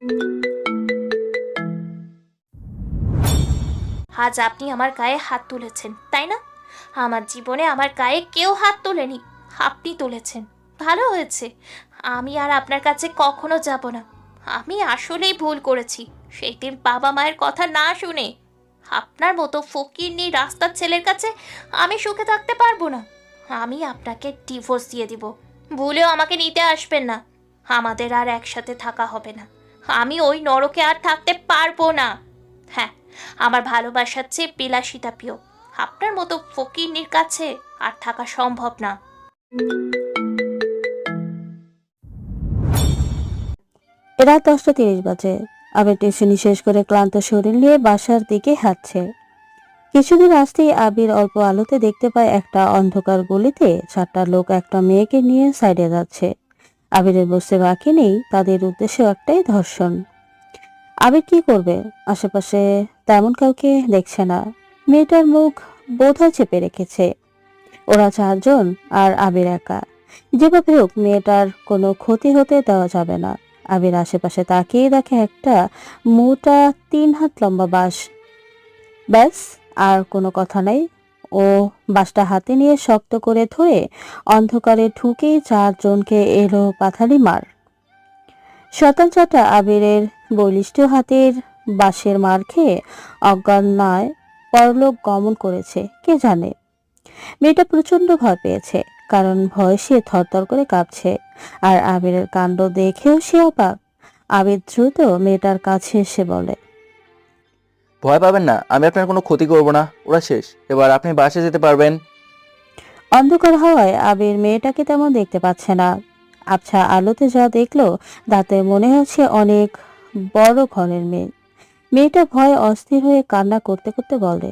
আজ আপনি আমার গায়ে হাত তুলেছেন, তাই না? আমার জীবনে আমার গায়ে কেউ হাত তোলেনি, আপনি তুলেছেন। ভালো হয়েছে। আমি আর আপনার কাছে কখনো যাব না। আমি আসলেই ভুল করেছি, সেই দিন বাবা মায়ের কথা না শুনে। আপনার মতো ফকিরনি রাস্তার ছেলের কাছে আমি সুখে থাকতে পারবো না। আমি আপনাকে ডিভোর্স দিয়ে দিব। ভুলেও আমাকে নিতে আসবেন না। আমাদের আর একসাথে থাকা হবে না। আমি ওই নরকে আর থাকতে পারবো না। হ্যাঁ, আমার ভালোবাসার চেয়ে বিলাসিতা প্রিয়। আপনার মতো ফকিরনির কাছে আর থাকা সম্ভব না। রাত 10:30 বাজে। আবির টিউশনি শেষ করে ক্লান্ত শরীর নিয়ে বাসার দিকে হাঁটছে। কিছুদূর আসতেই আবির অল্প আলোতে দেখতে পায় একটা অন্ধকার গলিতে 4টা লোক একটা মেয়েকে নিয়ে সাইডে যাচ্ছে। আবিরের বুঝতে বাকি নেই তাদের উদ্দেশ্য একটাই, ধর্ষণ। আবির কি করবে? আশেপাশে তেমন কাউকে দেখছে না। মেয়েটার মুখ বোধহয় চেপে রেখেছে। ওরা 4জন আর আবির একা। যেভাবে হোক মেয়েটার কোনো ক্ষতি হতে দেওয়া যাবে না। আবির আশেপাশে তাকিয়ে দেখে একটা মোটা 3 হাত লম্বা বাঁশ। ব্যাস, আর কোনো কথা নাই। ও বাঁশটা হাতে নিয়ে শক্ত করে ধরে অন্ধকারে ঢুকেই 4জনকে এলো পাথারি মার। শতাংশটা আবিরের বলিষ্ঠ হাতের বাঁশের মার খেয়ে অজ্ঞান নয় পরলোক গমন করেছে কে জানে। মেয়েটা প্রচন্ড ভয় পেয়েছে, কারণ ভয়ে সে থরথর করে কাঁপছে। আর আবিরের কাণ্ড দেখেও সে অবাক। আবির দ্রুত মেয়েটার কাছে এসে বলে, ভয় পাবেন না, আমি আপনার কোনো ক্ষতি করব না। ওরা শেষ, এবার আপনি বাসে যেতে পারবেন। অন্ধকার হওয়ায় আবির মেয়েটাকে তেমন দেখতে পাচ্ছে না। আবছা আলোতে যা দেখলো তাতে মনে হচ্ছে অনেক বড় ঘরের মেয়ে। মেয়েটা ভয়ে অস্থির হয়ে কান্না করতে করতে বলে,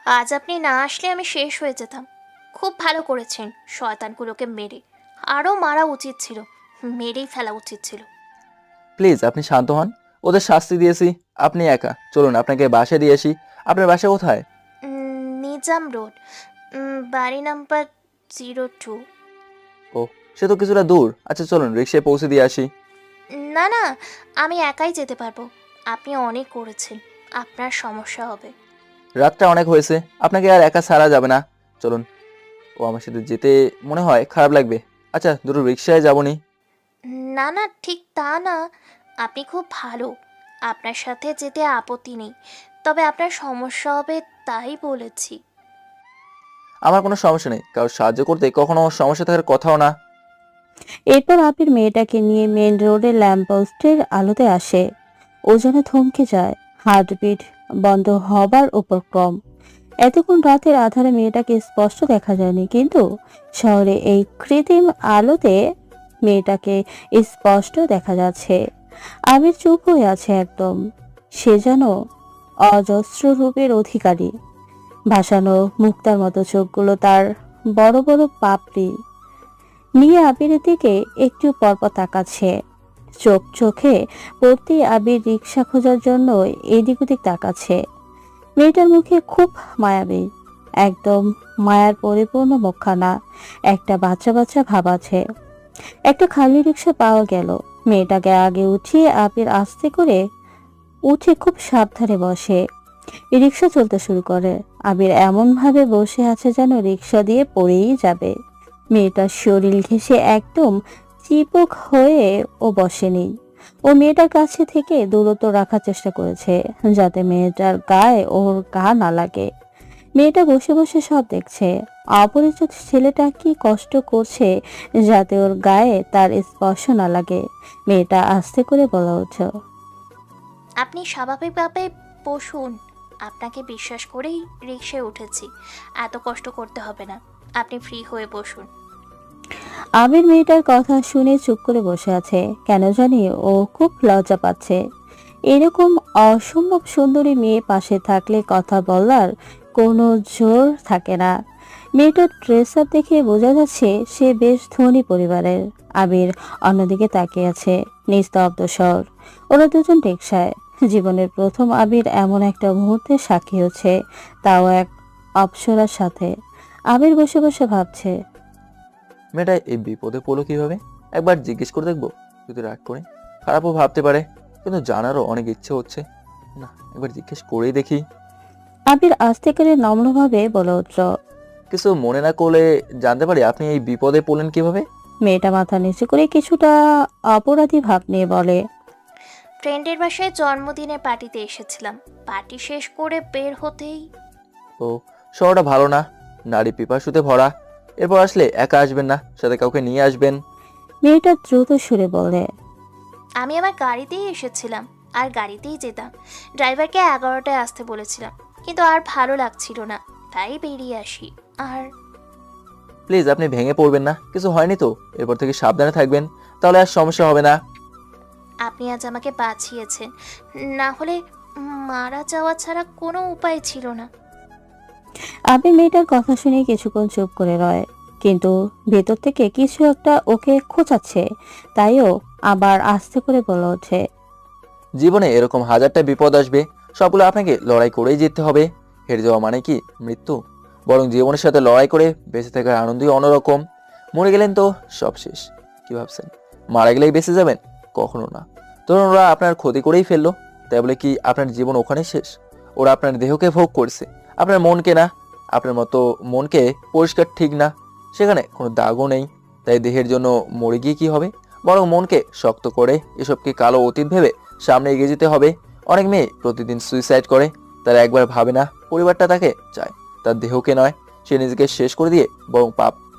আজ আপনি না আসলে আমি শেষ হয়ে যেতাম। খুব ভালো করেছেন শয়তানগুলোকে মেরে। আরও মারা উচিত ছিল, মেরেই ফেলা উচিত ছিল। প্লিজ আপনি শান্ত হন। ওদের শাস্তি দিয়েছি, আপনি একা চলুন আপনাকে বাসে দিয়ে আসি। আপনার বাসা কোথায়? নিজাম রোড, বাড়ি নাম্বার 02। ও, সে তো কিছুটা দূর। আচ্ছা চলুন রিক্সায় পৌঁছে দিয়ে আসি। না না, আমি একাই যেতে পারবো। আপনি অনেক করেছেন, আপনার সমস্যা হবে। রাতটা অনেক হয়েছে, আপনাকে আর একা ছাড়া যাবে না। চলুন। ও আমার সাথে যেতে মনে হয় খারাপ লাগবে। আচ্ছা দুটো রিক্সায় যাবনি। না না, ঠিক তা না। আপনি খুব ভালো, আপনার সাথে যেতে আপত্তি নেই। তবে আপনার সমস্যা হবে, তাই বলেছি। আমার কোনো সমস্যা নেই, কারোর সাহায্য করতে কখনো সমস্যা থাকার কথাও না। এরপর আবির মেয়েটাকে নিয়ে মেন রোডের ল্যাম্পপোস্টের আলোতে আসে। ও যেন থমকে যায়, হার্টবিট বন্ধ হবার উপক্রম। এতক্ষণ রাতের আধারে মেয়েটাকে স্পষ্ট দেখা যায়নি, কিন্তু শহরে এই কৃত্রিম আলোতে মেয়েটাকে স্পষ্ট দেখা যাচ্ছে। আবির চুপ হয়ে আছে একদম। সে যেন অজস্র রূপের অধিকারী। ভাসানো মুক্তার মতো চোখগুলো তার বড় বড় পাপড়ি নিয়ে আবিরের দিকে একটু পরপর তাকাচ্ছে। চোখে পড়তেই আবির রিক্সা খোঁজার জন্য এদিক ওদিক তাকাচ্ছে। মেয়েটার মুখে খুব মায়াবী, একদম মায়ার পরিপূর্ণ মুখখানা। একটা বাচ্চা বাচ্চা ভাব আছে। একটা খালি রিক্সা পাওয়া গেল। মেয়েটাকে আগে উঠিয়ে আবির আস্তে করে উঠে খুব সাবধানে বসে। রিক্সা চলতে শুরু করে। আবির এমন ভাবে বসে আছে যেন রিক্সা দিয়ে পড়েই যাবে। মেয়েটার শরীর ঘেঁষে একদম চিপক হয়ে ও বসেনি। ও মেয়েটার কাছে থেকে দূরত্ব রাখার চেষ্টা করেছে, যাতে মেয়েটার গায়ে ওর গা না লাগে। মেয়েটা বসে বসে সব দেখছে। অপরিচিত ছেলেটা কি কষ্ট করছে যাতে ওর গায়ে তার স্পর্শ না লাগে। মেয়েটা আস্তে করে বলা উঠল, আপনি স্বাভাবিকভাবে বসুন। আপনাকে বিশ্বাস করেই রিকশায় উঠেছি, এত কষ্ট করতে হবে না। আপনি ফ্রি হয়ে বসুন। আবির মেয়েটার কথা শুনে চুপ করে বসে আছে। কেন জানি ও খুব লজ্জা পাচ্ছে। এরকম অসম্ভব সুন্দরী মেয়ে পাশে থাকলে কথা বলার কোনো জোর থাকে না। মেয়েটার ড্রেস আপ দেখে বোঝা যাচ্ছে সে বেশ ধনী পরিবারের। আবির অন্যদিকে তাকিয়ে আছে, নিস্তব্ধ স্বর। ওরা দুজন রিকশায়। জীবনের প্রথম আবির এমন একটা মুহূর্তে সাক্ষী হচ্ছে, তাও এক অপ্সরার সাথে। আবির বসে বসে ভাবছে, মেয়েটা এই বিপদে পড়লো কিভাবে? একবার জিজ্ঞেস করে দেখবো। যদি রাগ করে খারাপও ভাবতে পারে, তো কিন্তু জানারও অনেক ইচ্ছে হচ্ছে। না, একবার জিজ্ঞেস করেই দেখি। আবির আস্তে করে নম্রভাবে বলে উঠল। কিছু মনে না করলে জানতে পারি আপনি এই বিপদে পড়লেন কিভাবে? মেয়েটা মাথা নিচু করে কিছুটা অপরাধী ভাব নিয়ে বলে। ফ্রেন্ডের বাসায় জন্মদিনের পার্টিতে এসেছিলাম। পার্টি শেষ করে বের হতেই ও, শহরটা ভালো না, নারী পিপাসুতে ভরা। এরপর আসলে একা আসবেন না, সাথে কাউকে নিয়ে আসবেন। মেয়েটা দ্রুত সুরে বলে। আমি আমার গাড়িতেই এসেছিলাম আর গাড়িতেই যেতাম। ড্রাইভারকে 11টায় আসতে বলেছিলাম, কিন্তু আর ভালো লাগছিল না, তাই বেরিয়ে আসি। আর প্লিজ আপনি ভেঙে পড়বেন না, কিছু হয়নি তো? এরপর থেকে সাবধানে থাকবেন, তাহলে আর সমস্যা হবে না। আপনি আজ আমাকে বাঁচিয়েছেন, না হলে মারা যাওয়া ছাড়া কোনো উপায় ছিল না। আবির মেয়েটার কথা শুনে কিছুক্ষণ চুপ করে রয়, কিন্তু ভেতর থেকে কিছু একটা ওকে খোঁচাচ্ছে। তাইও আবার আস্তে করে বলে ওঠে। জীবনে এরকম হাজারটা বিপদ আসবে, সবগুলো আপনাকে লড়াই করেই যেতে হবে। হেরে যাওয়া মানে কি মৃত্যু? বরং জীবনের সাথে লড়াই করে বেঁচে থাকার আনন্দই অন্যরকম। মরে গেলেন তো সব শেষ। কি ভাবছেন মারা গেলেই বেঁচে যাবেন? কখনো না। ধরুন ওরা আপনার ক্ষতি করেই ফেললো, তাই বলে কি আপনার জীবন ওখানে শেষ? ওরা আপনার দেহকে ভোগ করছে, আপনার মনকে না। আপনার মতো মনকে পরিষ্কার ঠিক না, সেখানে কোনো দাগও নেই। তাই দেহের জন্য মরে গিয়ে কি হবে? বরং মনকে শক্ত করে এসবকে কালো অতীত ভেবে সামনে এগিয়ে যেতে হবে। অনেক মেয়ে প্রতিদিন সুইসাইড করে, তারা একবার ভাবে না পরিবারটা তাকে চায়, তার দেহকে নয়। সে নিজেকে শেষ করে দিয়ে বরং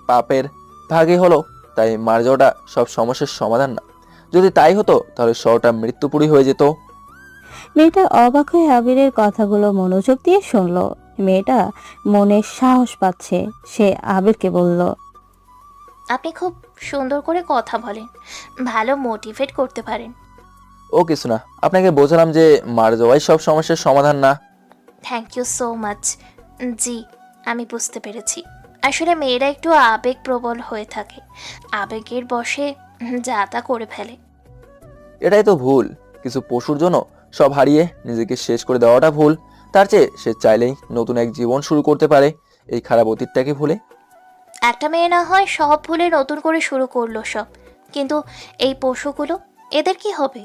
পাপের ভাগে হলো। তাই মারা যাওয়াটা সব সমস্যার সমাধান না। যদি তাই হতো তাহলে শহরটা মৃত্যুপুরী হয়ে যেত। মেয়েটা অবাক হয়ে আবিরের কথাগুলো মনোযোগ দিয়ে শুনলো। মেয়েটা মনে সাহস পাচ্ছে। সে আবিরকে বলল। আপনি খুব সুন্দর করে কথা বলেন, ভালো মোটিভেট করতে পারেন। ও কিছু না, আপনাকে বোঝালাম যে মারা যাওয়াই সব সমস্যার সমাধান না। Thank you so much. জি, আমি বুঝতে পেরেছি। আসলে মেয়েরা একটু আবেগপ্রবল হয়ে থাকে, আবেগের বশে যা তা করে ফেলে। এটাই তো ভুল। কিছু পশুর জন্য সব হারিয়ে নিজেকে শেষ করে দেওয়াটা ভুল। তার চেয়ে সে চাইলেই নতুন এক জীবন শুরু করতে পারে, এই খারাপ অতীতটাকে ভুলে। একটা মেয়ে না হয় সব ভুলে নতুন করে শুরু করলো সব, কিন্তু এই পশুগুলো, এদের কি হবে?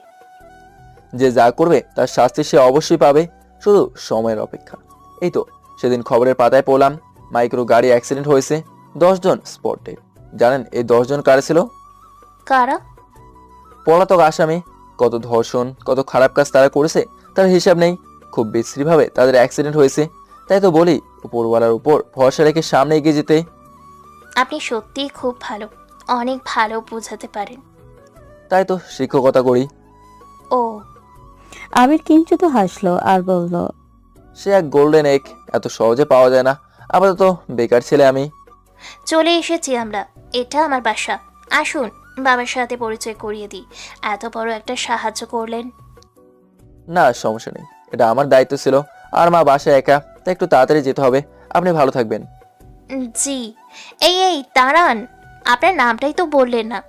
যে যা করবে তার শাস্তি সে অবশ্যই পাবে, শুধু সময়ের অপেক্ষা। এই তো সেদিন খবরের পাতায় পড়লাম, মাইক্রো গাড়ি অ্যাক্সিডেন্ট হয়েছে, 10 জন স্পট ডেড। জানেন এই 10 জন কারা ছিল? কারা? পলাতক আসামি। কত ধর্ষণ, কত খারাপ কাজ তারা করেছে তার হিসাব নেই। খুব বিশ্রীভাবে তাদের অ্যাক্সিডেন্ট হয়েছে। তাই তো বলি, উপরওয়ালার উপর ভরসা রেখে সামনে এগিয়ে যেতে। আপনি সত্যিই খুব ভালো, অনেক ভালো বোঝাতে পারেন। তাই তো শিক্ষকতা করি। ও, আবির কিঞ্চিত হাসলো আর বলল। সে এক গোল্ডেন এগ, এত সহজে পাওয়া যায় না। আপাতত বেকার ছেলে আমি। চলে এসেছি আমরা, এটা আমার বাসা। আসুন বাবার সাথে পরিচয় করিয়ে দিই। এত বড় একটা সাহায্য করলেন। না সমস্যা নেই, এটা আমার দায়িত্ব ছিল। আর মা বাসায় একা, তাই একটু তাড়াতাড়ি যেতে হবে। আপনি ভালো থাকবেন। জি। এই দাঁড়ান, আপনার নামটাই তো বললেন না।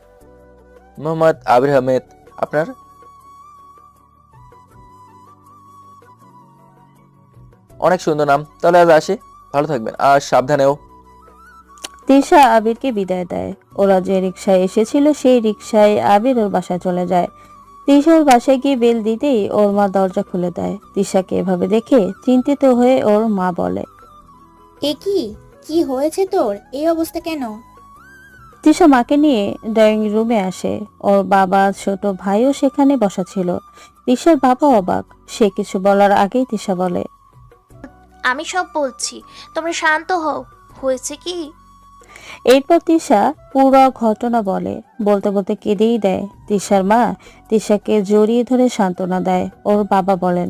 মোহাম্মদ আবির আহমেদ। আপনার? অনেক সুন্দর নাম। তাহলে আজ আসি, ভালো থাকবেন আর সাবধানেও। তিশা আবিরকে বিদায় দেয়। ওরা যে রিকশায় এসেছিল সেই রিকশায় আবির ওর বাসায় চলে যায়। তিশার বাসায় গিয়ে বেল দিতেই ওর মা দরজা খুলে দেয়। তিশাকে এভাবে দেখে চিন্তিত হয়ে ওর মা বলে। এ কি কি হয়েছে তোর? এই অবস্থা কেন? তিশা মাকে নিয়ে ড্রয়িং রুমে আসে। ওর বাবা ছোট ভাইও সেখানে বসা ছিল। তিশার বাবা অবাক। সে কিছু বলার আগেই তিশা বলে। আমি সব বলছি, তোমরা শান্ত হও। হয়েছে কি? এরপর তিশা পুরো ঘটনা বলে। বলতে বলতে কেঁদেই দেয়। তিশার মা তিশাকে জড়িয়ে ধরে সান্ত্বনা দেয়। ওর বাবা বলেন।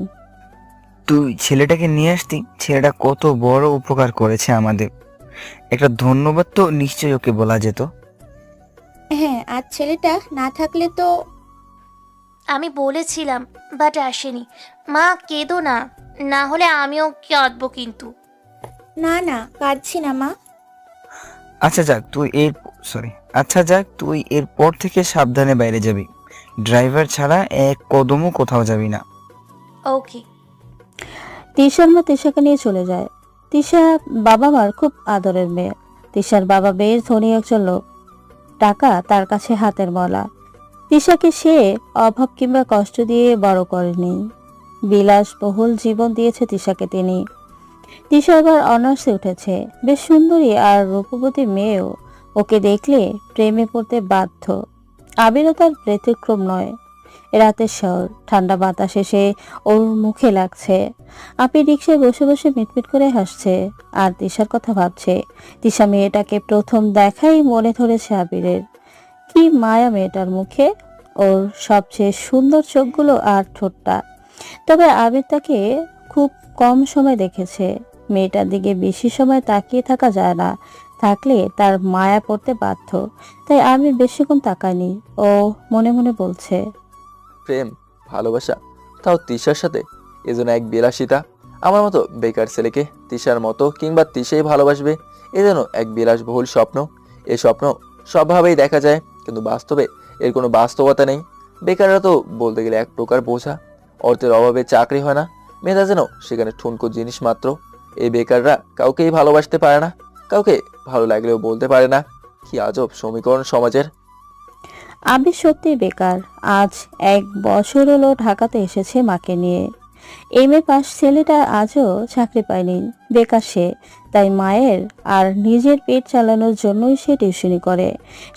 তুই ছেলেটাকে নিয়ে আসতি, ছেলেটা কত বড় উপকার করেছে আমাদের। একটা ধন্যবাদ তো নিশ্চয়ই ওকে বলা যেত। হ্যাঁ, আর ছেলেটা না থাকলে তো। আমি বলেছিলাম, বাট আসেনি। মা কেঁদো না, না হলে আমিও কাঁদবো কিন্তু। না না, কাঁদছি না মা। আচ্ছা যাক তুই এরপর থেকে সাবধানে বাইরে যাবি। ড্রাইভার ছাড়া এক কদমও কোথাও যাবি না। ওকে। তিশার মা তিশাকে নিয়ে চলে যায়। তিশা বাবা মার খুব আদরের মেয়ে। তিশার বাবা বেশ ধনী একজন লোক। টাকা তার কাছে হাতের ময়লা। তিশাকে সে অভাব কিংবা কষ্ট দিয়ে বড় করেনি, বিলাসবহুল জীবন দিয়েছে তিশাকে তিনি। তিশা এবার অনার্সে উঠেছে, বেশ সুন্দরী আর রূপবতী মেয়েও ওকে দেখলে প্রেমে পড়তে বাধ্য। আবিরও তার ব্যতিক্রম নয়। রাতের শহর, ঠান্ডা বাতাস এসে ওর মুখে লাগছে। আপি রিকশায় বসে বসে মিটমিট করে হাসছে আর তিশার কথা ভাবছে। তিশা মেয়েটাকে প্রথম দেখাই মনে ধরেছে আবিরের। কি মায়া মেয়েটার মুখে, ওর সবচেয়ে সুন্দর চোখগুলো আর ঠোঁটটা। তবে আবির তাকে খুব কম সময় দেখেছে। মেয়েটার দিকে বেশি সময় তাকিয়ে থাকা যায় না, থাকলে তার মায়া পড়তে বাধ্য। তাই আমি বেশিক্ষণ তাকাইনি। ও মনে মনে বলছে, প্রেম, ভালোবাসা, তাও তিশার সাথে, এজন্য এক বিলাসিতা। আমার মতো বেকার ছেলেকে তিশার মতো কিংবা তিশাই ভালোবাসবে, এ যেন এক বিলাসবহুল স্বপ্ন। এই স্বপ্ন সবভাবেই দেখা যায়, কিন্তু বাস্তবে এর কোনো বাস্তবতা নেই। বেকাররা তো বলতে গেলে এক প্রকার বোঝা। অর্থের অভাবে চাকরি হয় না, মেধা যেন সেখানে ঠুনকো জিনিস মাত্র। এই বেকাররা কাউকেই ভালোবাসতে পারে না, কাউকে ভালো লাগলেও বলতে পারে না। কি আজব সমীকরণ সমাজের। আবির সত্যি বেকার। আজ 1 বছর হলো ঢাকাতে এসেছে মাকে নিয়ে। এমএ পাস ছেলেটা আজও চাকরি পায়নি, বেকার সে। তাই মায়ের আর নিজের পেট চালানোর জন্যই সে টিউশনি করে,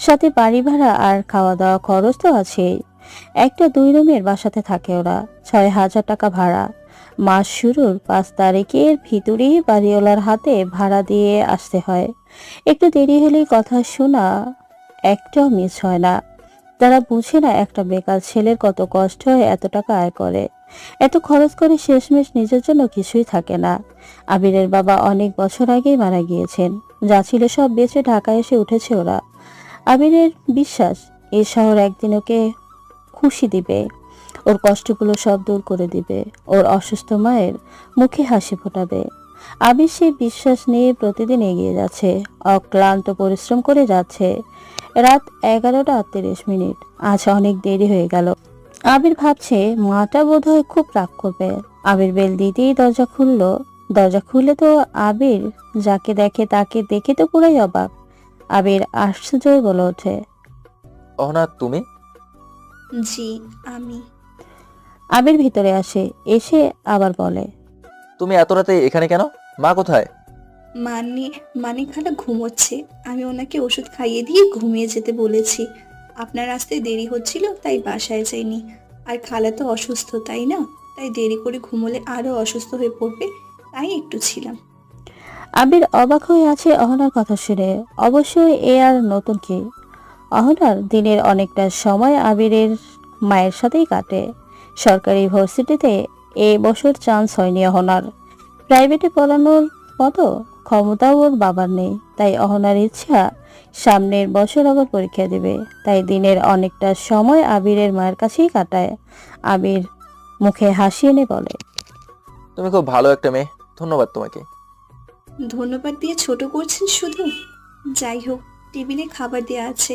সাথে বাড়ি ভাড়া আর খাওয়া দাওয়া খরচ তো আছেই। একটা 2 রুমের বাসাতে থাকে ওরা, 6,000 টাকা ভাড়া। মাস শুরুর 5 তারিখের ভিতরেই বাড়িওয়ালার হাতে ভাড়া দিয়ে আসতে হয়। একটু দেরি হলেই কথা শোনা একটাও মিস হয় না। তারা বুঝে না একটা বেকার ছেলের কত কষ্ট হয় এত টাকা আয় করে, এত খরচ করে শেষমেশ নিজের জন্য কিছুই থাকে না। আবিরের বাবা অনেক বছর আগেই মারা গিয়েছেন, যা ছিল সব বেচে ঢাকায় এসে উঠেছে ওরা। আবিরের বিশ্বাস এই শহর একদিন ওকে খুশি দিবে, ওর কষ্টগুলো সব দূর করে দিবে, ওর অসুস্থ মায়ের মুখে হাসি ফোটাবে। আবির সেই বিশ্বাস নিয়ে প্রতিদিন এগিয়ে যাচ্ছে, অক্লান্ত পরিশ্রম করে যাচ্ছে। রাত 11টা 30 মিনিট, আজ অনেক দেরি হয়ে গেল। আবির ভাবছে মাটা বোধহয় খুব রাগ করবে। আবির বেল দিতেই দরজা খুললো। দরজা খুলে তো আবির যাকে দেখে তাকে দেখে তো পুরাই অবাক। আবির আশ্চর্য হয়ে বলে ওঠে, অহনা, তুমি? জি, আমি। আবির ভিতরে আসে, এসে আবার বলে, তুমি এত রাতে এখানে কেন? মা কোথায়? মানে মানে খালা ঘুমোচ্ছে। আমি ওনাকে ওষুধ খাইয়ে দিয়ে ঘুমিয়ে যেতে বলেছি। আপনার আসতে দেরি হচ্ছিল তাই বাসায় যাইনি। আর খালা তো অসুস্থ, তাই না? তাই দেরি করে ঘুমোলে আরো অসুস্থ হয়ে পড়বে, তাই একটু ছিলাম। আবির অবাক হয়ে আছে অহনার কথা শুনে। অবশ্যই এ আর নতুন কি। অহনার দিনের অনেকটা সময় আবিরের মায়ের সাথেই কাটে। সরকারি ভার্সিটিতে এ বছর চান্স হয়নি অহনার। প্রাইভেটে পড়ানোর মতো ক্ষমতাও ওর বাবার নেই। তাই অহনার ইচ্ছা সামনের বছর আবার পরীক্ষা দেবে। তাই দিনের অনেকটা সময় আবিরের মায়ের কাছেই কাটায়। আবির মুখে হাসি এনে বলে, তুমি খুব ভালো একটা মেয়ে, ধন্যবাদ তোমাকে। ধন্যবাদ দিয়ে ছোট করছেন শুধু। যাই হোক, টেবিলে খাবার দেওয়া আছে,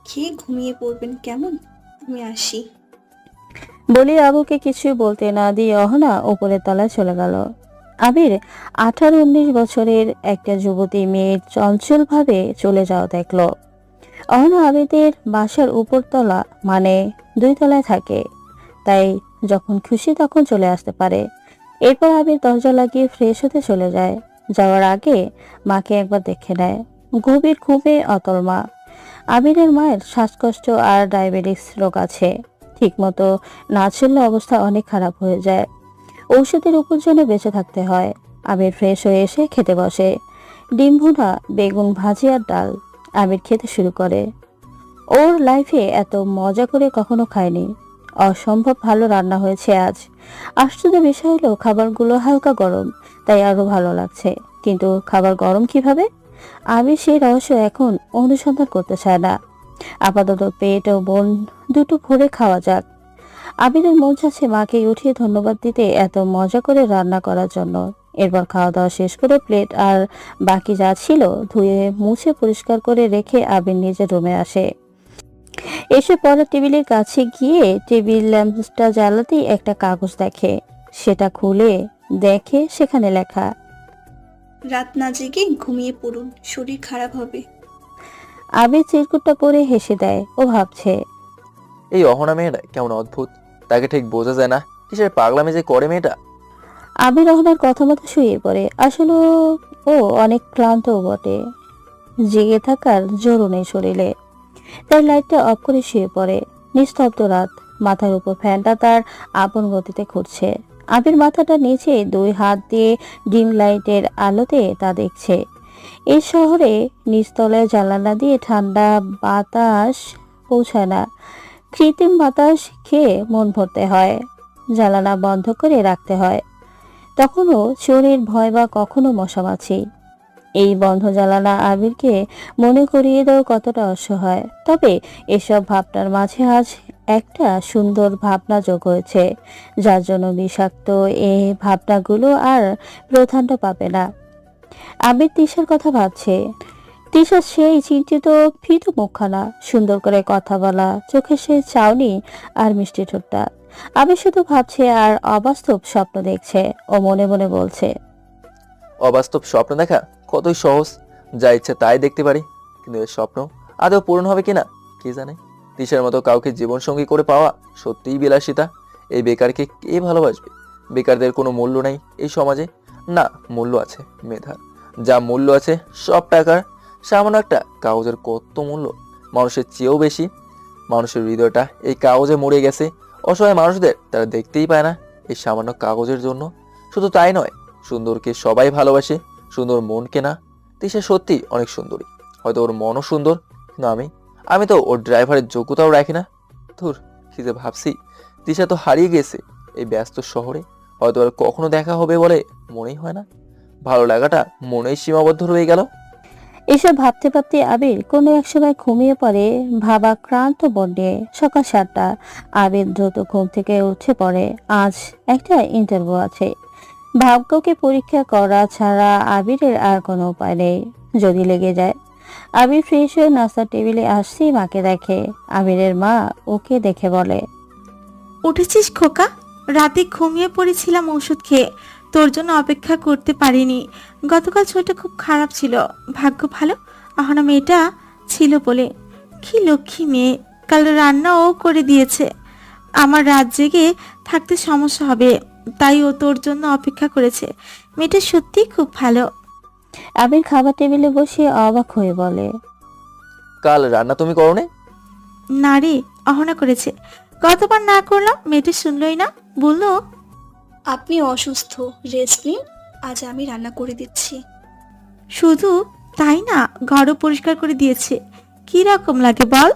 খেয়ে ঘুমিয়ে পড়বেন কেমন? আমি আসি। বলি আবুকে কিছু বলতে না দিয়ে অহনা উপরের তলায় চলে গেল। আবির 18-19 বছরের একটা যুবতী মেয়ের চঞ্চলভাবে চলে যাওয়া দেখলো। অহনা আবিদের বাসার উপরতলা মানে 2 তলায় থাকে, তাই যখন খুশি তখন চলে আসতে পারে। এরপর আবির দরজা লাগিয়ে ফ্রেশ হতে চলে যায়। যাওয়ার আগে মাকে একবার দেখে নেয়। গভীর ঘুমে অতল মা। আবিরের মায়ের শ্বাসকষ্ট আর ডায়াবেটিস রোগ আছে। ঠিকমতো না চললে অবস্থা অনেক খারাপ হয়ে যায়। ঔষধের উপর জন্য বেঁচে থাকতে হয়। আবির ফ্রেশ হয়ে এসে খেতে বসে। ডিম ভুনা, বেগুন ভাজি আর ডাল। আবির খেতে শুরু করে। ওর লাইফে এত মজা করে কখনো খায়নি। অসম্ভব ভালো রান্না হয়েছে আজ। আশ্চর্য বিষয় হলো খাবারগুলো হালকা গরম, তাই আরো ভালো লাগছে। কিন্তু খাবার গরম কিভাবে? আবির সেই রহস্য এখন অনুসন্ধান করতে চায় না। আপাতত পেট ও মন দুটো ভরে খাওয়া যাক। আবিরের মন চাচ্ছে মাকে উঠিয়ে ধন্যবাদ দিতে এত মজা করে রান্না করার জন্য। এরপর খাওয়া দাওয়া শেষ করে প্লেট আর বাকি যা ছিল ধুয়ে মুছে পরিষ্কার করে রেখে আবির নিজের রুমে আসে। এসে পড়ার টেবিলের কাছে গিয়ে টেবিল ল্যাম্পটা জ্বালাতেই একটা কাগজ দেখে। সেটা খুলে দেখে সেখানে লেখা, রাত না জেগে ঘুমিয়ে পড়ুন, শরীর খারাপ হবে। আবির চিরকুটটা পরে হেসে দেয়। ও ভাবছে, এই অহনা মেয়েটা কেমন অদ্ভুত, তাকে ঠিক বোঝা যায় না কিসের পাগলামি যে করে মেয়েটা। আবির রহনার কথা মতো শুয়ে পড়ে। আসলে ও অনেক ক্লান্তও বটে, জেগে থাকার জোরও নেই শরীরে, তাই লাইটটা অফ করে শুয়ে পড়ে। নিস্তব্ধ রাত, মাথার উপর ফ্যানটা তার আপন গতিতে ঘুরছে। আবির মাথাটা নিচে দুই হাত দিয়ে ডিম লাইটের আলোতে তা দেখছে। এই শহরে নিচতলায় জানালা দিয়ে ঠান্ডা বাতাস পৌঁছায় না, কৃত্রিম বাতাস খেয়ে মন ভরতে হয়, জানালা বন্ধ করে রাখতে হয়। তখনও চোরের ভয় বা কখনো মশামাছি। এই বন্ধ জানালা আবিরকে মনে করিয়ে দেয় কতটা অসহায়। তবে এসব ভাবনার মাঝে আজ একটা সুন্দর ভাবনা যোগ হয়েছে, যার জন্য বিষাক্ত এই ভাবনাগুলো আর প্রাধান্য পাবে না। আবির তিশার কথা ভাবছে। তিশা সেই চিন্তিত ভীত মুখখানা, সুন্দর করে কথা বলা, চোখে সে চাউনি আর মিষ্টি ঠোঁটটা। আবির শুধু ভাবছে আর অবাস্তব স্বপ্ন দেখছে। ও মনে মনে বলছে, অবাস্তব স্বপ্ন দেখা কতই সহজ, যা ইচ্ছে তাই দেখতে পারি, কিন্তু এই স্বপ্ন আদৌ পূরণ হবে কিনা কে জানে। তিশার মতো কাউকে জীবনসঙ্গী করে পাওয়া সত্যিই বিলাসিতা। এই বেকারকে কে ভালোবাসবে? বেকারদের কোনো মূল্য নেই এই সমাজে। না, মূল্য আছে মেধার, যা মূল্য আছে সব টাকার। সামান্য একটা কাগজের কত মূল্য, মানুষের চেয়েও বেশি। মানুষের হৃদয়টা এই কাগজে মরে গেছে। অসহায় মানুষদের তারা দেখতেই পায় না এই সামান্য কাগজের জন্য। শুধু তাই নয়, সুন্দরকে সবাই ভালোবাসে, সুন্দর মনকে না। তিশা সত্যি অনেক সুন্দরী, হয়তো ওর মনও সুন্দর, কিন্তু আমি তো ওর ড্রাইভারের যোগ্যতাও রাখি না। ধুর, কি যে ভাবছি। তিশা তো হারিয়ে গেছে এই ব্যস্ত শহরে, হয়তো আর কখনো দেখা হবে বলে মনেই হয় না। ভালো লাগাটা মনেই সীমাবদ্ধ রয়ে গেল। এসব ভাবতে ভাবতে আবির কোনো এক সময় ঘুমিয়ে পড়ে ভাবাক্রান্ত বন্যে। সকাল 7টা, আবির দ্রুত ঘুম থেকে উঠে পড়ে। আজ একটা ইন্টারভিউ আছে। ভাগ্যকে পরীক্ষা করা ছাড়া আবিরের আর কোনো উপায় নেই, যদি লেগে যায়। আবির ফ্রেশ হয়ে নাস্তার টেবিলে আসতেই মাকে দেখে। আবিরের মা ওকে দেখে বলে, উঠেছিস খোকা? রাতে ঘুমিয়ে পড়েছিলাম ওষুধ খেয়ে, তোর জন্য অপেক্ষা করতে পারিনি। গতকাল শরীরটা খুব খারাপ ছিল, ভাগ্য ভালো আহনা মেয়েটা ছিল বলে। কি লক্ষ্মী মেয়ে, কাল রান্নাও করে দিয়েছে। আমার রাত জেগে থাকতে সমস্যা হবে, তাই ও তোর জন্য অপেক্ষা করেছে। মেয়েটা সত্যিই খুব ভালো। আবির খাবার টেবিলে বসে অবাক হয়ে বলে, কাল রান্না তুমি করোনি? না রে, অহনা করেছে। গতবার না করলাম, মেয়েটা শুনলই না, বললো আপনি অসুস্থ, রেস্ট নিন, আজ আমি রান্না করে দিচ্ছি। শুধু তাই না, ঘরও পরিষ্কার করে দিয়েছে। কি রকম লাগে বল?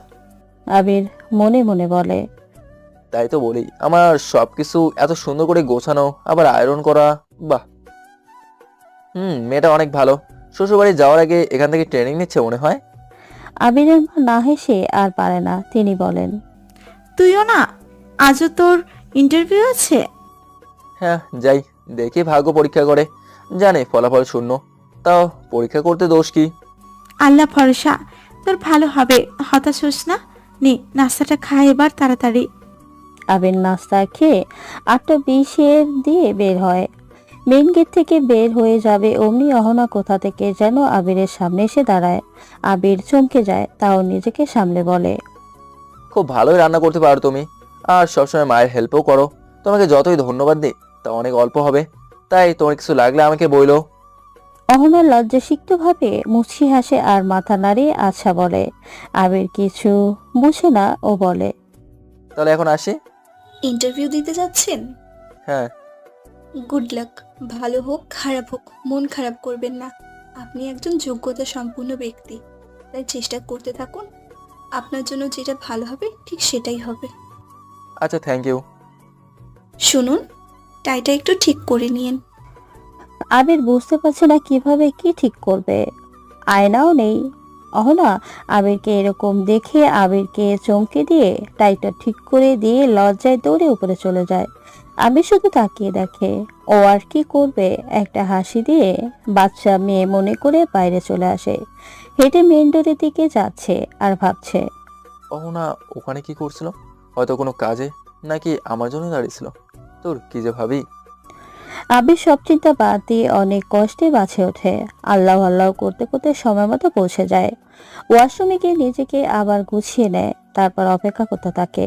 আবির মনে মনে বলে, তাই তো বলি, আমার সবকিছু এত সুন্দর করে গোছানো, আবার আয়রন করা, বাহ। মেয়েটা অনেক ভালো। শ্বশুরবাড়ি যাওয়ার আগে এখান থেকে ট্রেনিং নিচ্ছে মনে হয়। আবিরের মা না হেসে আর পারে না, তিনি বলেন, তুইও না, আজও তোর ইন্টারভিউ আছে? হ্যাঁ যাই, দেখি ভাগ্য পরীক্ষা করে, জানে ফলাফল শূন্য, তাও পরীক্ষা করতে দোষ কি? আল্লাহ ভরসা, তোর ভালো হবে, হতাশ হোস না। নে নাস্তাটা খা এবার তাড়াতাড়ি। আবির নাস্তা খেয়ে 8:20 দিয়ে বের হয়। মেইন গেট থেকে বের হয়ে যাবে অমনি অহনা কোথা থেকে যেন আবিরের সামনে এসে দাঁড়ায়। আবির চমকে যায়, তাও নিজেকে সামলে বলে, খুব ভালোই রান্না করতে পারো তুমি, আর সবসময় মায়ের হেল্পও করো। তোমাকে যতই ধন্যবাদ দিই তা অনেক অল্প হবে, তাই তোমার কিছু লাগলে আমাকে বইলো। অহনা লজ্জাসিক্ত ভাবে মুচকি হাসে আর মাথা নাড়িয়ে আচ্ছা বলে। আবির কিছু বুঝে না, ও বলে, তাহলে এখন আসি। ইন্টারভিউ দিতে যাচ্ছেন? হ্যাঁ। গুড লাক, ভালো হোক খারাপ হোক মন খারাপ করবেন না। আপনি একজন যোগ্যতা সম্পূর্ণ ব্যক্তি, তাই চেষ্টা করতে থাকুন। আপনার জন্য যেটা ভালো হবে ঠিক সেটাই হবে। আচ্ছা, থ্যাংক ইউ। শুনুন, টাইটা একটু ঠিক করে নিন। আবির বুঝতে পারছে না কিভাবে কি ঠিক করবে, আয়নাও নেই। অহনা আবিরকে এরকম দেখে আবিরকে চমকে দিয়ে টাইটা ঠিক করে দিয়ে লজ্জায় দৌড়ে উপরে চলে যায়। আবির শুধু তাকিয়ে দেখে, ও আর কি করবে, একটা হাসি দিয়ে বাচ্চা মেয়ে মনে করে বাইরে চলে আসে। হেঁটে মেইন ডোরের দিকে যাচ্ছে আর ভাবছে, না, ওখানে কি করছিল? হয়তো কোনো কাজে, নাকি আমার জন্য দাঁড়িয়েছিল। তোর কি যে ভাবি। আবির সব চিন্তা বাদ দিয়ে অনেক কষ্টে বাঁচে ওঠে। আল্লাহ আল্লাহ করতে করতে সময় মতো পৌঁছে যায়। ওয়াশরুমে গিয়ে নিজেকে আবার গুছিয়ে নেয়। তারপর অপেক্ষা করতে থাকে।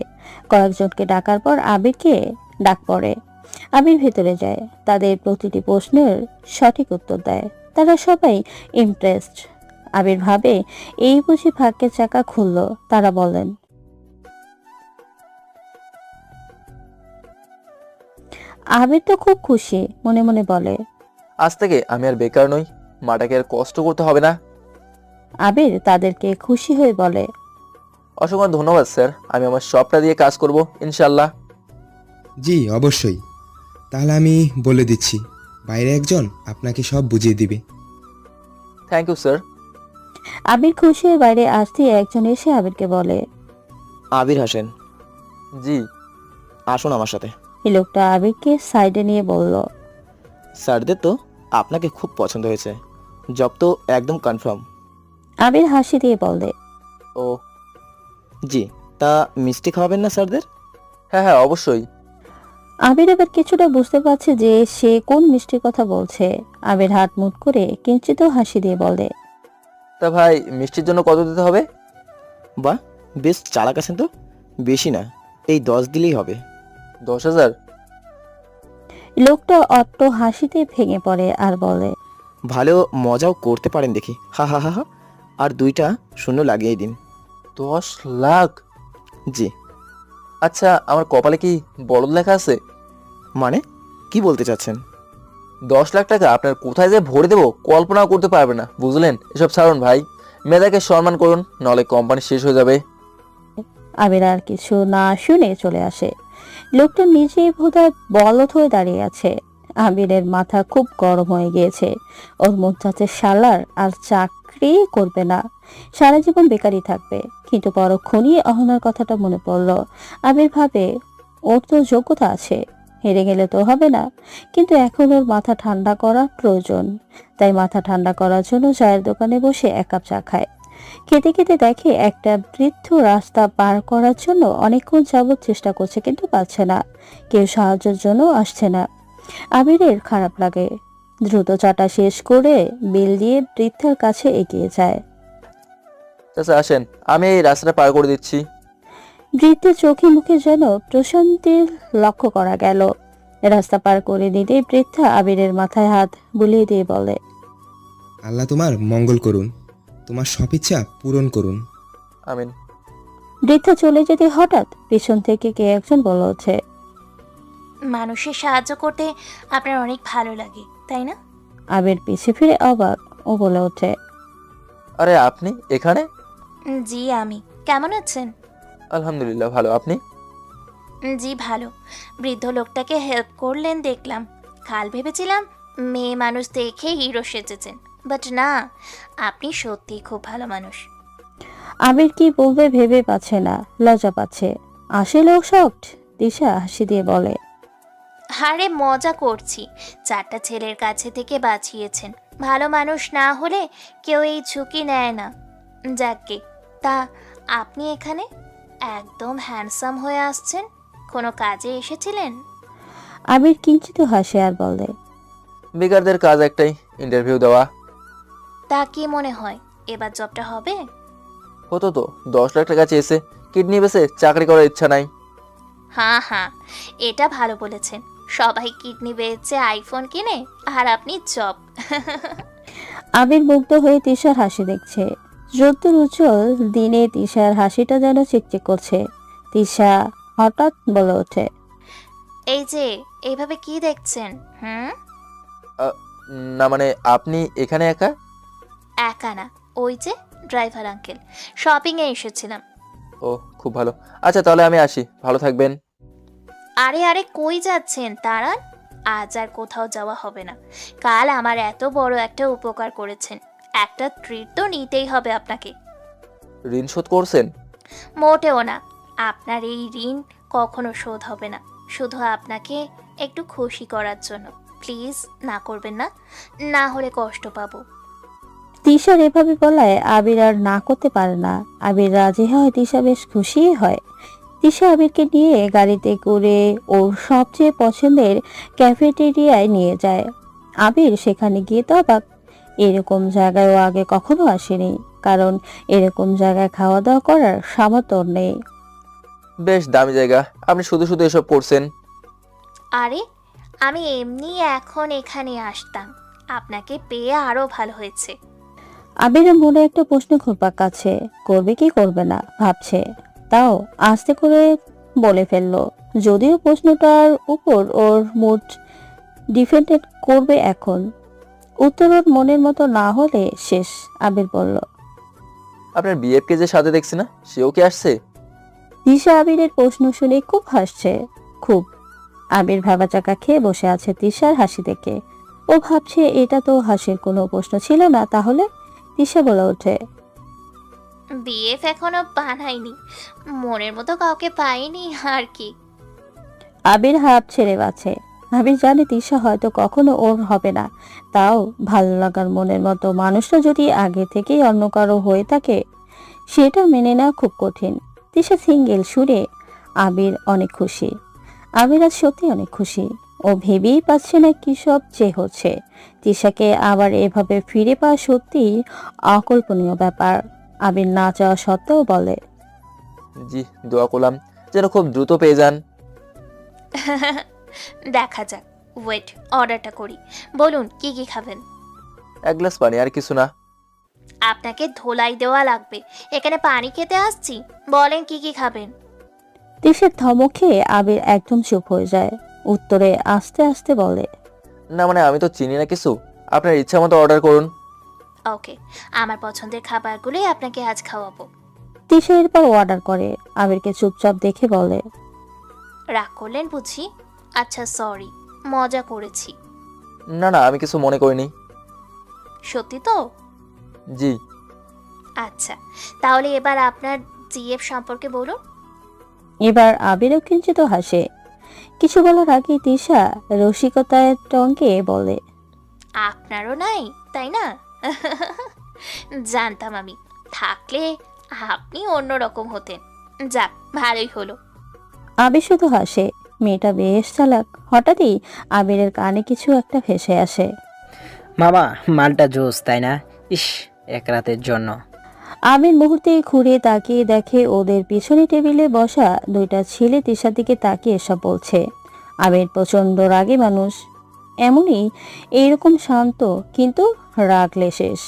কয়েকজনকে ডাকার পর আবিরকে ডাক পড়ে। আবির ভেতরে যায়, তাদের প্রতিটি প্রশ্নের সঠিক উত্তর দেয়। তারা সবাই ইমপ্রেসড। আবির ভাবে এই বুঝি ভাগ্যের চাকা খুলল। তারা বলেন, আবির তো খুব খুশি, মনে মনে বলে। আজ থেকে আমি আর বেকার নই, মাটাকে আর কষ্ট করতে হবে না। আবির তাদেরকে খুশি হয়ে বলে, অসংখ্য ধন্যবাদ স্যার, আমি আমার সবটা দিয়ে কাজ করব ইনশাল্লাহ। জি অবশ্যই। তাহলে আমি বলে দিচ্ছি, বাইরে একজন আপনাকে সব বুঝিয়ে দিবে। Thank you sir. আবির খুশি হয়ে বাইরে আসতেই একজন এসে আবিরকে বলে, আবির হাসেন, জি। আসুন আমার সাথে। এই লোকটা আবিরকে সাইডে নিয়ে বলল, স্যারদের তো আপনাকে খুব পছন্দ হয়েছে, জব তো একদম কনফার্ম। আবির হাসি দিয়ে বলে, ও জি, তা মিষ্টি খাওয়াবেন না স্যারদের? হ্যাঁ হ্যাঁ অবশ্যই। আবির এবার কিছুটা বুঝতে পারছে যে সে কোন মিষ্টির কথা বলছে। আবির হাত মুট করে কিঞ্চিত হাসি দিয়ে বলে, তা ভাই মিষ্টির জন্য কত দিতে হবে? বাহ, বেশ চালাক আছেন তো। বেশি না, এই 10 দিলেই হবে। 10,000? লোকটা অট্ট হাসিতে ভেঙে পড়ে আর বলে, ভালো মজাও করতে পারেন দেখি, হা হা হা হা। আর 2টা শূন্য লাগিয়ে দিন। 10 লাখ? জি। আচ্ছা আমার কপালে কি বড় লেখা আছে? মানে কি বলতে চাচ্ছেন? 10 লাখ টাকা আপনার কোথায় যে ভরে দেবো কল্পনাও করতে পারবে না, বুঝলেন? এসব ছাড়ুন ভাই, মেয়েদাকে সম্মান করুন, নাহলে কোম্পানি শেষ হয়ে যাবে। আবির আর কিছু না শুনে চলে আসে। লোকটা নিজেই বোধহয় বলদ হয়ে দাঁড়িয়ে আছে। আবিরের মাথা খুব গরম হয়ে গিয়েছে। ওর মন চাচ্ছে শালার আর চাকরি করবে না, সারা জীবন বেকারই থাকবে। কিন্তু পরক্ষণই অহনার কথাটা মনে পড়ল। আবির ভাবে ওর তো যোগ্যতা আছে, হেরে গেলে তো হবে না। কিন্তু এখন ওর মাথা ঠান্ডা করা প্রয়োজন। তাই মাথা ঠান্ডা করার জন্য চায়ের দোকানে বসে 1 কাপ চা খায়। খেতে খেতে দেখে একটা বৃদ্ধ রাস্তা পার করার জন্য অনেকক্ষণ যাবৎ চেষ্টা করছে, কিন্তু পাচ্ছে না। কেউ সাহায্যের জন্য আসছে না। আবিরের খারাপ লাগে। দ্রুত চাটা শেষ করে বিল দিয়ে বৃদ্ধার কাছে এগিয়ে যায়। চাচা আসেন, আমি এই রাস্তাটা পার করে দিচ্ছি। বৃদ্ধের চোখে মুখে যেন প্রশান্তির লক্ষ্য করা গেল। রাস্তা পার করে দিতেই বৃদ্ধা আবিরের মাথায় হাত বুলিয়ে দিয়ে বলে, আল্লাহ তোমার মঙ্গল করুন, তোমার সব ইচ্ছা পূরণ করুন। আমিন। বৃদ্ধা চলে যেতে হঠাৎ পিছন থেকে কে একজন বলে ওঠে, মানুষের সাহায্য করতে আপনার অনেক ভালো লাগে, তাই না? আবির পিছে ফিরে অবাক। ও বলে ওঠে, আরে আপনি এখানে? জি আমি। কেমন আছেন? আলহামদুলিল্লাহ ভালো, আপনি? জি ভালো। বৃদ্ধ লোকটাকে হেল্প করলেন দেখলাম। কাল ভেবেছিলাম মেয়ে মানুষ দেখে হিরো সেজেছেন, বাট না, আপনি সত্যিই খুব ভালো মানুষ। আবির কি বলবে ভেবে পাচ্ছে না, লজ্জা পাচ্ছে। আসলেও শকড। দিশা হাসি দিয়ে বলে, হারে মজা করছি, 4টা ছেলের কাছে থেকে বাঁচিয়েছেন। ভালো মানুষ না হলে কেউ এই ঝুঁকি নেয় না। যাকে, তা আপনি এখানে একদম হ্যান্ডসাম হয়ে আসছেন, কোনো কাজে এসেছিলেন? আবির কিঞ্চিত হাসে আর বলে, বেকারদের কাজ একটাই, ইন্টারভিউ দেওয়া। তা কি মনে হয় এবার জবটা হবে? হতো তো, 10 লাখ টাকা চেয়েছে, কিডনি বেচে চাকরি করার ইচ্ছা নাই। হ্যাঁ হ্যাঁ, এটা ভালো বলেছেন। সবাই কিডনি বেচে আইফোন কিনে, আর আপনি জব। আবির মুগ্ধ হয়ে তিশার হাসি দেখছে। রোদ্দুর উজ্জ্বল দিনে তিশার হাসিটা যেন চিকচিক করছে। তিশা হঠাৎ বলে ওঠে, এই যে এইভাবে কি দেখছেন? না মানে আপনি এখানে একা? একা না, ওই যে ড্রাইভার আঙ্কেল, শপিংয়ে এসেছিলাম। ও খুব ভালো। আচ্ছা তাহলে আমি আসি, ভালো থাকবেন। আরে আরে কই যাচ্ছেন, দাঁড়ান। আজ আর কোথাও যাওয়া হবে না। কাল আমার এত বড় একটা উপকার করেছেন, একটা ট্রিট তো নিতেই হবে আপনাকে। ঋণ শোধ করছেন? মোটেও না, আপনার এই ঋণ কখনো শোধ হবে না। শুধু আপনাকে একটু খুশি করার জন্য। প্লিজ না করবেন না, না হলে কষ্ট পাবো। তিশার এভাবে বলায় আবির আর না করতে পারে না। আবির রাজি হয়, তিশা বেশ খুশি হয়। তিশা আবিরকে নিয়ে গাড়িতে করে ওর সবচেয়ে পছন্দের ক্যাফেটেরিয়ায় নিয়ে যায়। আবির সেখানে গিয়ে তো অবাক, এরকম জায়গায় ও আগে কখনো আসেনি। কারণ এরকম জায়গায় খাওয়া দাওয়া করার সামর্থ্য ওর নেই। বেশ দামি জায়গা, আপনি শুধু শুধু এসব করছেন। আরে আমি এমনি এখন এখানে আসতাম, আপনাকে পেয়ে আরো ভালো হয়েছে। আবিরের মনে একটা প্রশ্ন ঘুরপাক কাছে, করবে কি করবে না ভাবছে, তাও আস্তে করে বলে ফেললো, যদিও প্রশ্নটার উপর ওর মুড ডিফেন্ডেড করবে এখন। উত্তর ওর মনের মতো না হলে শেষ। আবির বলল, আপনার বিএফকে যে সাথে দেখছি না, সেও কি আসছে? দিশা আবিরের প্রশ্ন শুনে খুব হাসছে, খুব। আবির ভাবাচাকা খেয়ে বসে আছে তিশার হাসি দেখে। ও ভাবছে এটা তো হাসির কোনো প্রশ্ন ছিল না তাহলে। তিশা বলে ওঠে, বিএফ এখনো বানাইনি, মনের মতো কাউকে পাইনি আর কি। আবির হাঁপ ছেড়ে বাঁচে। আবির জানে তিশা হয়তো কখনো ওর হবে না, তাও ভালো লাগার মনের মতো মানুষটা যদি আগে থেকেই অন্য কারো হয়ে থাকে সেটা মেনে নেওয়া খুব কঠিন। তিশা সিঙ্গেল শুনে আবির অনেক খুশি। আবির আজ সত্যি অনেক খুশি। ও ভেবেই পাচ্ছে না কি সব যে হচ্ছে। তিশাকে আবার এভাবে ফিরে পাওয়া সত্যি অকল্পনীয় ব্যাপার। আবির না চাওয়া সত্ত্বেও বলে, জি, দোয়া করলাম যেন খুব দ্রুত পেয়ে যান। দেখা যাক, ওয়েট অর্ডারটা করি। বলুন কি কি খাবেন? এক গ্লাস পানি, আর কিছু না। আপনাকে ধোলাই দেওয়া লাগবে, এখানে পানি খেতে আসছি। বলেন কি কি খাবেন? তিশার ধমকে আবির একদম চুপ হয়ে যায়। উত্তরে আস্তে আস্তে বলে, না মানে আমি তো চিনি না কিছু, আপনার ইচ্ছা মতো অর্ডার করুন। ওকে, আমার পছন্দের খাবারগুলোই আপনাকে আজ খাওয়াবো। তিশা এরপর অর্ডার করে। আবিরকে চুপচাপ দেখে বলে, রাগ করলেন বুঝি? আচ্ছা সরি, মজা করেছি। না না, আমি কিছু মনে করিনি। সত্যি তো? জি। আচ্ছা, তাহলে এবার আপনার জিএফ সম্পর্কে বলুন। এবার আবিরও কিঞ্চিত হাসে। কিছু বলার আগে তিশা রসিকতার টঙ্কে বলে, আপনারও নাই তাই না? জানতাম আমি, থাকলে আপনি অন্যরকম হতেন। যাক, ভালোই হলো। আবির শুধু হাসে। মেয়েটা বেশ চালাক। হঠাৎই আবিরের কানে কিছু একটা ভেসে আসে। মামা, মালটা জোস তাই না? ইস, এক রাতের জন্য। আবির মুহূর্তে ঘুরে তাকিয়ে দেখে ওদের পিছনে টেবিলে বসা দুইটা ছেলে তিশার দিকে তাকিয়ে এসব বলছে। আবির প্রচন্ড রাগী মানুষ, এমনই এইরকম শান্ত, কিন্তু রাগলে শেষ।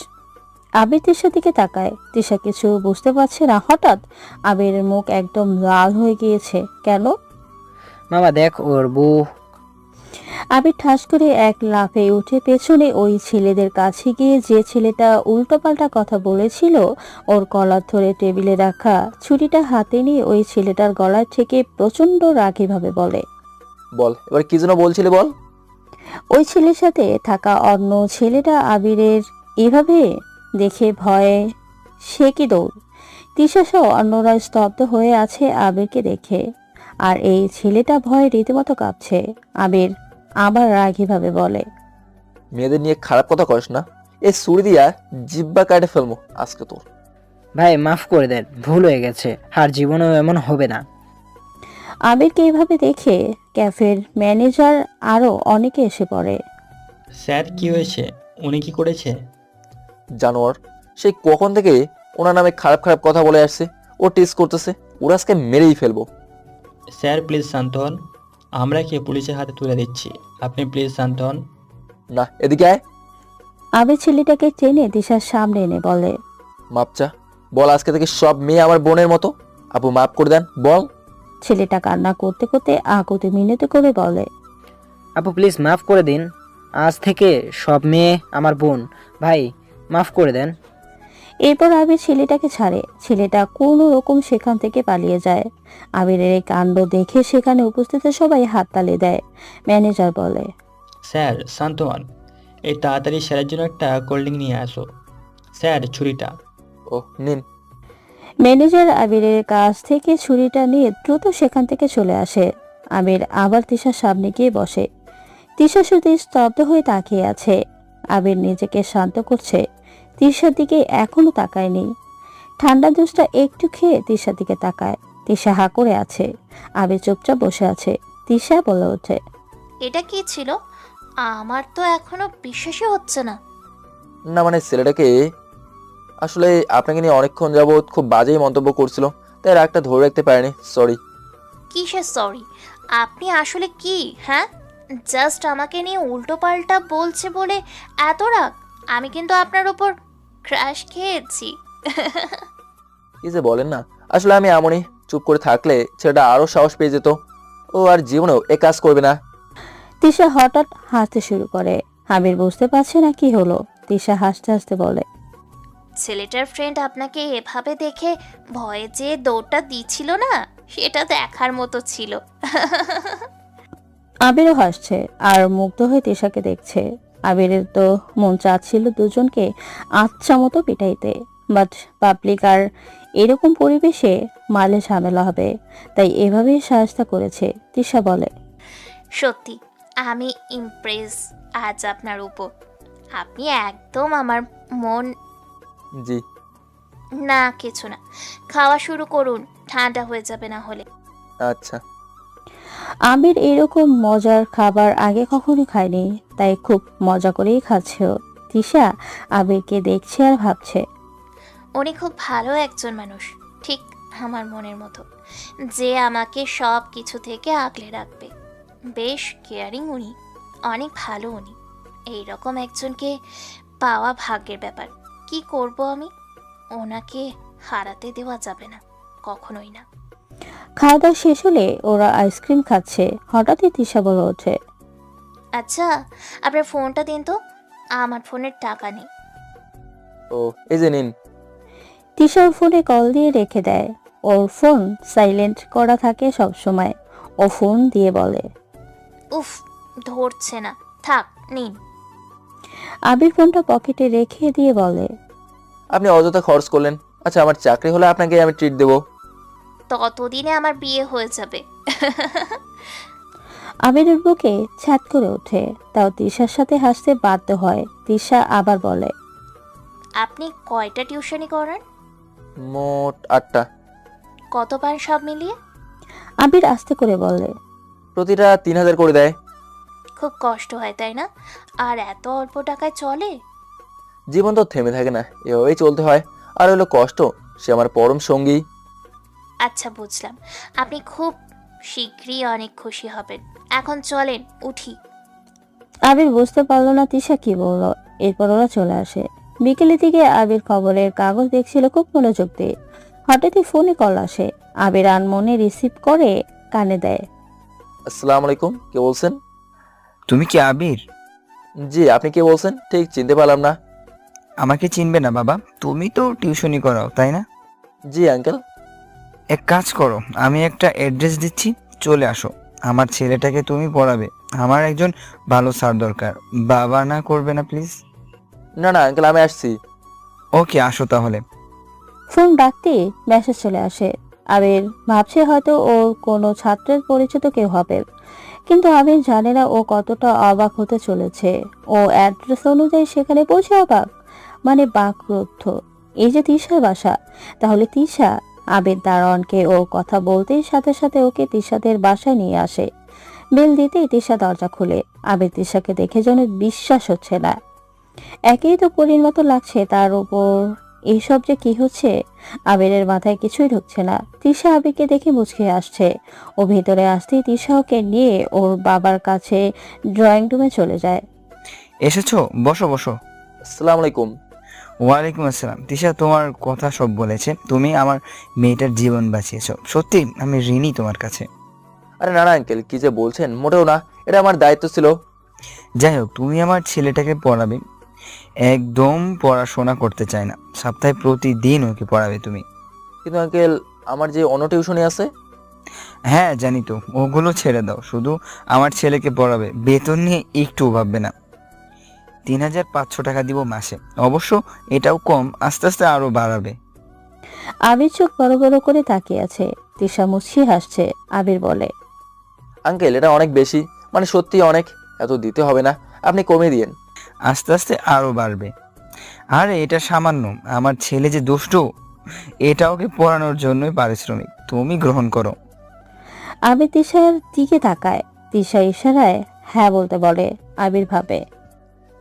আবির তিশার দিকে তাকায়। তিশা কিছু বুঝতে পারছে না। হঠাৎ আবিরের মুখ একদম লাল হয়ে গিয়েছে। কেন? মামা দেখ ওর বউ। আবির ঠাস করে এক লাফে উঠে পেছনে ওই ছেলেদের কাছে গিয়ে যে ছেলেটা উল্টোপাল্টা কথা বলেছিল ওর কলার ধরে টেবিলে রাখা ছুরিটা হাতে নিয়ে ওই ছেলেটার গলার থেকে প্রচন্ড রাগীভাবে বলে, বল এবার কি যেন বলছিলে, বল। ওই ছেলের সাথে থাকা অন্য ছেলেটা আবিরের এভাবে দেখে ভয়ে সে কি দৌড়। তিশা সহ অন্যরা স্তব্ধ হয়ে আছে আবিরকে দেখে। আর এই ছেলেটা ভয়ে রীতিমতো কাঁপছে। আবির আবার রাগীভাবে বলে, মেয়েদের নিয়ে খারাপ কথা কস না, এই ছুরি দিয়া জিব্বা কাটে ফেলবো আজকে তোর। ভাই মাফ করে দেন, ভুল হয়ে গেছে, আর জীবনেও এমন হবে না। আবিরকে এভাবে দেখে ক্যাফের ম্যানেজার আরো অনেকে এসে পড়ে। স্যার কি হয়েছে? উনি কি করেছে? জানোয়ার, সেই কখন থেকে ওনার নামে খারাপ খারাপ কথা বলে আসছে। ও টেস্ট করতেছে, ওরা আজকে মেরেই ফেলবো। স্যার প্লিজ শান্ত হন, আমরা কি পুলিশের হাতে তুলে দিচ্ছি, আপনি প্লিজ শান্ত হন। না, এদিকে আয়। আবির ছেলেটাকে টেনে দিশার সামনে এনে বলে, মাপ চা, বল আজকে থেকে সব মেয়ে আমার বোনের মতো। আপু মাফ করে দেন, বল। ছেলেটা কান্না করতে করতে আকুতি মিনতি করে বলে, আপু প্লিজ মাফ করে দিন, আজ থেকে সব মেয়ে আমার বোন। ভাই মাফ করে দেন। এরপর আবির ছেলেটাকে ছাড়ে। ছেলেটা কোনো রকম সেখান থেকে পালিয়ে যায়। আবিরের এই কাণ্ড দেখে সেখানে উপস্থিত সবাই হাততালি দেয়। ম্যানেজার বলে, স্যার শান্ত হন, এই তাড়াতাড়ি স্যারের জন্য একটা কোল্ড ড্রিঙ্ক নিয়ে আসো। স্যার ছুরিটা। ও নিন। ম্যানেজার আবিরের কাছ থেকে ছুরিটা নিয়ে দ্রুত সেখান থেকে চলে আসে। আবির আবার তিশার সামনে গিয়ে বসে। তিশা শুধু স্তব্ধ হয়ে তাকিয়ে আছে। আবির নিজেকে শান্ত করছে। তিশার দিকে এখনো তাকায়নি। ঠান্ডা জুসটা একটু খেয়ে তিশার দিকে তাকায়। তিশা হা করে আছে। আবির চুপচাপ বসে আছে। তিশা বলে ওঠে, এটা কি ছিল? আমার তো এখনো বিশ্বাসই হচ্ছে না। না মানে ছেলেটাকে আসলে আপনাকে নিয়ে অনেকক্ষণ যাবৎ খুব বাজেই মন্তব্য করছিল, তাই রাগটা ধরে রাখতে পারিনি, সরি। কিসের সরি? আপনি আসলে কি, হ্যাঁ? জাস্ট আমাকে নিয়ে উল্টো পাল্টা বলছে বলে এত রাগ? আমি কিন্তু আপনার ওপর ক্র্যাশ খেয়েছি। কি যে বলেন না, আসলে আমি এমনই, চুপ করে থাকলে ছেলেটা আরো সাহস পেয়ে যেত, ও আর জীবনেও এ কাজ করবে না। তিশা হঠাৎ হাসতে শুরু করে। আবির বুঝতে পারছে না কি হলো। তিশা হাসতে হাসতে বলে, ছেলেটার ফ্রেন্ড আপনাকে এভাবে দেখে ভয়ে যে দৌড়টা দিছিল না, সেটা দেখার মতো ছিল। আবিরও হাসছে আর মুগ্ধ হয়ে তিশাকে দেখছে। আবিরের তো মন চাচ্ছিল দুজনকে আচ্ছা মতো পিটাইতে, বাট পাবলিক আর এরকম পরিবেশে মারলে ঝামেলা হবে, তাই এভাবেই সাহায্য করেছে। তিশা বলে, সত্যি আমি ইমপ্রেস আজ আপনার উপর। আপনি একদম আমার মন। জি। না কিছু না, খাওয়া শুরু করুন, ঠান্ডা হয়ে যাবে না হলে। আচ্ছা। আবির এরকম মজার খাবার আগে কখনো খায়নি, তাই খুব মজা করেই খাচ্ছে ও। তিশা আবিরকে দেখছে আর ভাবছে, উনি খুব ভালো একজন মানুষ, ঠিক আমার মনের মতো, যে আমাকে সব কিছু থেকে আগলে রাখবে। বেশ কেয়ারিং উনি, অনেক ভালো উনি। এইরকম একজনকে পাওয়া ভাগ্যের ব্যাপার। কি করব আমি? ওনাকে হারাতে দেওয়া যাবে না, কখনোই না। খাওয়া দাওয়া শেষ হলে ওরা আইসক্রিম খাচ্ছে। হঠাৎই তিশা বলে ওঠে, আচ্ছা আপনার ফোনটা দিন তো, আমার ফোনের টাকা নেই। ও এই যে নিন। তিশার ফোনে কল দিয়ে রেখে দেয়। ওর ফোন সাইলেন্ট করা থাকে সব সময়। ও ফোন দিয়ে বলে, উফ, ধরছে না, থাক নিন। আবির ফোনটা পকেটে রেখে দিয়ে বলে, আপনি অযথা খরচ করলেন। আচ্ছা, আমার চাকরি হলে আপনাকে আমি ট্রিট দেবো। ততদিনে আমার বিয়ে হয়ে যাবে। আবিরের বুকে ছ্যাদ করে ওঠে। তাও তিশার সাথে হাসতে বাধ্য হয়। তিশা আবার বলে, আপনি কয়টা টিউশনি করান? মোট 8টা। কত পান সব মিলিয়ে? আবির আস্তে করে বলে, প্রতিটা 3000 করে দেয়। খুব কষ্ট হয় তাই না? আর এত অল্প টাকায় চলে? জীবন তো থেমে থাকে না, এভাবেই চলতে হয়। আর হলো কষ্ট, সে আমার পরম সঙ্গী। আচ্ছা বুঝলাম, আপনি খুব শীঘ্রই অনেক খুশি হবেন। এখন চলেন, উঠি। আবির বুঝতে পারলো না তিশা কি বললো। এরপর ওরা চলে আসে। বিকেলের দিকে আবির খবরের কাগজ দেখছিল খুব মনোযোগ দিয়ে। হঠাৎই ফোনে কল আসে। আবির আনমনে রিসিভ করে কানে দেয়। আসসালামু আলাইকুম, কে বলছেন? তুমি কি আবির? জি, আপনি কে বলছেন? ঠিক চিনতে পারলাম না। আমাকে চিনবে না বাবা, তুমি তো টিউশনি করাও তাই না? জি আঙ্কেল। এক কাজ করো, আমি একটা অ্যাড্রেস দিচ্ছি, চলে আসো। আমার ছেলেটাকে তুমি পড়াবে। আমার একজন ভালো স্যার দরকার। বাবা না করবে না প্লিজ? না না আঙ্কেল, আমি আসছি। ওকে, আসো তাহলে। ফোন রাখতে মেসেজ চলে আসে। আবির ভাবছে হয়তো ওর কোনো ছাত্রের পরিচিত কেউ হবে, কিন্তু আবির জানে না ও কতটা অবাক হতে চলেছে। ও অ্যাড্রেস অনুযায়ী সেখানে পৌঁছে অবাক, মানে বাকরুদ্ধ। এই যে তিশার বাসা, তাহলে তিশা। আবির দারোয়ানকে ও কথা বলতেই সাথে সাথে ওকে তিশাদের বাসায় নিয়ে আসে। বেল দিতেই তিশা দরজা খুলে। আবির তিশাকে দেখে যেন বিশ্বাস হচ্ছে না। একেই তো পরীর মতো লাগছে, তার উপর এইসব যে কি হচ্ছে। আবিরের মাথায় কিছুই ঢুকছে না। তিশা আবিরকে দেখে মুচকে আসছে। ও ভেতরে আসতেই তিশা ওকে নিয়ে ওর বাবার কাছে ড্রয়িং রুমে চলে যায়। এসেছো, বসো বসো। আসসালামু আলাইকুম। ওয়ালাইকুম আসসালাম। তিশা তোমার কথা সব বলেছে, তুমি আমার মেয়েটার জীবন বাঁচিয়েছো। সত্যি আমি ঋণী তোমার কাছে। আরে না না আঙ্কেল, কি যে বলছেন, মোটেও না, এটা আমার দায়িত্ব ছিল। যাই হোক, তুমি আমার ছেলেটাকে পড়াবে। একদম পড়াশোনা করতে চায় না, সপ্তাহে প্রতিদিন ওকে পড়াবে তুমি। কিন্তু আঙ্কেল, আমার যে অন্য টিউশনি আছে। হ্যাঁ জানি তো, ওগুলো ছেড়ে দাও, শুধু আমার ছেলেকে পড়াবে। বেতন নিয়ে একটু ভাববে না। 3500 টাকা দিব মাসে। অবশ্য এটাও কম, আস্তে আস্তে আরো বাড়াবে। আবির চোখ বড় বড় করে তাকিয়ে আছে। তিশা মুচকি হাসছে। আবির বলে, আঙ্কেল এটা অনেক বেশি, মানে সত্যি অনেক, এত দিতে হবে না, আপনি কমিয়ে দিয়েন। আস্তে আস্তে আরো বাড়বে। আরে এটা সামান্য, আমার ছেলে যে দুষ্টু, এটা ওকে পড়ানোর জন্যই পারিশ্রমিক, তুমি গ্রহণ করো। আবির তিশার দিকে তাকায়। তিশা ইশারায় হ্যাঁ বলতে বলে। আবির ভাবে,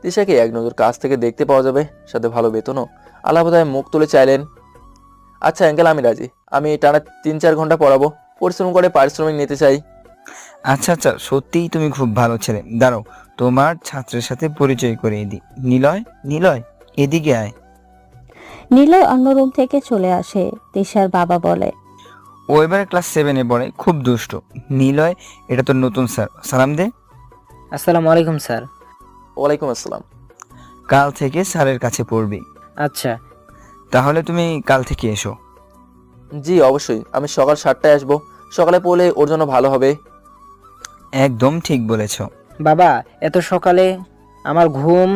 তিশাকে এক নজর কাছ থেকে দেখতে পাওয়া যাবে, সাথে ভালো বেতনও। আলাপদায় মুখ তুলে চাইলেন, আচ্ছা আঙ্কেল, আমি রাজি। আমি টানা 3-4 ঘন্টা পড়াবো, পরিশ্রম করে পারিশ্রমিক নিতে চাই। আচ্ছা আচ্ছা, সত্যিই তুমি খুব ভালো ছেলে। দাঁড়াও, তোমার ছাত্রের সাথে পরিচয় করিয়ে দিই। নিলয়, নিলয়, এদিকে আয়। নিলয় অন্য রুম থেকে চলে আসে। তিশার বাবা বলে, ও এবারে ক্লাস 7-এ পড়ে, খুব দুষ্ট। নিলয়, এটা তোর নতুন স্যার, সালাম দে। আসসালামু আলাইকুম স্যার। ওয়ালাইকুম আসসালাম। কাল থেকে স্যারের কাছে পড়বি। আচ্ছা। তাহলে তুমি কাল থেকে এসো। জি অবশ্যই, আমি সকাল 7টায় আসবো। সকালে পড়লে ওর জন্য ভালো হবে। একদম ঠিক বলেছ। বাবা, এত সকালে? আমার ঘুম।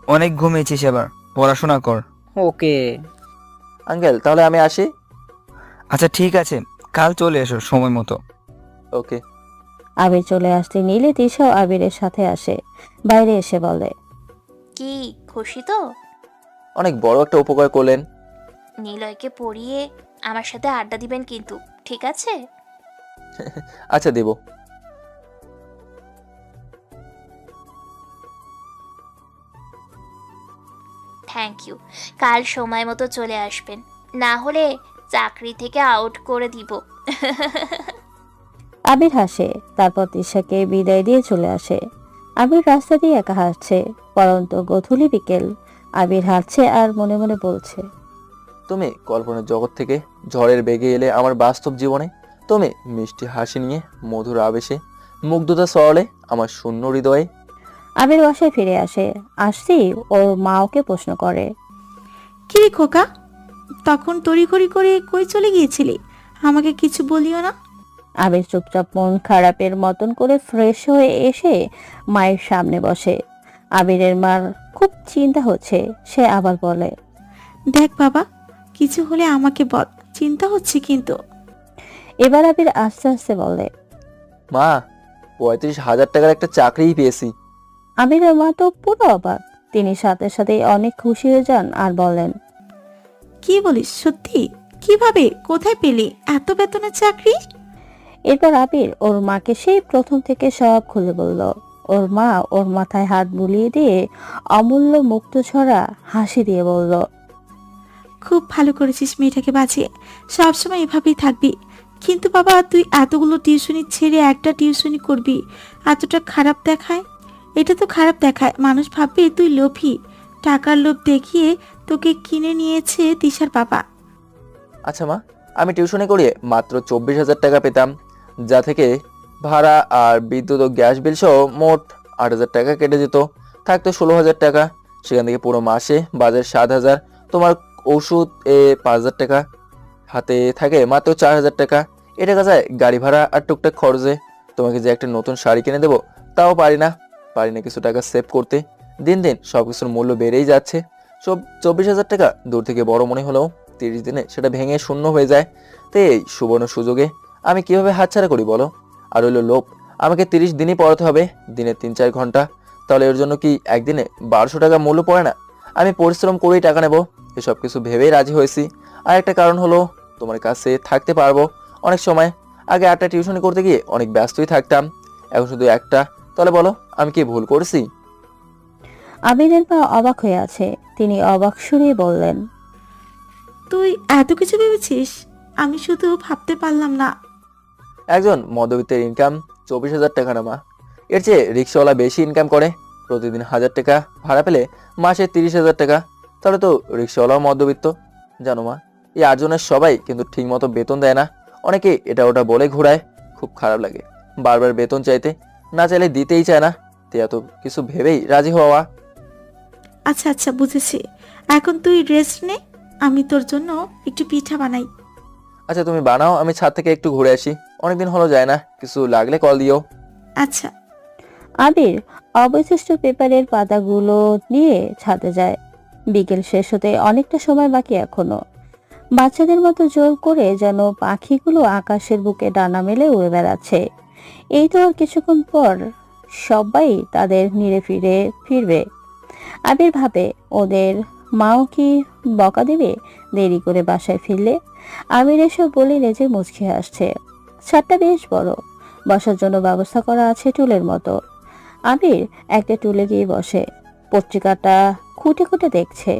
অনেক ঘুমিয়েছিস, এবার পড়াশোনা কর। ওকে। আঙ্কেল তাহলে আমি আসি। আচ্ছা ঠিক আছে, কাল চলে এসো সময় মতো। ওকে। আবির চলে আসতে নিলে তিশাও আবিরের সাথে আসে। বাইরে এসে বলে, কি খুশি তো? অনেক বড় একটা উপকার করলেন। নিলয়কে পড়িয়ে আমার সাথে আড্ডা দিবেন কিন্তু, ঠিক আছে? আচ্ছা দেব। Thank you. কাল সময় মতো চলে আসবেন, না হলে চাকরি থেকে আউট করে দিব। আবির হাসে। তারপর তিশাকে বিদায় দিয়ে চলে আসে। আবির রাস্তা দিয়ে একা হাঁটছে। পরন্ত গোধূলি বিকেল। আবির হাঁটছে আর মনে মনে বলছে, তুমি কল্পনার জগৎ থেকে ঝড়ের বেগে এলে আমার বাস্তব জীবনে। তুমি মিষ্টি হাসি নিয়ে মধুর আবেশে মুগ্ধতা সরলে আমার শূন্য হৃদয়ে। আবির বাসায় ফিরে আসে। আসতেই ওর মা ওকে প্রশ্ন করে, কি রে খোকা, তখন তড়িঘড়ি করে কই চলে গিয়েছিলি? আমাকে কিছু বলিও না। আবির চুপচাপ মন খারাপের মতন করে ফ্রেশ হয়ে এসে মায়ের সামনে বসে। আবিরের মার খুব চিন্তা হচ্ছে। সে আবার বলে, দেখ বাবা, কিছু হলে আমাকে বল, চিন্তা হচ্ছে কিন্তু। এবার আবির আস্তে আস্তে বলে, মা, 35,000 টাকার একটা চাকরিই পেয়েছি। আবিরের মা তো পুরো অবাক। তিনি সাথে সাথে অনেক খুশি হয়ে যান আর বলেন, কি বলিস, সত্যি? কিভাবে, কোথায় পেলি এত বেতনের চাকরি? এরপর আবির ওর মাকে সেই প্রথম থেকে সব খুলে বলল। ওর মা ওর মাথায় হাত বুলিয়ে দিয়ে অমূল্য মুক্ত ছড়া হাসি দিয়ে বলল, খুব ভালো করেছিস মেয়েটাকে বাঁচিয়ে, সবসময় এভাবেই থাকবি। কিন্তু বাবা, তুই এতগুলো টিউশনি ছেড়ে একটা টিউশনি করবি, এতটা খারাপ দেখায়? এটা তো খারাপ দেখায়, মানুষ ভাববে তুই লোভী। টাকার লোভ দেখিয়ে তোকে কিনে নিয়েছে তিশার বাবা। আচ্ছা মা, আমি টিউশনি করিয়ে মাত্র 24,000 টাকা পেতাম, যা থেকে ভাড়া আর বিদ্যুৎ ও গ্যাস বিল সহ মোট 8,000 টাকা কেটে যেত। থাকতো 16,000 টাকা। সেখান থেকে পুরো মাসে বাজার 7,000, তোমার ওষুধ 5,000 টাকা, হাতে থাকে মাত্র 4,000 টাকা। এ টাকা যায় গাড়ি ভাড়া আর টুকটাক খরচে। তোমাকে যে একটা নতুন শাড়ি কিনে দেবো তাও পারি না কিছু টাকা সেভ করতে। দিন দিন সবকিছুর মূল্য বেড়েই যাচ্ছে। 24,000 টাকা দূর থেকে বড় মনে হলেও 30 দিনে সেটা ভেঙে শূন্য হয়ে যায়। তো এই সুবর্ণ সুযোগে আমি কিভাবে হাতছাড়া করি বলো? আর হইলো লোভ, আমাকে 30 দিনই পড়াতে হবে, দিনে 3-4 ঘন্টা। তাহলে এর জন্য কি একদিনে 1200 টাকা মূল্য পড়ে না? আমি পরিশ্রম করেই টাকা নেব, এসব কিছু ভেবেই রাজি হয়েছি। আর একটা কারণ হলো তোমার কাছে থাকতে পারবো অনেক সময়। আগে 8টা টিউশনি করতে গিয়ে অনেক ব্যস্তই থাকতাম, এখন শুধু একটা। তাহলে বলো আমি কি ভুল করছি? আবিরের মা অবাক হয়ে আছে। তিনি অবাক সুরে বললেন, তুই এত কিছু ভেবেছিস? আমি শুধু ভাবতে পারলাম না। একজন মধ্যবিত্তের ইনকাম 24,000 টাকা না মা, এর চেয়ে রিক্সাওয়ালা বেশি ইনকাম করে। প্রতিদিন 1,000 টাকা ভাড়া পেলে মাসে 30,000 টাকা। তাহলে তো রিক্সাওয়ালাও মধ্যবিত্ত। জানো মা, এই 8 জনের সবাই কিন্তু ঠিক মতো বেতন দেয় না। অনেকে এটা ওটা বলে ঘোরায়, খুব খারাপ লাগে বারবার বেতন চাইতে। না চাইলে দিতেই চায় না। তো এত কিছু ভেবেই রাজি হওয়া। আচ্ছা আচ্ছা, বুঝেছি। এখন তুই রেস্ট নে, আমি তোর জন্য একটু পিঠা বানাই। আচ্ছা তুমি বানাও, আমি ছাদ থেকে একটু ঘুরে আসি, অনেকদিন হলো যায় না। কিছু লাগলে কল দিও। আচ্ছা। আবির অবশিষ্ট পেপারের পাতাগুলো নিয়ে ছাদে যায়। বিকেল শেষ হতে অনেকটা সময় বাকি এখনো। বাচ্চাদের মতো জোর করে যেন পাখিগুলো আকাশের বুকে ডানা মেলে উড়ে বেড়াচ্ছে। এই তো আর কিছুক্ষণ পর সবাই তাদের নিরে ফিরবে। আবির ভাবে, ওদের মাও কি বকা দেবে দেরি করে বাসায় ফিরলে? আবির এসব বলে লেজে মুচকি আসছে। ছাদটা বেশ বড়, বসার জন্য ব্যবস্থা করা আছে টুলের মতো। আবির একটা টুলে গিয়ে বসে, পত্রিকাটা খুঁটে খুঁটে দেখছে।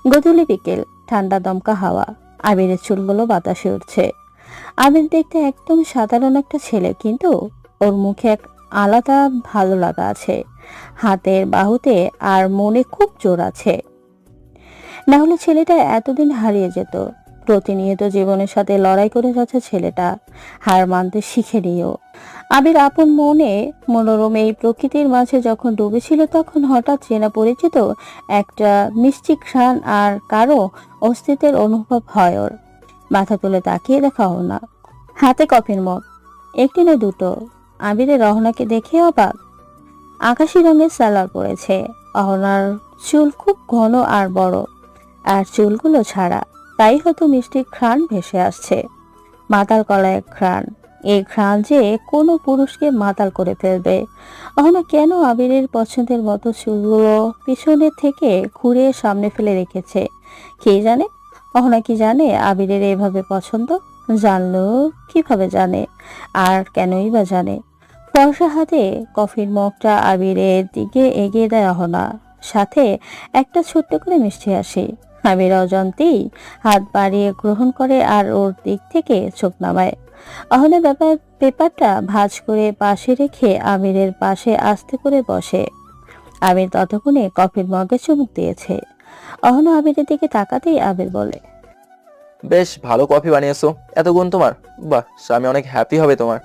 গধূলি বিকেল, ঠান্ডা দমকা হাওয়া, আবিরের চুলগুলো বাতাসে উঠছে। আবির দেখতে একদম সাধারণ একটা ছেলে, কিন্তু ওর মুখে এক আলাদা ভালো লাগা আছে। হাতের বাহুতে আর মনে খুব জোর আছে। না হলে ছেলেটা এতদিন হারিয়ে যেত। প্রতিনিয়ত জীবনের সাথে লড়াই করে যাচ্ছে ছেলেটা, হার মানতে শিখে নিও। আবির আপন মনে মনোরম এই প্রকৃতির মাঝে যখন ডুবেছিল, তখন হঠাৎ চেনা পরিচিত একটা মিষ্টি ঘ্রাণ আর কারো অস্তিত্বের অনুভব হয় ওর। মাথা তুলে তাকিয়ে দেখা না, হাতে কফির মগ, একটি না দুটো। আবিরের অহনাকে দেখে অবাক। আকাশি রঙের সালোয়ার পরেছে, অহনার চুল খুব ঘন আর বড়, আর চুলগুলো ছাড়া, তাই হয়তো মিষ্টি ঘ্রাণ ভেসে আসছে। মাতাল কলা এক ঘ্রাণ, এই ঘ্রাণ যে কোনো পুরুষকে মাতাল করে ফেলবে। অহনা কেন আবিরের পছন্দের মতো চুলগুলো পিছনের থেকে ঘুরিয়ে সামনে ফেলে রেখেছে কে জানে। অহনা কি জানে আবিরের এভাবে পছন্দ? জানলো কিভাবে জানে, আর কেনই বা জানে? ফর্সা হাতে কফির মগটা আবিরের দিকে এগিয়ে দেয় অহনা, সাথে একটা ছোট্ট করে মিষ্টি হাসি। আবির অজান্তেই হাত বাড়িয়ে গ্রহণ করে আর ওর দিক থেকে চোখ নামায়। অহনা পেপারটা ভাঁজ করে পাশে রেখে আবিরের পাশে আস্তে করে বসে। আবির ততক্ষণে কফির মগে চুমুক দিয়েছে। অহনা আবিরের দিকে তাকাতেই আবির বলে, বেশ ভালো কফি বানিয়েছো, এত গুণ তোমার, বাহ, স্বামী অনেক হ্যাপি হবে তোমার।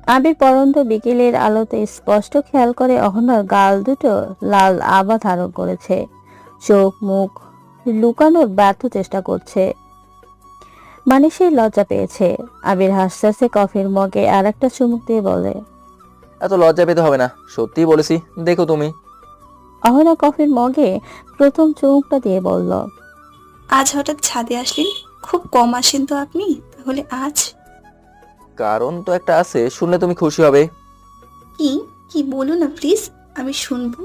আবির পরন্ত বিকেলের আলোতে স্পষ্ট খেয়াল করে অহনার গাল দুটো লাল আভা ধারণ করেছে। চোখ মুখ লুকানোর ব্যর্থ চেষ্টা করছে, মানে সে লজ্জা পেয়েছে। আবির হাসতে হাসতে কফির মগে আর একটা চুমুক দিয়ে বলে, এত লজ্জা পেতে হবে না, সত্যিই বলেছি, দেখো তুমি। অহনা কফির মগে প্রথম চুমুকটা দিয়ে বলল, আজ হঠাৎ ছাদে আসলেন? খুব কম আসেন তো আপনি, তাহলে আজ? কারণ তো একটা আছে, শুনলে তুমি খুশি হবে। কি কি বলো না প্লিজ, আমি শুনবো।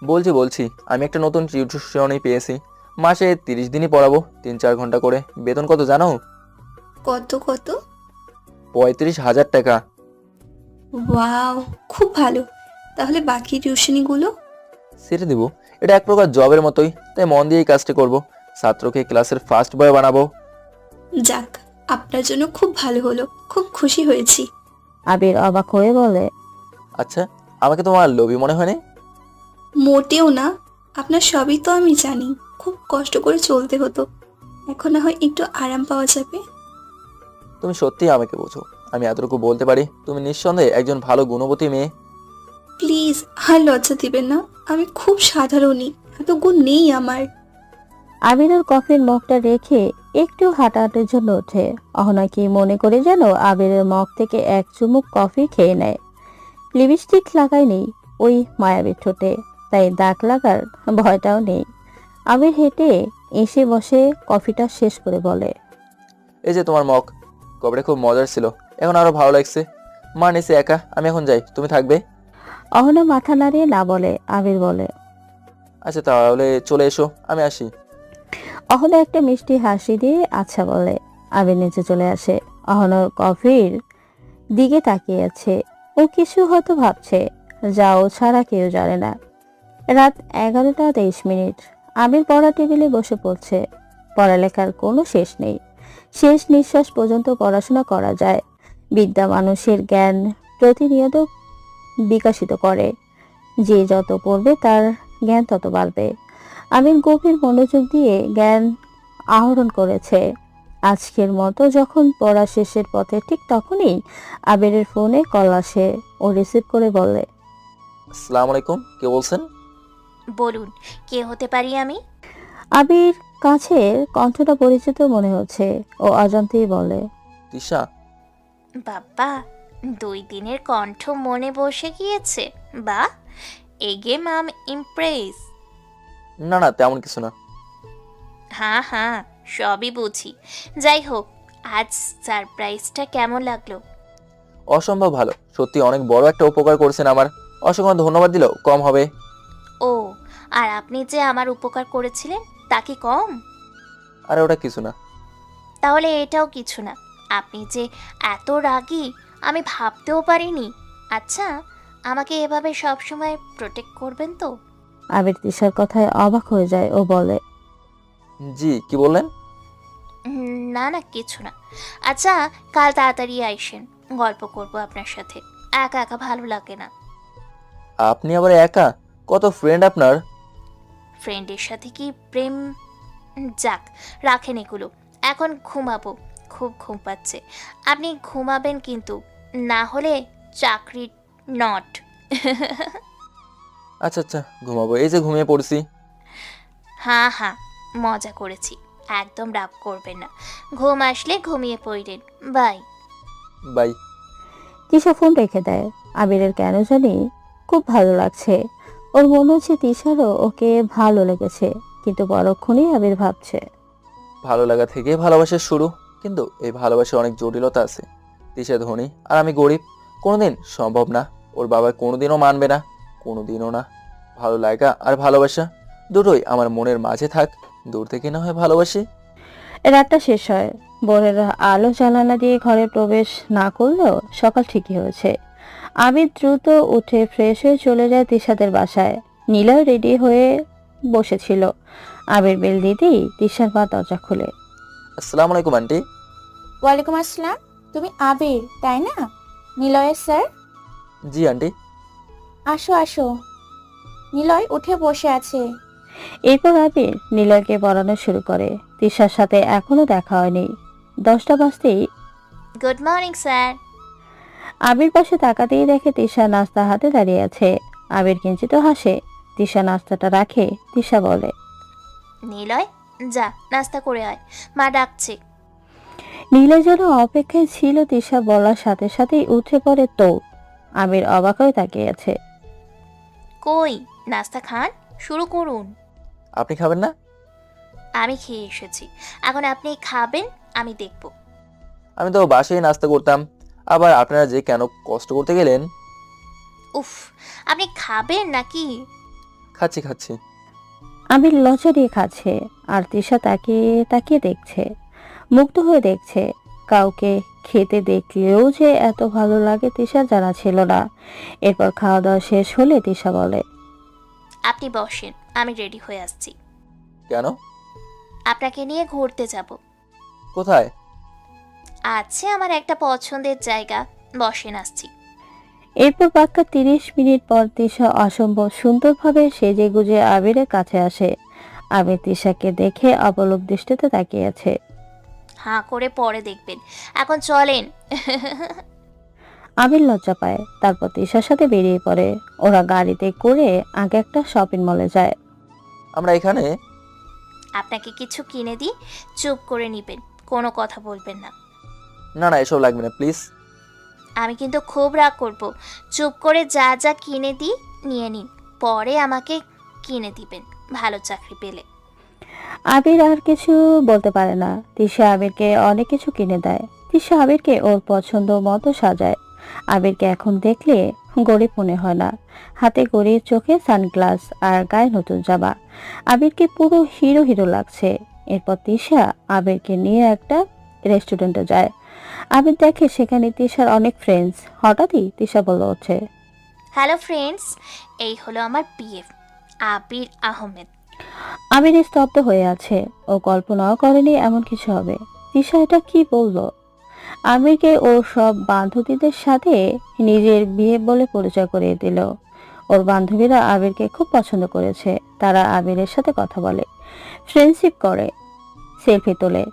বলছি আমি একটা নতুন টিউশনি পেয়েছি। মাসে 30 দিনই পড়াবো, 3-4 ঘন্টা করে। বেতন কত জানো? কত কত? 35,000 টাকা। ওয়াও, খুব ভালো। তাহলে বাকি টিউশনিগুলো? ছেড়ে দিব, এটা এক প্রকার জবের মতোই, তাই মন দিয়ে এই কাজটা করবো। ছাত্রকে ক্লাসের ফার্স্ট বয় বানাবো। যাক, আপনার জন্য খুব ভালো হলো, খুব খুশি হয়েছি। আবির অবাক হয়ে বলে, আচ্ছা, আমাকে তোমার লোভী মনে হয় না? মোটেও না, আপনার সবই তো আমি জানি। খুব কষ্ট করে চলতে হতো, এখন না হয় একটু আরাম পাওয়া যাবে। তুমি সত্যিই আমাকে বোঝো। আমি এতটুকু বলতে পারি, তুমি নিঃসন্দেহে একজন ভালো গুণবতী মেয়ে। প্লিজ আর লজ্জা দিবেন না, আমি খুব সাধারণই, এত গুণ নেই আমার। আবিরের কফির মগটা রেখে একটু হাঁটাহাঁটির জন্য ওঠে। অহনা কি মনে করে যেন আবিরের মগ থেকে এক চুমুক কফি খেয়ে নেয়। লিপস্টিক লাগায়নি ওই মায়াবী ঠোঁটে, তাই দাগ লাগার ভয়টাও নেই। আবির হেঁটে এসে বসে কফিটা শেষ করে বলে, এই যে তোমার মগ, কফিটা খুব মজার ছিল, এখন আরো ভালো লাগছে। মা নিচে একা, আমি এখন যাই, তুমি থাকবে? অহনা মাথা নাড়িয়ে না বলে। আবির বলে, আচ্ছা তাহলে চলে এসো, আমি আসি। অহনা একটা মিষ্টি হাসি দিয়ে আচ্ছা বলে। আবির নিচে চলে আসে। অহনার কফির দিকে তাকিয়ে আছে। ও কিছু হয়তো ভাবছে, যা ও ছাড়া কেউ জানে না। রাত 11:23। আবির পড়া টেবিলে বসে পড়ছে। পড়ালেখার কোনো শেষ নেই, শেষ নিঃশ্বাস পর্যন্ত পড়াশোনা করা যায়। বিদ্যা মানুষের জ্ঞান প্রতিনিয়ত বিকশিত করে। যে যত পড়বে তার জ্ঞান তত বাড়বে। আবির গভীর মনোযোগ দিয়ে জ্ঞান আহরণ করেছে। আজকের মতো যখন পড়া শেষের পথে, ঠিক তখনই আবিরের ফোনে কল আসে। ও রিসিভ করে বলে, আসসালামু আলাইকুম, কে বলছেন? বলুন, কে হতে পারি আমি? আবির কাছে কণ্ঠটা পরিচিত মনে হচ্ছে। ও অজান্তেই বলে, তিশা। বাবা, 2 দিনের কণ্ঠ মনে বসে গিয়েছে। বা এগে মাম ইমপ্রেস। না না, তেমন কিছু না। হ্যাঁ হ্যাঁ, সবই বুঝি। যাই হোক, আজ সারপ্রাইজটা কেমন লাগলো? অসম্ভব ভালো, সত্যি অনেক বড় একটা উপকার করেছেন আমার। অসংখ্য ধন্যবাদ দিলেও কম হবে। ও, আর আপনি যে আমার উপকার করেছিলেন তা কি কম? আরে ওটা কিছু না। তাহলে এটাও কিছু না। আপনি যে এত রাগী আমি ভাবতেও পারিনি। আচ্ছা, আমাকে এভাবে সবসময় প্রোটেক্ট করবেন তো? আবির তিশার কথায় অবাক হয়ে যায়। ও বলে, জি, কি বললেন? না না, কিছু না। আচ্ছা, কাল তাড়াতাড়ি আইসেন, গল্প করব আপনার সাথে। একা একা ভালো লাগে না। আপনি আবার একা? কত ফ্রেন্ড আপনার? ফ্রেন্ডের সাথে কি প্রেম? যাক, রাখেন এগুলো। এখন ঘুমাবো, খুব ঘুম পাচ্ছে। আপনি ঘুমাবেন কিন্তু, না হলে চাকরি নট। আচ্ছা আচ্ছা, ঘুমাবো, এই যে ঘুমিয়ে পড়ছি। হ্যাঁ হ্যাঁ, মজা করেছি, একদম রাগ করবেন না। ঘুম আসলে ঘুমিয়ে পড়লেন। বাই। বাই। তিশা ফোন রেখে দেয়। আবিরের কেন জানি খুব ভালো লাগছে। ওর মনে হচ্ছে তিশারও ওকে ভালো লেগেছে, কিন্তু পরক্ষণেই আবির ভাবছে ভালো লাগা থেকে ভালোবাসার শুরু, কিন্তু এই ভালোবাসার অনেক জটিলতা আছে। তিশা ধনী আর আমি গরিব, কোনোদিন সম্ভব না। ওর বাবা কোনোদিনও মানবে না, কোনোদিনও না। ভালো লাগা আর ভালোবাসা দুটোই আমার মনের মাঝে থাক, দূর থেকে না হয় ভালোবাসি। রাতটা শেষ হয়। ভোরের আলো জানালা দিয়ে ঘরে প্রবেশ না করলেও সকাল ঠিকই হয়েছে। আবির দ্রুত উঠে ফ্রেশ হয়ে চলে যায় তিশাদের বাসায়। নীলা রেডি হয়ে বসেছিল। আবির বেল দিতেই তিশার মা দরজা খুলে। আসসালামু আলাইকুম আন্টি। ওয়ালাইকুম আসসালাম। তুমি আবির, তাই না? নিলয়ের স্যার। জি আন্টি। আসো আসো। নিলয় উঠে বসে আছে। এরপর আবির নিলয়কে পড়ানো শুরু করে। তিশার সাথে এখনো দেখা হয়নি। 10টা বাজতেই গুড মর্নিং স্যার। আবির পাশে তাকাতেই দেখে তিশা নাস্তা হাতে দাঁড়িয়ে আছে। আবির কিঞ্চিত হাসে। তিশা নাস্তাটা রাখে। তিশা বলে, নিলয়, যা নাস্তা করে আয়, মা ডাকছে। নীলা যেন অপেক্ষায় ছিল। তিশা বলার সাথে সাথেই উঠে পড়ে দৌড়। আবির অবাক হয়ে তাকিয়ে আছে। কই, নাস্তা খান, শুরু করুন। আপনি খাবেন না? আমি খেয়ে এসেছি, এখন আপনি খাবেন, আমি দেখব। আমি তো বাসায় নাস্তা করতাম, আবার আপনারা যে কেন কষ্ট করতে গেলেন? উফ, আপনি খাবেন নাকি? খাচ্ছি খাচ্ছি। আবির লজ্জা দিয়ে খাচ্ছে, আর তিশা তাকিয়ে তাকিয়ে দেখছে। মুগ্ধ হয়ে দেখছে। কাউকে খেতে দেখলেও যে এত ভালো লাগে তিশা জানা ছিল না। এরপর খাওয়া দাওয়া শেষ হলে তিশা বলে, আপনি বসেন, আমি রেডি হয়ে আসছি। কেন? আপনাকে নিয়ে ঘুরতে যাব। কোথায়? আছে আমার একটা পছন্দের জায়গা, বসেন, আসছি। এরপর পাক্কা 30 মিনিট পর তিশা অসম্ভব সুন্দরভাবে সেজে গুজে আবিরের কাছে আসে। আবির তিশাকে দেখে অপলক দৃষ্টিতে তাকিয়ে আছে। হাঁ করে পরে দেখবেন, এখন চলেন। আবির লজ্জা পায়। তারপর তিশার সাথে বেরিয়ে পড়ে। ওরা গাড়িতে করে আগে একটা শপিং মলে যায়। আমরা এখানে? আপনাকে কিছু কিনে দিই, চুপ করে নিবেন, কোনো কথা বলবেন না। না না, এসব লাগবে না প্লিজ। আমি কিন্তু খুব রাগ করব। চুপ করে যা যা কিনে দিই নিয়ে নিন, পরে আমাকে কিনে দিবেন ভালো চাকরি পেলে। আবির আর কিছু বলতে পারে না। তিশা আবিরকে অনেক কিছু কিনে দেয়। তিশা আবিরকে ওর পছন্দ মতো সাজায়। আবিরকে এখন দেখলে গরিব মনে হয় না। হাতে গড়ির, চোখে সানগ্লাস আর গায়ে নতুন জামা। আবিরকে পুরো হিরো হিরো লাগছে। এরপর তিশা আবিরকে নিয়ে একটা রেস্টুরেন্টে যায়। আবির দেখে সেখানে তিশার অনেক ফ্রেন্ডস। হঠাৎই তিশা বলে ওঠে, হ্যালো ফ্রেন্ডস, এই হলো আমার বিএফ আবির আহমেদ। আবির স্তব্ধ হয়ে আছে। ও কল্পনাও করেনি এমন কিছু হবে। তিশা এটা কি বললো? আবিরকে ওর সব বান্ধবীদের সাথে নিজের বিয়ে বলে পরিচয় করিয়ে দিল। ওর বান্ধবীরা আবিরকে খুব পছন্দ করেছে। তারা আবিরের সাথে কথা বলে, ফ্রেন্ডশিপ করে, সেলফি তোলে।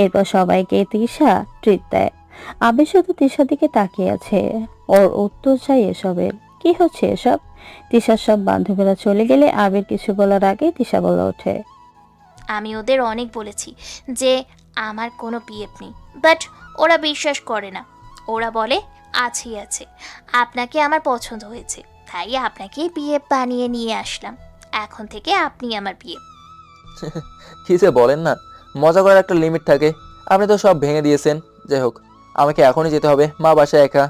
এরপর সবাইকে তিশা ট্রিট দেয়। আবির শুধু তিশার দিকে তাকিয়ে আছে। ওর উত্তর চাই এসবের। কি হচ্ছে এসব? তিশার সব বান্ধবীরা চলে গেলে আবির কিছু বলার আগে তিশা বলে ওঠে, আমি ওদের অনেক বলেছি যে আমার কোনো বিএফ নেই, বাট ওরা বিশ্বাস করে না। ওরা বলে আছেই আছে। আপনাকে আমার পছন্দ হয়েছে, তাই আপনাকেই বিএফ বানিয়ে নিয়ে আসলাম। এখন থেকে আপনি আমার বিএফ। কি যে বলেন না, মজা করার একটা লিমিট থাকে। আপনি তো সব ভেঙে দিয়েছেন। যাই হোক, আমাকে এখনই যেতে হবে, মা বাসায় একা।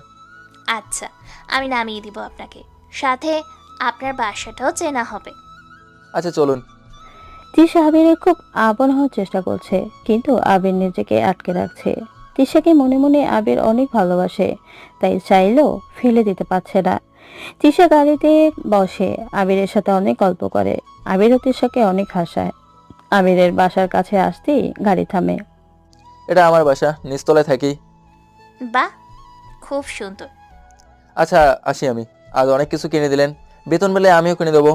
আচ্ছা, আমি নামিয়ে দিব আপনাকে, সাথে আপনার বাসাটাও চেনা হবে। আচ্ছা চলুন। তিশা আবিরের খুব আপন হওয়ার চেষ্টা করছে, কিন্তু আবির নিজেকে আটকে রাখছে। তিশাকে মনে মনে আবির অনেক ভালোবাসে, তাই চাইলেও ফেলে দিতে পারছে না। তিশা গাড়িতে বসে আবিরের সাথে অনেক গল্প করে। আবিরও তিশাকে অনেক হাসায়। আবিরের বাসার কাছে আসতেই গাড়ি থামে। এটা আমার বাসা, নিচতলায় থাকি। বাহ, খুব সুন্দর। আচ্ছা আসি আমি। আজ অনেক কিছু কিনে দিলেন, বেতন পেলে আমিও কিনে দেবো।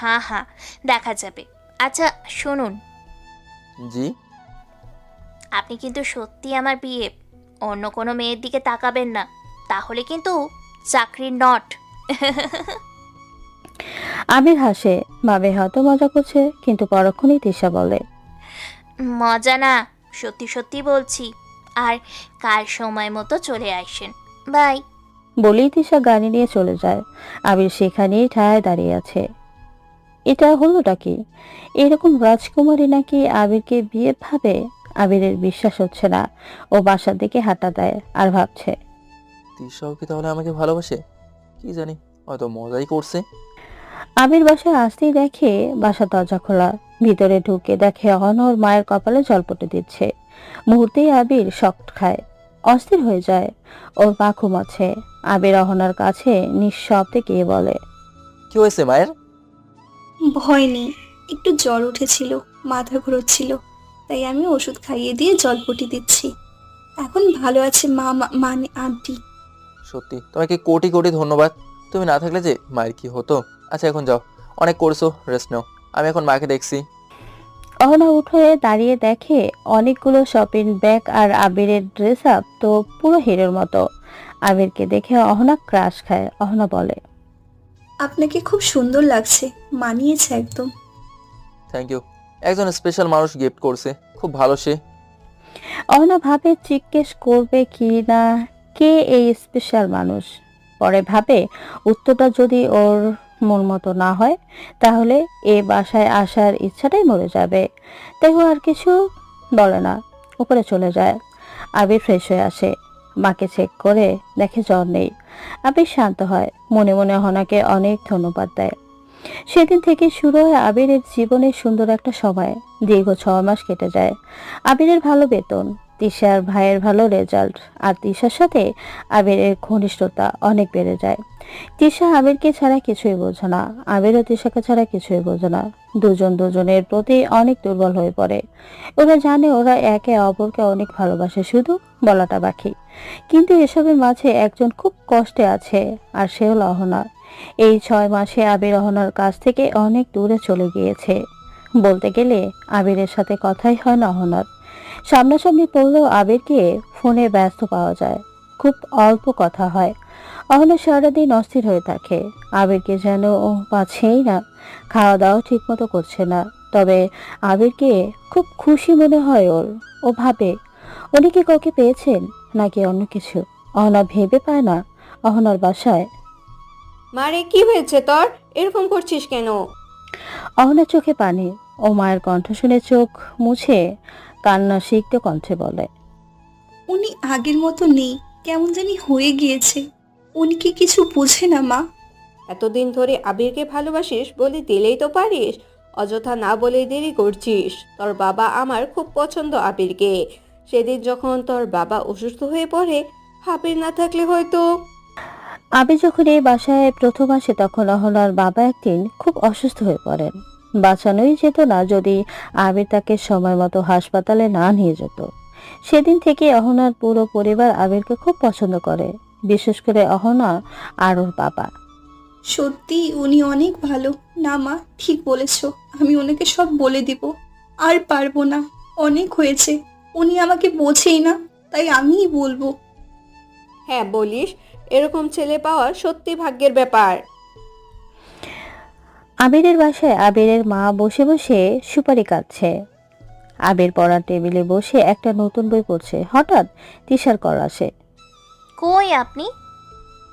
হ্যাঁ হ্যাঁ, দেখা যাবে। আচ্ছা শুনুন, জি? আপনি কিন্তু সত্যি আমার বিয়ে, অন্য কোনো মেয়ের দিকে তাকাবেন না, তাহলে কিন্তু চাকরির নট। আবির হাসে, ভাবে হয়তো মজা করছে, কিন্তু পরক্ষণেই তিশা বলে, মজা না, সত্যি সত্যি বলছি। আর কাল সময় মতো চলে আসেন। বাই। বলেই তিশা গাড়ি নিয়ে চলে যায়। আবির সেখানেই ঠায় দাঁড়িয়ে আছে। এটা হলোটা কি? এরকম রাজকুমারী নাকি আবিরকে বিয়ে ভাবে? আবিরের বিশ্বাস হচ্ছে না। ও বাসার দিকে হাঁটা দেয় আর ভাবছে, তিশাও কি তাহলে আমাকে ভালোবাসে? কি জানি, হয়তো মজাই করছে। আবির বাসায় আসতেই দেখে বাসার দরজা খোলা। ভিতরে ঢুকে দেখে অহনর মায়ের কপালে জলপটে দিচ্ছে। মুহূর্তেই আবির শক খায়, অস্থির হয়ে যায়। ওর পা ঘুমাচ্ছে। আবির অহনার কাছে নিঃশব্দে গিয়ে বলে, কি হয়েছে মায়ের? ভয় নেই, একটু জ্বর উঠেছিল, মাথা ঘুরোচ্ছিল, তাই আমি ওষুধ খাইয়ে দিয়ে জলপটি দিচ্ছি। এখন ভালো আছে মানে আন্টি। সত্যি তোমাকে কোটি কোটি ধন্যবাদ। তুমি না থাকলে যে মায়ের কি হতো। আচ্ছা এখন যাও, অনেক করছো, রেস্ট নাও। আমি এখন মাকে দেখছি। অহনা উঠে দাঁড়িয়ে দেখে অনেকগুলো শপিং ব্যাগ আর আবিরের ড্রেস আপ তো পুরো হিরোর মতো। আবিরকে দেখে অহনা ক্রাশ খায়। অহনা বলে, আপনাকে খুব সুন্দর লাগছে, মানিয়েছে একদম। Thank you. একজন স্পেশাল মানুষ গিফট করছে, খুব ভালো সে। অহনা ভাবে জিজ্ঞেস করবে কি না কে এই স্পেশাল মানুষ। পরে ভাবে উত্তরটা যদি ওর মন মতো না হয় তাহলে এ বাসায় আসার ইচ্ছাটাই মরে যাবে। তাই ও আর কিছু বলে না, উপরে চলে যায়। আবির ফ্রেশ হয়ে আসে, মাকে চেক করে দেখে জ্বর নেই। আবির শান্ত হয়, মনে মনে অহনাকে অনেক ধন্যবাদ দেয়। সেদিন থেকে শুরু হয় আবিরের জীবনের সুন্দর একটা সময়। দীর্ঘ 6 মাস কেটে যায়। আবিরের ভালো বেতন, তিশার ভাইয়ের ভালো রেজাল্ট, আর তিশার সাথে আবিরের ঘনিষ্ঠতা অনেক বেড়ে যায়। তিশা আবিরকে ছাড়া কিছুই বোঝে না, আবিরও তিশাকে ছাড়া কিছুই বোঝে না। দুজন দুজনের প্রতি অনেক দুর্বল হয়ে পড়ে। ওরা জানে ওরা একে অপরকে অনেক ভালোবাসে, শুধু বলাটা বাকি। কিন্তু এসবের মাঝে একজন খুব কষ্টে আছে, আর সে হলো অহনা। এই 6 মাসে আবির অহনার কাছ থেকে অনেক দূরে চলে গিয়েছে। বলতে গেলে আবিরের সাথে কথাই হয় না অহনার। সামনাসামনি পড়লেও আবিরকে ফোনে ব্যস্ত পাওয়া যায়, খুব অল্প কথা হয়। অহনা সারাদিন অস্থির হয়ে থাকে, আবিরকে যেন ও পাচ্ছেই না। খাওয়া দাওয়া ঠিক মতো করছে না, তবে আবিরকে খুব খুশি মনে হয় ওর। ও ভাবে উনি কি কাউকে পেয়েছেন নাকি অন্য কিছু। অহনা ভেবে পায় না অহনার বাসায়। মারে কি হয়েছে তোর, এরকম করছিস কেন? অহনার চোখে পানি। ও মায়ের কণ্ঠ শুনে চোখ মুছে কান্না সিক্ত কণ্ঠে বলে, উনি আগের মতো নেই, কেমন জানি হয়ে গিয়েছে। উনি কি কিছু বোঝে না মা? এতদিন ধরে আবিরকে ভালোবাসিস বলে দিলেই তো পারিস, অযথা না বলে দেরি করছিস। তোর বাবা আমার খুব পছন্দ আবিরকে। সেদিন যখন তোর বাবা অসুস্থ হয়ে পড়ে, আবির না থাকলে হয়তো। আবির যখন এই বাসায় প্রথম আসে তখন অহনার বাবা একদিন খুব অসুস্থ হয়ে পড়েন। বাঁচানোই যেত না যদি আবির তাকে সময় মতো হাসপাতালে না নিয়ে যেত। সেদিন থেকে অহনার পুরো পরিবার আবিরকে খুব পছন্দ করে, বিশেষ করে অহনা আর ওর বাবা। সত্যি উনি অনেক ভালো। না মা, ঠিক বলেছ, আমি ওনাকে সব বলে দিব। আর পারবো না, অনেক হয়েছে। উনি আমাকে বোঝেই না, তাই আমিই বলবো। হ্যাঁ বলিস, এরকম ছেলে পাওয়া সত্যি ভাগ্যের ব্যাপার। আবিরের বাসায় আবিরের মা বসে বসে সুপারি কাটছে। আবির পড়ার টেবিলে বসে একটা নতুন বই পড়ছে। হঠাৎ তিশার কল আসে। কই আপনি?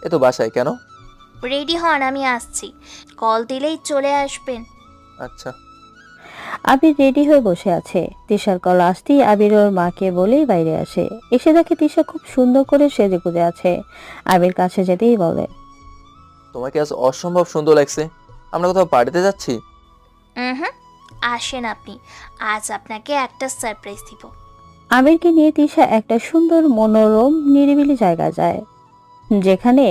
এ তো বাসায়, কেন? রেডি হন, আমি আসছি। কল দিলেই চলে আসবেন। আচ্ছা। আবির রেডি হয়ে বসে আছে। তিশার কল আসতেই আবির ওর মাকে বলেই বাইরে আসে। এসে দেখে তিশা খুব সুন্দর করে সেজে গুজে আছে। আবির কাছে যেতেই বলে, তোমাকে আজ অসম্ভব সুন্দর লাগছে। আমরা কোথাও পার্টিতে যাচ্ছি? হুম, আসেন আপনি, আজ আপনাকে একটা সারপ্রাইজ দিব। আবিরকে নিয়ে তিশা একটা সুন্দর মনোরম নিরিবিলি জায়গা যায়, যেখানে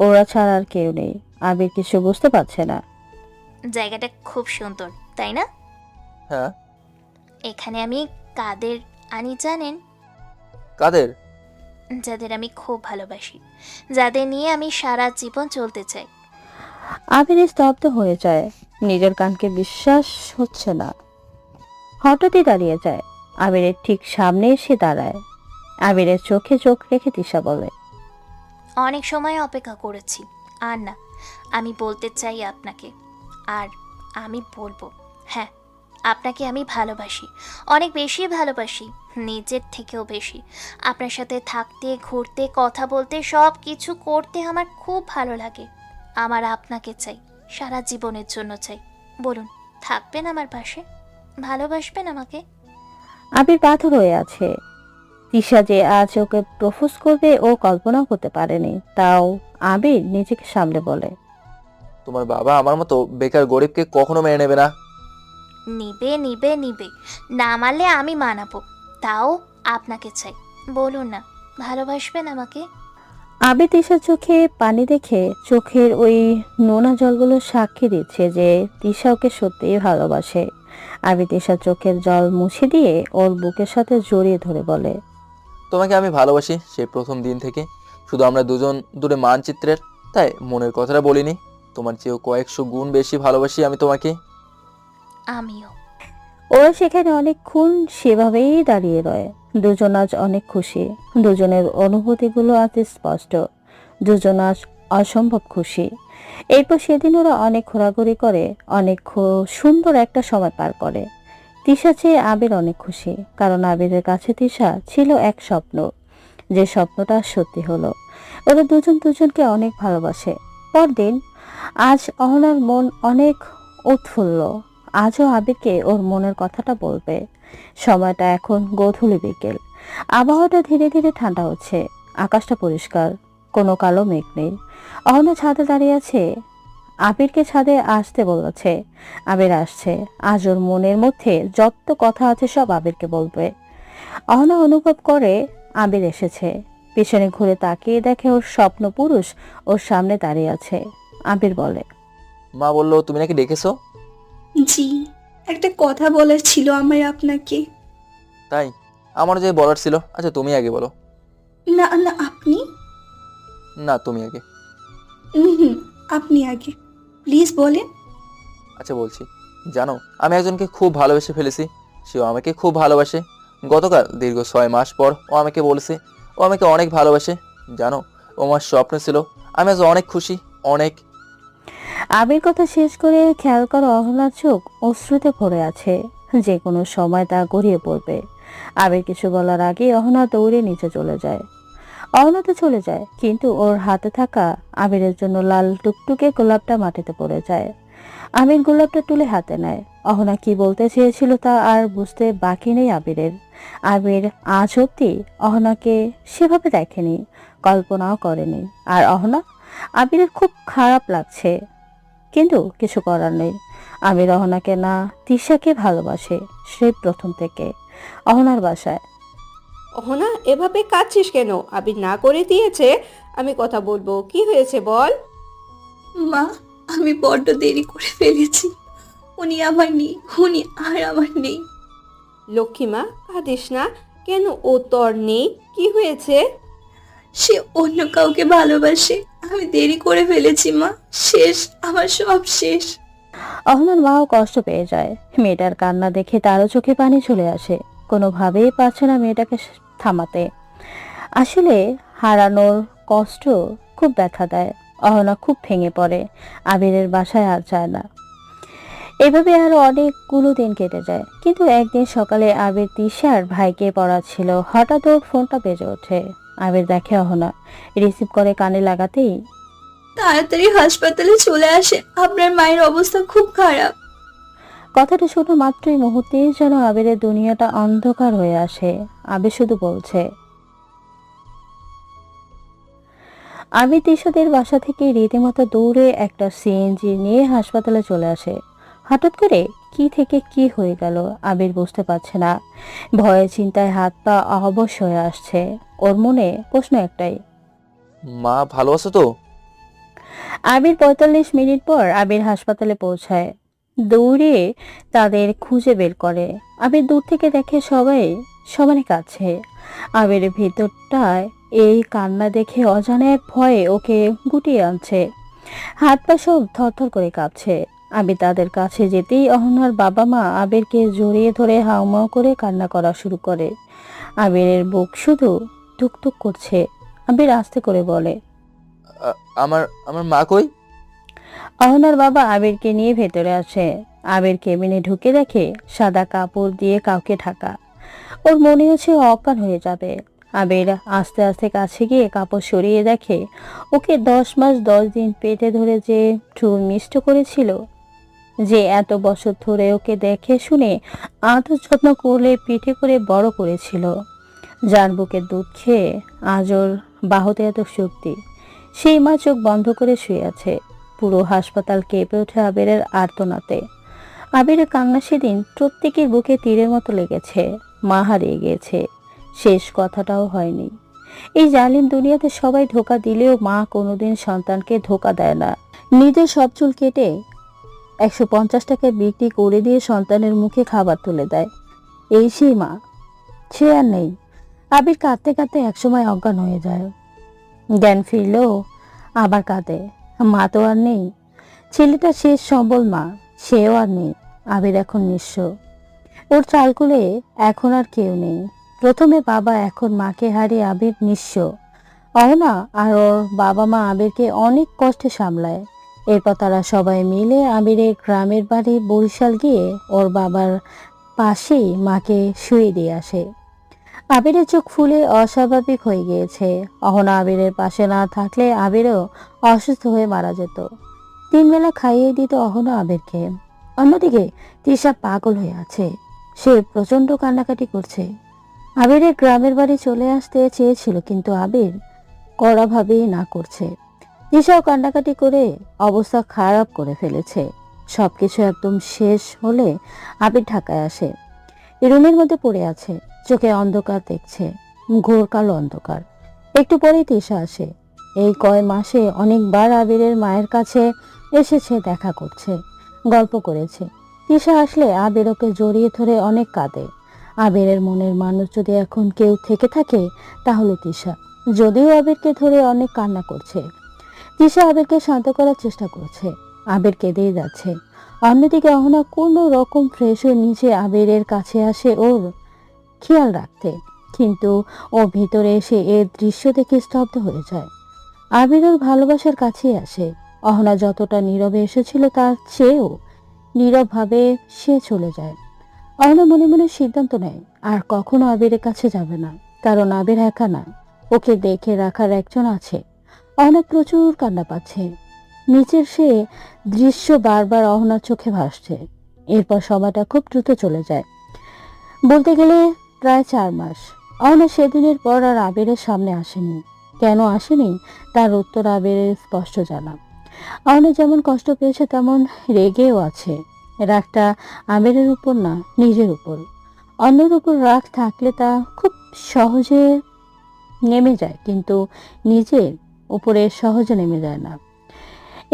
ওরা ছাড়া আর কেউ নেই। আবির কিছু বুঝতে পারছে না। জায়গাটা খুব সুন্দর, তাই না? হ্যাঁ। এখানে আমি কাদের আনি জানেন? কাদের? যাদের আমি খুব ভালোবাসি, যাদের নিয়ে আমি সারা জীবন চলতে চাই। আবির স্তব্ধ হয়ে যায়, নিজের কানকে বিশ্বাস হচ্ছে না। হঠাৎই দাঁড়িয়ে যায়, আবিরের ঠিক সামনে এসে দাঁড়ায়। আবিরের চোখে চোখ রেখে তিশা বলে, অনেক সময় অপেক্ষা করেছি, আর না, আমি বলতে চাই আপনাকে, আর আমি বলবো, হ্যাঁ, আপনাকে আমি ভালোবাসি, অনেক বেশি ভালোবাসি, নিজের থেকেও বেশি। আপনার সাথে থাকতে, ঘুরতে, কথা বলতে, সব কিছু করতে আমার খুব ভালো লাগে। আমার আপনাকে চাই, সারা জীবনের জন্য চাই। বলুন, থাকবেন আমার পাশে? ভালোবাসবেন আমাকে? আবির পাথর হয়ে আছে। তিশা যে আজ ওকে প্রপোজ করবে ও কল্পনাও করতে পারেনি, তাও আবির নিজেকে সামলে বলে, তোমার বাবা আমার মতো বেকার গরিবকে কখনো মেনে নেবে না। নিবে নিবে নিবে, না মানলে আমি মানাবো, তাও আপনাকে চাই। বলুন না, ভালোবাসবেন আমাকে? আবির তিশার চোখে পানি দেখে চোখের ওই নোনা জলগুলো সাক্ষী দিচ্ছে যে তিশা ওকে সত্যিই ভালোবাসে। আবির তিশার চোখের জল মুছে দিয়ে ওর বুকের সাথে জড়িয়ে ধরে বলে, তোমাকে আমি ভালোবাসি সেই প্রথম দিন থেকে। শুধু আমরা দুজন দূরে মানচিত্রের, তাই মনের কথাটা বলিনি। তোমার চেয়েও কয়েকশো গুণ বেশি ভালোবাসি আমি তোমাকে। আমিও। ওরা সেখানে অনেকক্ষণ সেভাবেই দাঁড়িয়ে রয়। দুজন আজ অনেক খুশি, দুজনের অনুভূতিগুলো আজ স্পষ্ট, দুজন আজ অসম্ভব খুশি। এরপর সেদিন ওরা অনেক ঘোরাঘুরি করে, অনেক সুন্দর একটা সময় পার করে। তিশা চেয়ে আবির অনেক খুশি, কারণ আবিরের কাছে তিশা ছিল এক স্বপ্ন, যে স্বপ্নটা সত্যি হলো। ওরা দুজন দুজনকে অনেক ভালোবাসে। পরদিন আজ অহনার মন অনেক উৎফুল্ল। আজও আবিরকে ওর মনের কথাটা বলবে। সময়টা এখন গোধূলি বিকেল, আবহাওয়াটা ধীরে ধীরে ঠান্ডা হচ্ছে, আকাশটা পরিষ্কার, কোনো কালো মেঘ নেই। অহনা ছাদে দাঁড়িয়ে আছে, আবিরকে ছাদে আসতে বলেছে। আবির আসছে, আজ ওর মনের মধ্যে যত কথা আছে সব আবিরকে বলবে। অহনা অনুভব করে আবির এসেছে, পিছনে ঘুরে তাকিয়ে দেখে ওর স্বপ্ন পুরুষ ওর সামনে দাঁড়িয়ে আছে। আবির বলে, মা বললো তুমি নাকি ডেকেছো? জি, একটা কথা বলার ছিল আমার আপনাকে। তাই? আমার যে বলার ছিল। আচ্ছা তুমি আগে বলো। না না, আপনি। না তুমি আগে। হুম, আপনি আগে, প্লিজ বলেন। আচ্ছা বলছি, জানো আমি একজনকে খুব ভালোবেসে ফেলেছি, সেও আমাকে খুব ভালোবাসে। গতকাল দীর্ঘ 6 মাস পর ও আমাকে বলেছে ও আমাকে অনেক ভালোবাসে। জানো, ও আমার স্বপ্ন ছিল। আমি আজ অনেক খুশি, অনেক। আবির কথা শেষ করে খেয়াল করো অহনার চোখ অশ্রুতে ভরে আছে, যে কোনো সময় তা গড়িয়ে পড়বে। আবির কিছু বলার আগে অহনা দৌড়ে নিচে চলে যায়। অহনা তো চলে যায়, কিন্তু ওর হাতে থাকা আবিরের জন্য লাল টুকটুকে গোলাপটা মাটিতে পড়ে যায়। আবির গোলাপটা তুলে হাতে নেয়। অহনা কি বলতে চেয়েছিল তা আর বুঝতে বাকি নেই আবিরের। আবির আজ অব্দি অহনাকে সেভাবে দেখেনি, কল্পনাও করেনি। আর অহনা, আবিরের খুব খারাপ লাগছে, কিন্তু কিছু করার নেই। আবির অহনাকে না, তিশাকে ভালোবাসে সেই প্রথম থেকে। অহনার বাসায় অহনা, এভাবে কাঁদছিস কেন? আবির না করে দিয়েছে, আমি কথা বলবো। কি হয়েছে বল? মা, আমি বড্ড দেরি করে ফেলেছি। উনি আমার নেই, উনি আর আমার নেই। লক্ষ্মীমা, কাঁদিস না। কেন ও তোর নেই? কি হয়েছে? সে অন্য কাউকে ভালোবাসে। আমি দেরি করে ফেলেছি মা, শেষ, আমার সব শেষ। অহনার মাও কষ্ট পেয়ে যায়। মেয়েটার কান্না দেখে তারও চোখে পানি চলে আসে, কোনোভাবেই পারছে না মেয়েটাকে থামাতে। আসলে হারানোর কষ্ট খুব ব্যথা দেয়। অহনা খুব ভেঙে পড়ে, আবিরের বাসায় আর যায় না। এভাবে আরো অনেকগুলো দিন কেটে যায়, কিন্তু একদিন সকালে আবির তিশার ভাইকে পড়াচ্ছিল। হঠাৎ ওর ফোনটা বেজে ওঠে। আবির দেখে অহনা, রিসিভ করে কানে লাগাতেই, তাড়াতাড়ি হাসপাতালে চলে আসে, আপনার মায়ের অবস্থা খুব খারাপ। কথাটা শোনা মাত্রই মুহূর্তেই যেন আবিরের দুনিয়াটা অন্ধকার হয়ে আসে। আবির শুধু বলছে, আবির তিশাদের বাসা থেকে রীতিমতো দৌড়ে একটা সিএনজি নিয়ে হাসপাতালে চলে আসে। হঠাৎ করে কি থেকে কি হয়ে গেল আবির বুঝতে পারছে না। ভয়ে চিন্তায় হাত পা অবশ হয়ে আসছে। ওর মনে প্রশ্ন একটাই, মা ভালো আছো তো? আবির 45 মিনিট পর আবির হাসপাতালে পৌঁছায়। দৌড়ে তাদের খুঁজে বের করে। আবির দূর থেকে দেখে সবাই সমানে কাছে। আবিরের ভিতরটায় এই কান্না দেখে অজানা এক ভয়ে ওকে গুটিয়ে আনছে। হাত পা সব থরথর করে কাঁপছে। আবির তাদের কাছে যেতেই অহনার বাবা মা আবিরকে জড়িয়ে ধরে হাউমাউ করে কান্না করা শুরু করে। আবিরের বুক শুধু টুকটুক করছে। আবির আস্তে করে বলে, আমার আমার মা কই? অহনার বাবা আবিরকে নিয়ে ভেতরে আসে। আবির কেবিনে ঢুকে দেখে সাদা কাপড় দিয়ে কাউকে ঢাকা। ওর মনে হচ্ছে ও অজ্ঞান হয়ে যাবে। আবির আস্তে আস্তে কাছে গিয়ে কাপড় সরিয়ে দেখে ওকে 10 মাস 10 দিন পেটে ধরে যে চুল মিষ্ট করেছিল, যে এত বছর ধরে ওকে দেখে শুনে আদর যত্ন করলে পিঠে করে বড় করেছিল, যার বুকের দুধ খেয়ে আজ ওর বাহুতে এত শক্তি, সেই মা চোখ বন্ধ করে শুয়ে আছে। পুরো হাসপাতাল কেঁপে ওঠে আবিরের আর্তনাতে। আবিরের কান্না সেদিন প্রত্যেকের বুকে তীরের মতো লেগেছে। মা হারিয়ে গিয়েছে, শেষ কথাটাও হয়নি। এই জালিম দুনিয়াতে সবাই ধোঁকা দিলেও মা কোনোদিন সন্তানকে ধোঁকা দেয় না। নিজের সব চুল কেটে 150 টাকায় বিক্রি করে দিয়ে সন্তানের মুখে খাবার তুলে দেয়। এই সেই মা, সে আর নেই। আবির কাঁদতে কাঁদতে একসময় অজ্ঞান হয়ে যায়। জ্ঞান ফিরলেও আবার কাঁদে। মা তো আর নেই। ছেলেটা শেষ সম্বল মা, সেও আর নেই। আবির এখন নিঃস্ব। ওর চালকুলে এখন আর কেউ নেই। প্রথমে বাবা, এখন মাকে হারিয়ে আবির নিঃস্ব। অহনা আর ওর বাবা মা আবিরকে অনেক কষ্টে সামলায়। এরপর তারা সবাই মিলে আবিরের গ্রামের বাড়ি বরিশাল গিয়ে ওর বাবার পাশেই মাকে শুয়ে দিয়ে আসে। আবিরের চোখ ফুলে অস্বাভাবিক হয়ে গিয়েছে। অহনা আবিরের পাশে না থাকলে আবিরও অসুস্থ হয়ে মারা যেত। 3 বেলা খাইয়ে দিত অহনা আবিরকে। অন্যদিকে তৃষা পাগল হয়ে আছে। সে প্রচন্ড কান্নাকাটি করছে। আবিরের গ্রামের বাড়ি চলে আসতে চেয়েছিল, কিন্তু আবির কড়াভাবেই না করছে। তৃষাও কান্নাকাটি করে অবস্থা খারাপ করে ফেলেছে। সবকিছু একদম শেষ হলে আবির ঢাকায় আসে। রুমের মধ্যে পড়ে আছে, চোখে অন্ধকার দেখছে, ঘোর কালো অন্ধকার। একটু পরেই তৃষা আসে। এই কয় মাসে অনেকবার আবিরের মায়ের কাছে এসেছে, দেখা করছে, গল্প করেছে। তৃষা আসলে আবির ওকে জড়িয়ে ধরে অনেক কাঁদে। আবিরের মনের মানুষ যদি এখন কেউ থেকে থাকে তাহলে তৃষা। যদিও আবিরকে ধরে অনেক কান্না করছে, তৃষা আবিরকে শান্ত করার চেষ্টা করছে। আবির কেঁদেই যাচ্ছে। অন্যদিকে অহনা কোনো রকম ফ্রেশ হয়ে নিচে আবিরের কাছে আসে ওর খেয়াল রাখতে, কিন্তু ও ভিতরে এসে এর দৃশ্য দেখে স্তব্ধ হয়ে যায়। আবির ওর ভালোবাসার কাছেই আসে। অহনা যতটা নীরবে এসেছিল তার চেয়েও নীরবভাবে সে চলে যায়। অহনা মনে মনে সিদ্ধান্ত নেয় আর কখনো আবিরের কাছে যাবে না, কারণ আবির একা না, ওকে দেখে রাখার একজন আছে। অহনা প্রচুর কান্না পাচ্ছে। নিচের সে দৃশ্য বারবার অহনার চোখে ভাসছে। এরপর সময়টা খুব দ্রুত চলে যায়, বলতে গেলে প্রায় 4 মাস। অহনা সেদিনের পর আর আবিরের সামনে আসেনি। কেন আসেনি তার উত্তর আবিরের স্পষ্ট জানা। অহনা যেমন কষ্ট পেয়েছে তেমন রেগেও আছে। রাগটা আবিরের উপর না, নিজের উপর। অন্যের উপর রাগ থাকলে তা খুব সহজে নেমে যায়, কিন্তু নিজের উপরে সহজে নেমে যায় না।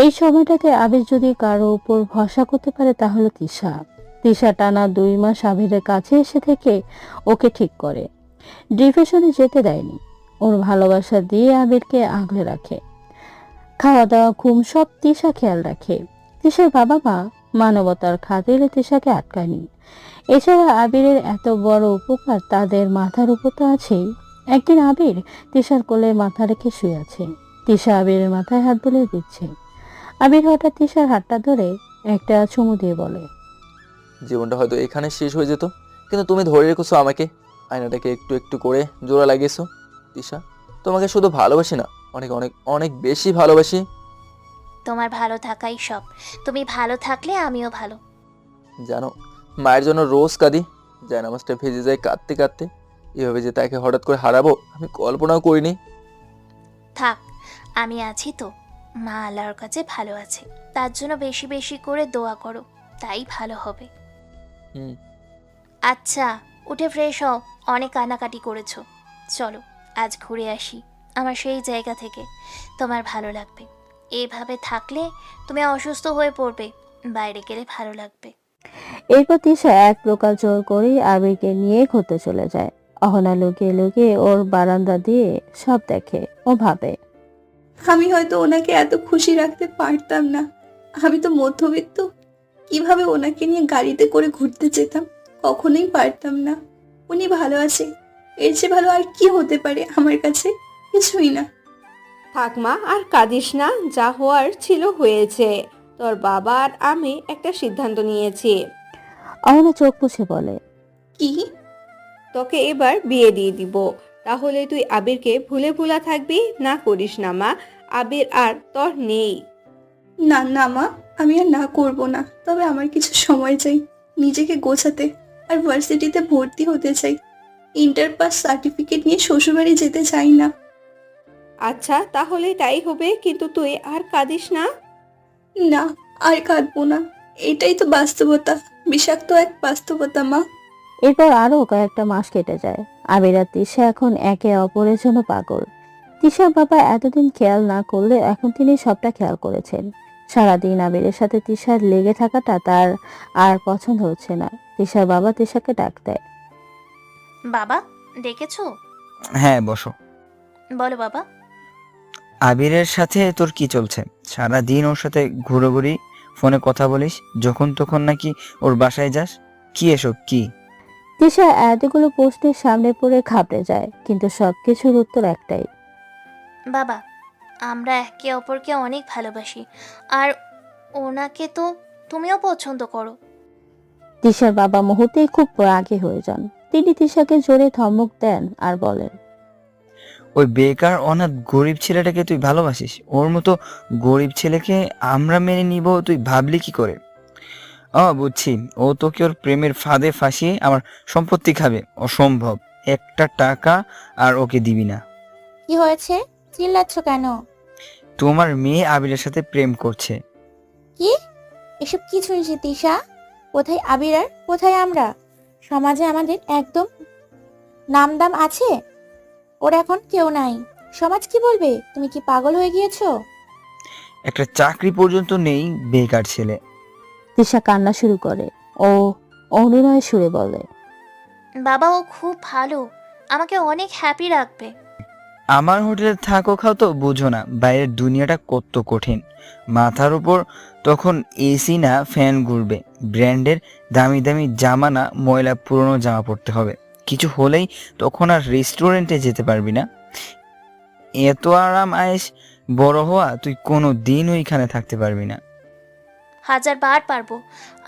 এই সময়টাতে আবির যদি কারো উপর ভরসা করতে পারে তাহলে তৃষা। তৃষা টানা 2 মাস আবিরের কাছে এসে থেকে ওকে ঠিক করে, ডিপ্রেশনে যেতে দেয়নি। ওর ভালোবাসা দিয়ে আবিরকে আগলে রাখে। খাওয়া দাওয়া, ঘুম সব তৃষা খেয়াল রাখে। তৃষার বাবা মা মানবতার খাতিরে তৃষাকে আটকায়নি। এছাড়া আবিরের এত বড় উপকার তাদের মাথার উপর তো আছেই। একদিন আবির তৃষার কোলে মাথা রেখে শুয়ে আছে। তৃষা আবিরের মাথায় হাত বুলিয়ে দিচ্ছে। আবির হঠাৎ তৃষার হাতটা ধরে একটা চুমু দিয়ে বলে, জীবনটা হয়তো এখানে শেষ হয়ে যেত, কিন্তু তুমি ধরে রেখেছো আমাকে। আয়নাটাকে একটু একটু করে জোড়া লাগিয়েছো। তিশা, তোমাকে শুধু ভালোবাসি না, অনেক অনেক অনেক বেশি ভালোবাসি। তোমার ভালো থাকাই সব। তুমি ভালো থাকলে আমিও ভালো। জানো, মায়ের জন্য রোজ কাঁদি, জায়নামাজটা ভেজে যায় কাঁদতে কাঁদতে। এভাবে যে তাকে হঠাৎ করে হারাবো আমি কল্পনাও করিনি। থাক, আমি আছি তো। মা আল্লাহর কাছে ভালো আছে, তার জন্য বেশি বেশি করে দোয়া করো, তাই ভালো হবে। হুম। আচ্ছা, উঠে ফ্রেশ হও, অনেক কান্নাকাটি করেছো। চলো আজ ঘুরে আসি আমার সেই জায়গা থেকে, তোমার ভালো লাগবে। এভাবে থাকলে তুমি অসুস্থ হয়ে পড়বে, বাইরে গেলে ভালো লাগবে। এরপর তিশা এক প্রকার জোর করে আবিরকে নিয়ে ঘুরতে চলে যায়। অহনা লুকিয়ে লুকিয়ে ওর বারান্দা দিয়ে সব দেখে। ও ভাবে, আমি হয়তো ওনাকে এত খুশি রাখতে পারতাম না। আমি তো মধ্যবিত্ত, কিভাবে ওনাকে নিয়ে গাড়িতে করে ঘুরতে যেতাম, কখনোই পারতাম না। উনি ভালো আছে, এর চেয়ে ভালো আর কি হতে পারে আমার কাছে? কিছুই না। থাক মা, আর কাঁদিস না, যা হওয়ার ছিল হয়েছে। তোর বাবা আর আমি একটা সিদ্ধান্ত নিয়েছি। অহনা চোখ মুছে বলে, কি? তোকে এবার বিয়ে দিয়ে দিব। তাহলে তুই আবিরকে ভুলে ভুলা থাকবি। না করিস না মা, আবির আর তোর নেই। না না মা, আমি আর না করব না। তবে আমার কিছু সময় চাই নিজেকে গোছাতে, আর ভার্সিটিতে ভর্তি হতে চাই। ইন্টার পাস সার্টিফিকেট নিয়ে শ্বশুরবাড়ি যেতে চাই না। আচ্ছা, তাহলে তাই হবে, কিন্তু তুই আর কাঁদিস না। না, আর কাঁদবো না। এটাই তো বাস্তবতা, বিষাক্ত এক বাস্তবতা মা। এরপর আরো কয়েকটা মাস কেটে যায়। আবির আর তিশা এখন একে অপরের জন্য পাগল। তিশার বাবা এতদিন খেয়াল না করলে এখন তিনি সবটা খেয়াল করেছেন। সারাদিন আবিরের সাথে তিশার লেগে থাকাটা তার আর পছন্দ হচ্ছে না। তিশার বাবা তিশাকে ডাক দেয়। বাবা, ডেকেছো? হ্যাঁ, বসো। বলো বাবা। আবিরের সাথে তোর কি চলছে? সারা দিন ওর সাথে ঘুরোঘুরি, ফোনে কথা বলিস, যখন তখন নাকি ওর বাসায় যাস। কি এসব কি? তিশা এতগুলো প্রশ্নের সামনে পড়ে ঘাবড়ে যায়, কিন্তু সবকিছুর উত্তর একটাই। বাবা, আমরা একে অপরকে অনেক ভালোবাসি, আর ওনাকে তো তুমিও পছন্দ করো। তিশার বাবা মুহূর্তেই খুব রাগী হয়ে যান। তিনি তিশাকে জোরে ধমক দেন আর বলেন, ওই বেকার অনাথ গরিব ছেলেটাকে তুই ভালোবাসিস? ওর মতো গরিব ছেলেকে আমরা মেনে নিব তুই ভাবলি কি করে? বুঝছি, ও তোকে ওর প্রেমের ফাঁদে ফাঁসিয়ে আমার সম্পত্তি খাবে। অসম্ভব, একটা টাকা আর ওকে দিবি না। কি হয়েছে? চিল্লাচ্ছ কেন? তোমার মেয়ে আবিরের সাথে প্রেম করছে। কি? এসব কি শুনছি তিশা? কোথায় আবির আর কোথায় আমরা? সমাজে আমাদের একদম নামদাম আছে? ওর এখন কেউ নাই। সমাজ কি বলবে? তুমি কি পাগল হয়ে গিয়েছো? একটা চাকরি পর্যন্ত নেই, বেকার ছেলে। তিশা কান্না শুরু করে। ও অনুনয় সুরে বলে, বাবা, ও খুব ভালো, আমাকে অনেক হ্যাপি রাখবে। আমার হোটেলে থাকো খাও তো বুঝো না বাইরের দুনিয়াটা কত কঠিন। মাথার উপর তখন এসি না ফ্যান ঘুরবে, ব্র্যান্ডের দামি দামি জামা না ময়লা পুরনো জামা পরতে হবে। কিছু হলেই তখন আর রেস্টুরেন্টে যেতে পারবি না। এত আরাম আয়েশ বড় হওয়া, তুই কোনো দিন ওইখানে থাকতে পারবি না। 1000 বার পারবো,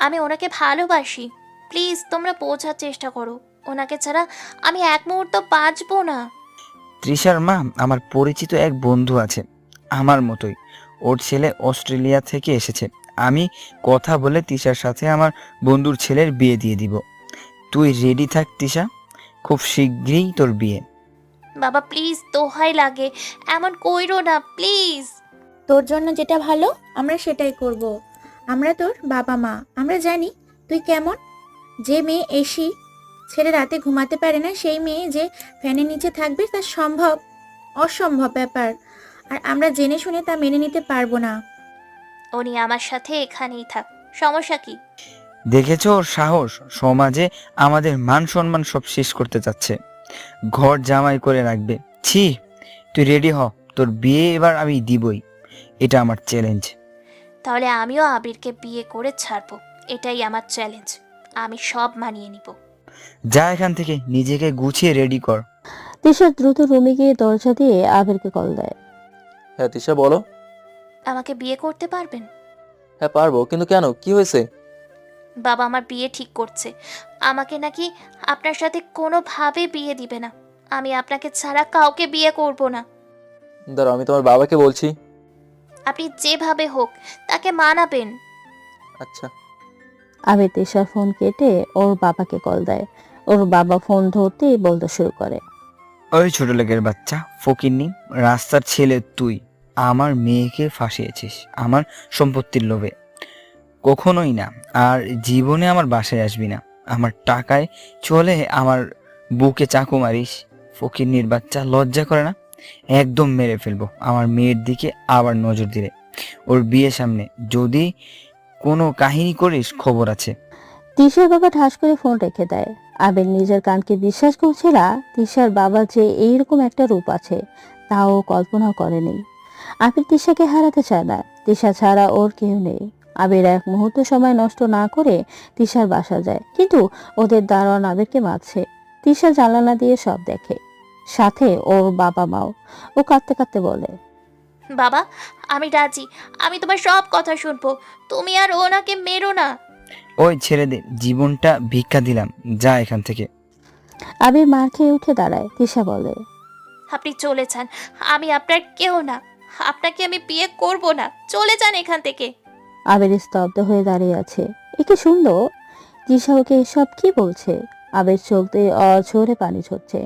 আমি ওনাকে ভালোবাসি। প্লিজ তোমরা বোঝার চেষ্টা করো, ওনাকে ছাড়া আমি এক মুহূর্ত বাঁচবো না। তৃষার মা, আমার পরিচিত এক বন্ধু আছে আমার মতোই, ওর ছেলে অস্ট্রেলিয়া থেকে এসেছে। আমি কথা বলে তৃষার সাথে আমার বন্ধুর ছেলের বিয়ে দিয়ে দিব। তুই রেডি থাক তৃষা, খুব শীঘ্রই তোর বিয়ে। বাবা প্লিজ, দোহাই লাগে, এমন কইরো না প্লিজ। তোর জন্য যেটা ভালো আমরা সেটাই করব। আমরা তোর বাবা মা, আমরা জানি তুই কেমন। যে মেয়ে এসি ছেড়ে রাতে ঘুমাতে পারে না, সেই মেয়ে যে ফ্যানের নিচে থাকবে তা অসম্ভব ব্যাপার। আর আমরা জেনে শুনে তা মেনে নিতে পারবো না। উনি আমার সাথে এখানেই থাক, সমস্যা কি? দেখেছো ওর সাহস? সমাজে আমাদের মান সম্মান সব শেষ করতে চাচ্ছে, ঘর জামাই করে রাখবে। ছি, তুই রেডি হ, তোর বিয়ে এবার আমি দিবই, এটা আমার চ্যালেঞ্জ। তাহলে আমিও আবিরকে বিয়ে করে ছাড়বো, এটাই আমার চ্যালেঞ্জ। আমি সব মানিয়ে নিব। যা এখান থেকে, নিজেকে গুছিয়ে রেডি কর। তিশা দ্রুত রুমে গিয়ে দরজা দিয়ে আবিরকে কল দেয়। হ্যাঁ তিশা বলো। আমাকে বিয়ে করতে পারবেন? হ্যাঁ পারবো, কিন্তু কেন, কি হয়েছে? বাবা আমার বিয়ে ঠিক করছে, আমাকে নাকি আপনার সাথে কোনোভাবে বিয়ে দিবে না। আমি আপনাকে ছাড়া কাউকে বিয়ে করব না। দাঁড়াও, আমি তোমার বাবাকে বলছি। আপনি যেভাবে হোক তাকে মানাবেন। আচ্ছা। আবির তিশার ফোন কেটে ওর বাবাকে কল দেয়। ওর বাবা ফোন ধরতেই বলতে শুরু করে, ওই ছোট লোকের বাচ্চা ফকিন্নি, রাস্তার ছেলে তুই আমার মেয়েকে ফাঁসিয়েছিস আমার সম্পত্তির লোভে। কখনোই না, আর জীবনে আমার বাসায় আসবি না। আমার টাকায় চলে আমার বুকে চাকু মারিস। ফকিন্নির বাচ্চা, লজ্জা করে না? একদম মেরে ফেলবো আমার মেয়ের দিকে আবার নজর দিলে। ওর বিয়ে সামনে, যদি কোনো কাহিনী করিস, খবর আছে। তিশার বাবা ঠাস করে ফোন রেখে দেয়। আবির নিজের কানকে বিশ্বাস করছে না তিশার বাবা যে এইরকম একটা রূপ আছে তাও কল্পনাও করেনি। আবির তিশাকে হারাতে চায় না, তিশা ছাড়া ওর কেউ নেই। আবির এক মুহূর্ত সময় নষ্ট না করে তিশার বাসা যায়, কিন্তু ওদের দারোয়ান আবিরকে মারছে। তিশা জানালা দিয়ে সব দেখে, সাথে ওর বাবা মাও। ও কাঁদতে কাঁদতে বলে, বাবা, আমি রাজি, আমি তোমার সব কথা শুনবো, তুমি আর ওনাকে মেরো না। ওই ছেড়ে দে, জীবনটা ভিক্ষা দিলাম, যা এখান থেকে। আবির মার খেয়ে উঠে দাঁড়ায়। তিশা বলে, আপনি চলে যান, আমি আপনার কেউ না, আপনাকে আমি বিয়ে করব না, চলে যান এখান থেকে। আবির স্তব্ধ হয়ে দাঁড়িয়ে আছে। একে শুনলো তিশা ওকে এসব কি বলছে। আবির চোখ দিয়ে অঝরে পানি ঝরছে।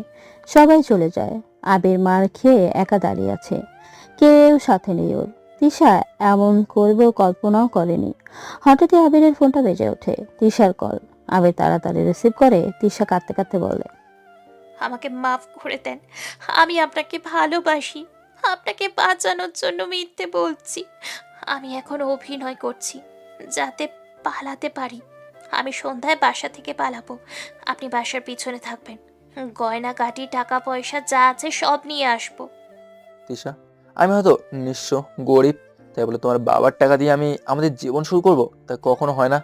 সবাই চলে যায়। আবির মার খেয়ে একা দাঁড়িয়ে আছে, কেউ সাথে নেই ওর। তিশা এমন করবেও কল্পনাও করেনি। হঠাৎই আবিরের ফোনটা বেজে ওঠে। তিশার কল। আবির তাড়াতাড়ি রিসিভ করে। তিশা কাঁদতে কাঁদতে বলে, আমাকে মাফ করে দেন, আমি আপনাকে ভালোবাসি, আপনাকে বাঁচানোর জন্য মিথ্যে বলছি। আমি এখন অভিনয় করছি যাতে পালাতে পারি। আমি সন্ধ্যায় বাসা থেকে পালাবো, আপনি বাসার পিছনে থাকবেন, গয়না গাটি টাকা পয়সা যা আছে সব নিয়ে আসবো। তিশা, আমি হয়তো নিঃস্ব, গরিব, তাই বলে তোমার বাবার টাকা দিয়ে আমি আমাদের জীবন শুরু করব? তা কখনো হয় না।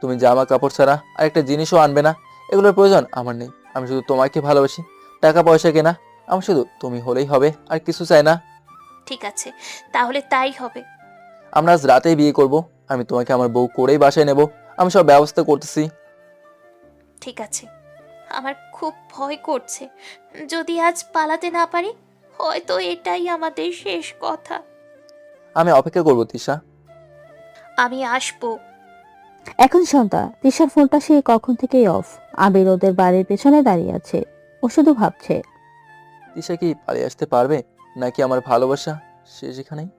তুমি জামা কাপড় ছাড়া আর একটা জিনিসও আনবে না, এগুলোর প্রয়োজন আমার নেই। আমি শুধু তোমাকে ভালোবাসি, টাকা পয়সা কেনা আমার শুধু তুমি হলেই হবে, আর কিছু চাই না। ঠিক আছে, তাহলে তাই হবে। আমরা আজ রাতেই বিয়ে করব, আমি তোমাকে আমার বউ করেই বাসায় নেব, আমি সব ব্যবস্থা করতেছি। ঠিক আছে, আমার খুব ভয় করছে, যদি আজ পালাতে না পারি হয়তো এটাই আমাদের শেষ কথা। আমি অপেক্ষা করবো তিশা। আমি আসবো। এখন সন্ধ্যা। তিশার ফোনটা সে কখন থেকেই অফ। আবির ওদের বাড়ির পেছনে দাঁড়িয়ে আছে। ও শুধু ভাবছে, তিশা কি পালিয়ে আসতে পারবে, নাকি আমার ভালোবাসা শেষ এখানেই?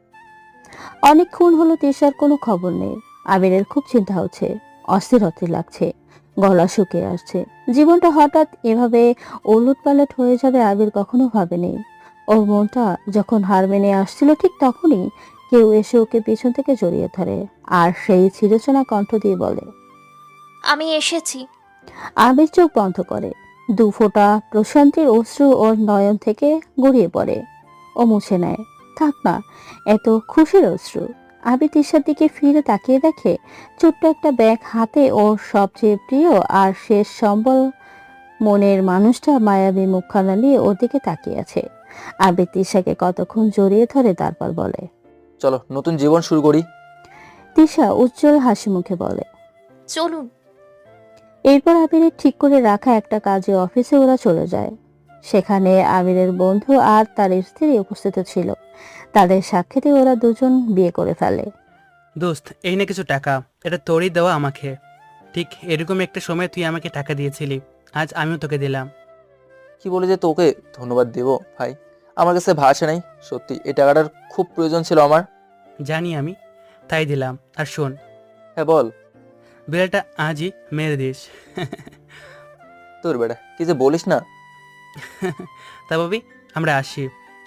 অনেকক্ষণ হলো তিশার কোনো খবর নেই। আবিরের খুব চিন্তা হচ্ছে, অস্থির অস্থির লাগছে, গলা শুকিয়ে আসছে। জীবনটা হঠাৎ এভাবে ওলটপালট হয়ে যাবে আবির কখনো ভাবেনি। ওর মনটা যখন হার মেনে আসছিল ঠিক তখনই কেউ এসে ওকে পিছন থেকে জড়িয়ে ধরে, আর সেই চিরচেনা কণ্ঠ দিয়ে বলে, আমি এসেছি। আবির চোখ বন্ধ করে। দু ফোঁটা প্রশান্তির অশ্রু ওর নয়ন থেকে গড়িয়ে পড়ে। ও মুছে নেয়। থাক না এত খুশির অশ্রু। আবির তিশার দিকে ফিরে তাকিয়ে দেখে ছোট্ট একটা ব্যাগ হাতে ওর সবচেয়ে প্রিয় আর শেষ সম্বল মনের মানুষটা মায়াবী মুখখানা নিয়ে ওর দিকে তাকিয়ে আছে। আবির তিশাকে কতক্ষণ জড়িয়ে ধরে, তারপর বলে, চলো নতুন জীবন শুরু করি। তিশা উজ্জ্বল হাসি মুখে বলে, চলুন। এরপর আবিরের ঠিক করে রাখা একটা কাজে অফিসে ওরা চলে যায়। সেখানে আবিরের বন্ধু আর তার স্ত্রী উপস্থিত ছিল। তাদের সাক্ষাতে ওরা দুজন বিয়ে করে ফেলে। দোস্ত, এই না কিছু টাকা, এটা তোরই দেওয়া আমাকে। ঠিক এরকম একটা সময় তুই আমাকে টাকা দিয়েছিলি, আজ আমিও তোকে দিলাম। কি বলে যে তোকে ধন্যবাদ দেবো ভাই, আমার কাছে ভাষা নেই। সত্যি এই টাকাটার খুব প্রয়োজন ছিল আমার। জানি আমি, তাই দিলাম। আর শোন, হ্যাঁ বল। বিড়ালটা আজই মেরে দিস। তোর বেটা কি যে বলিস না। তা ভাবি, আমরা আসি।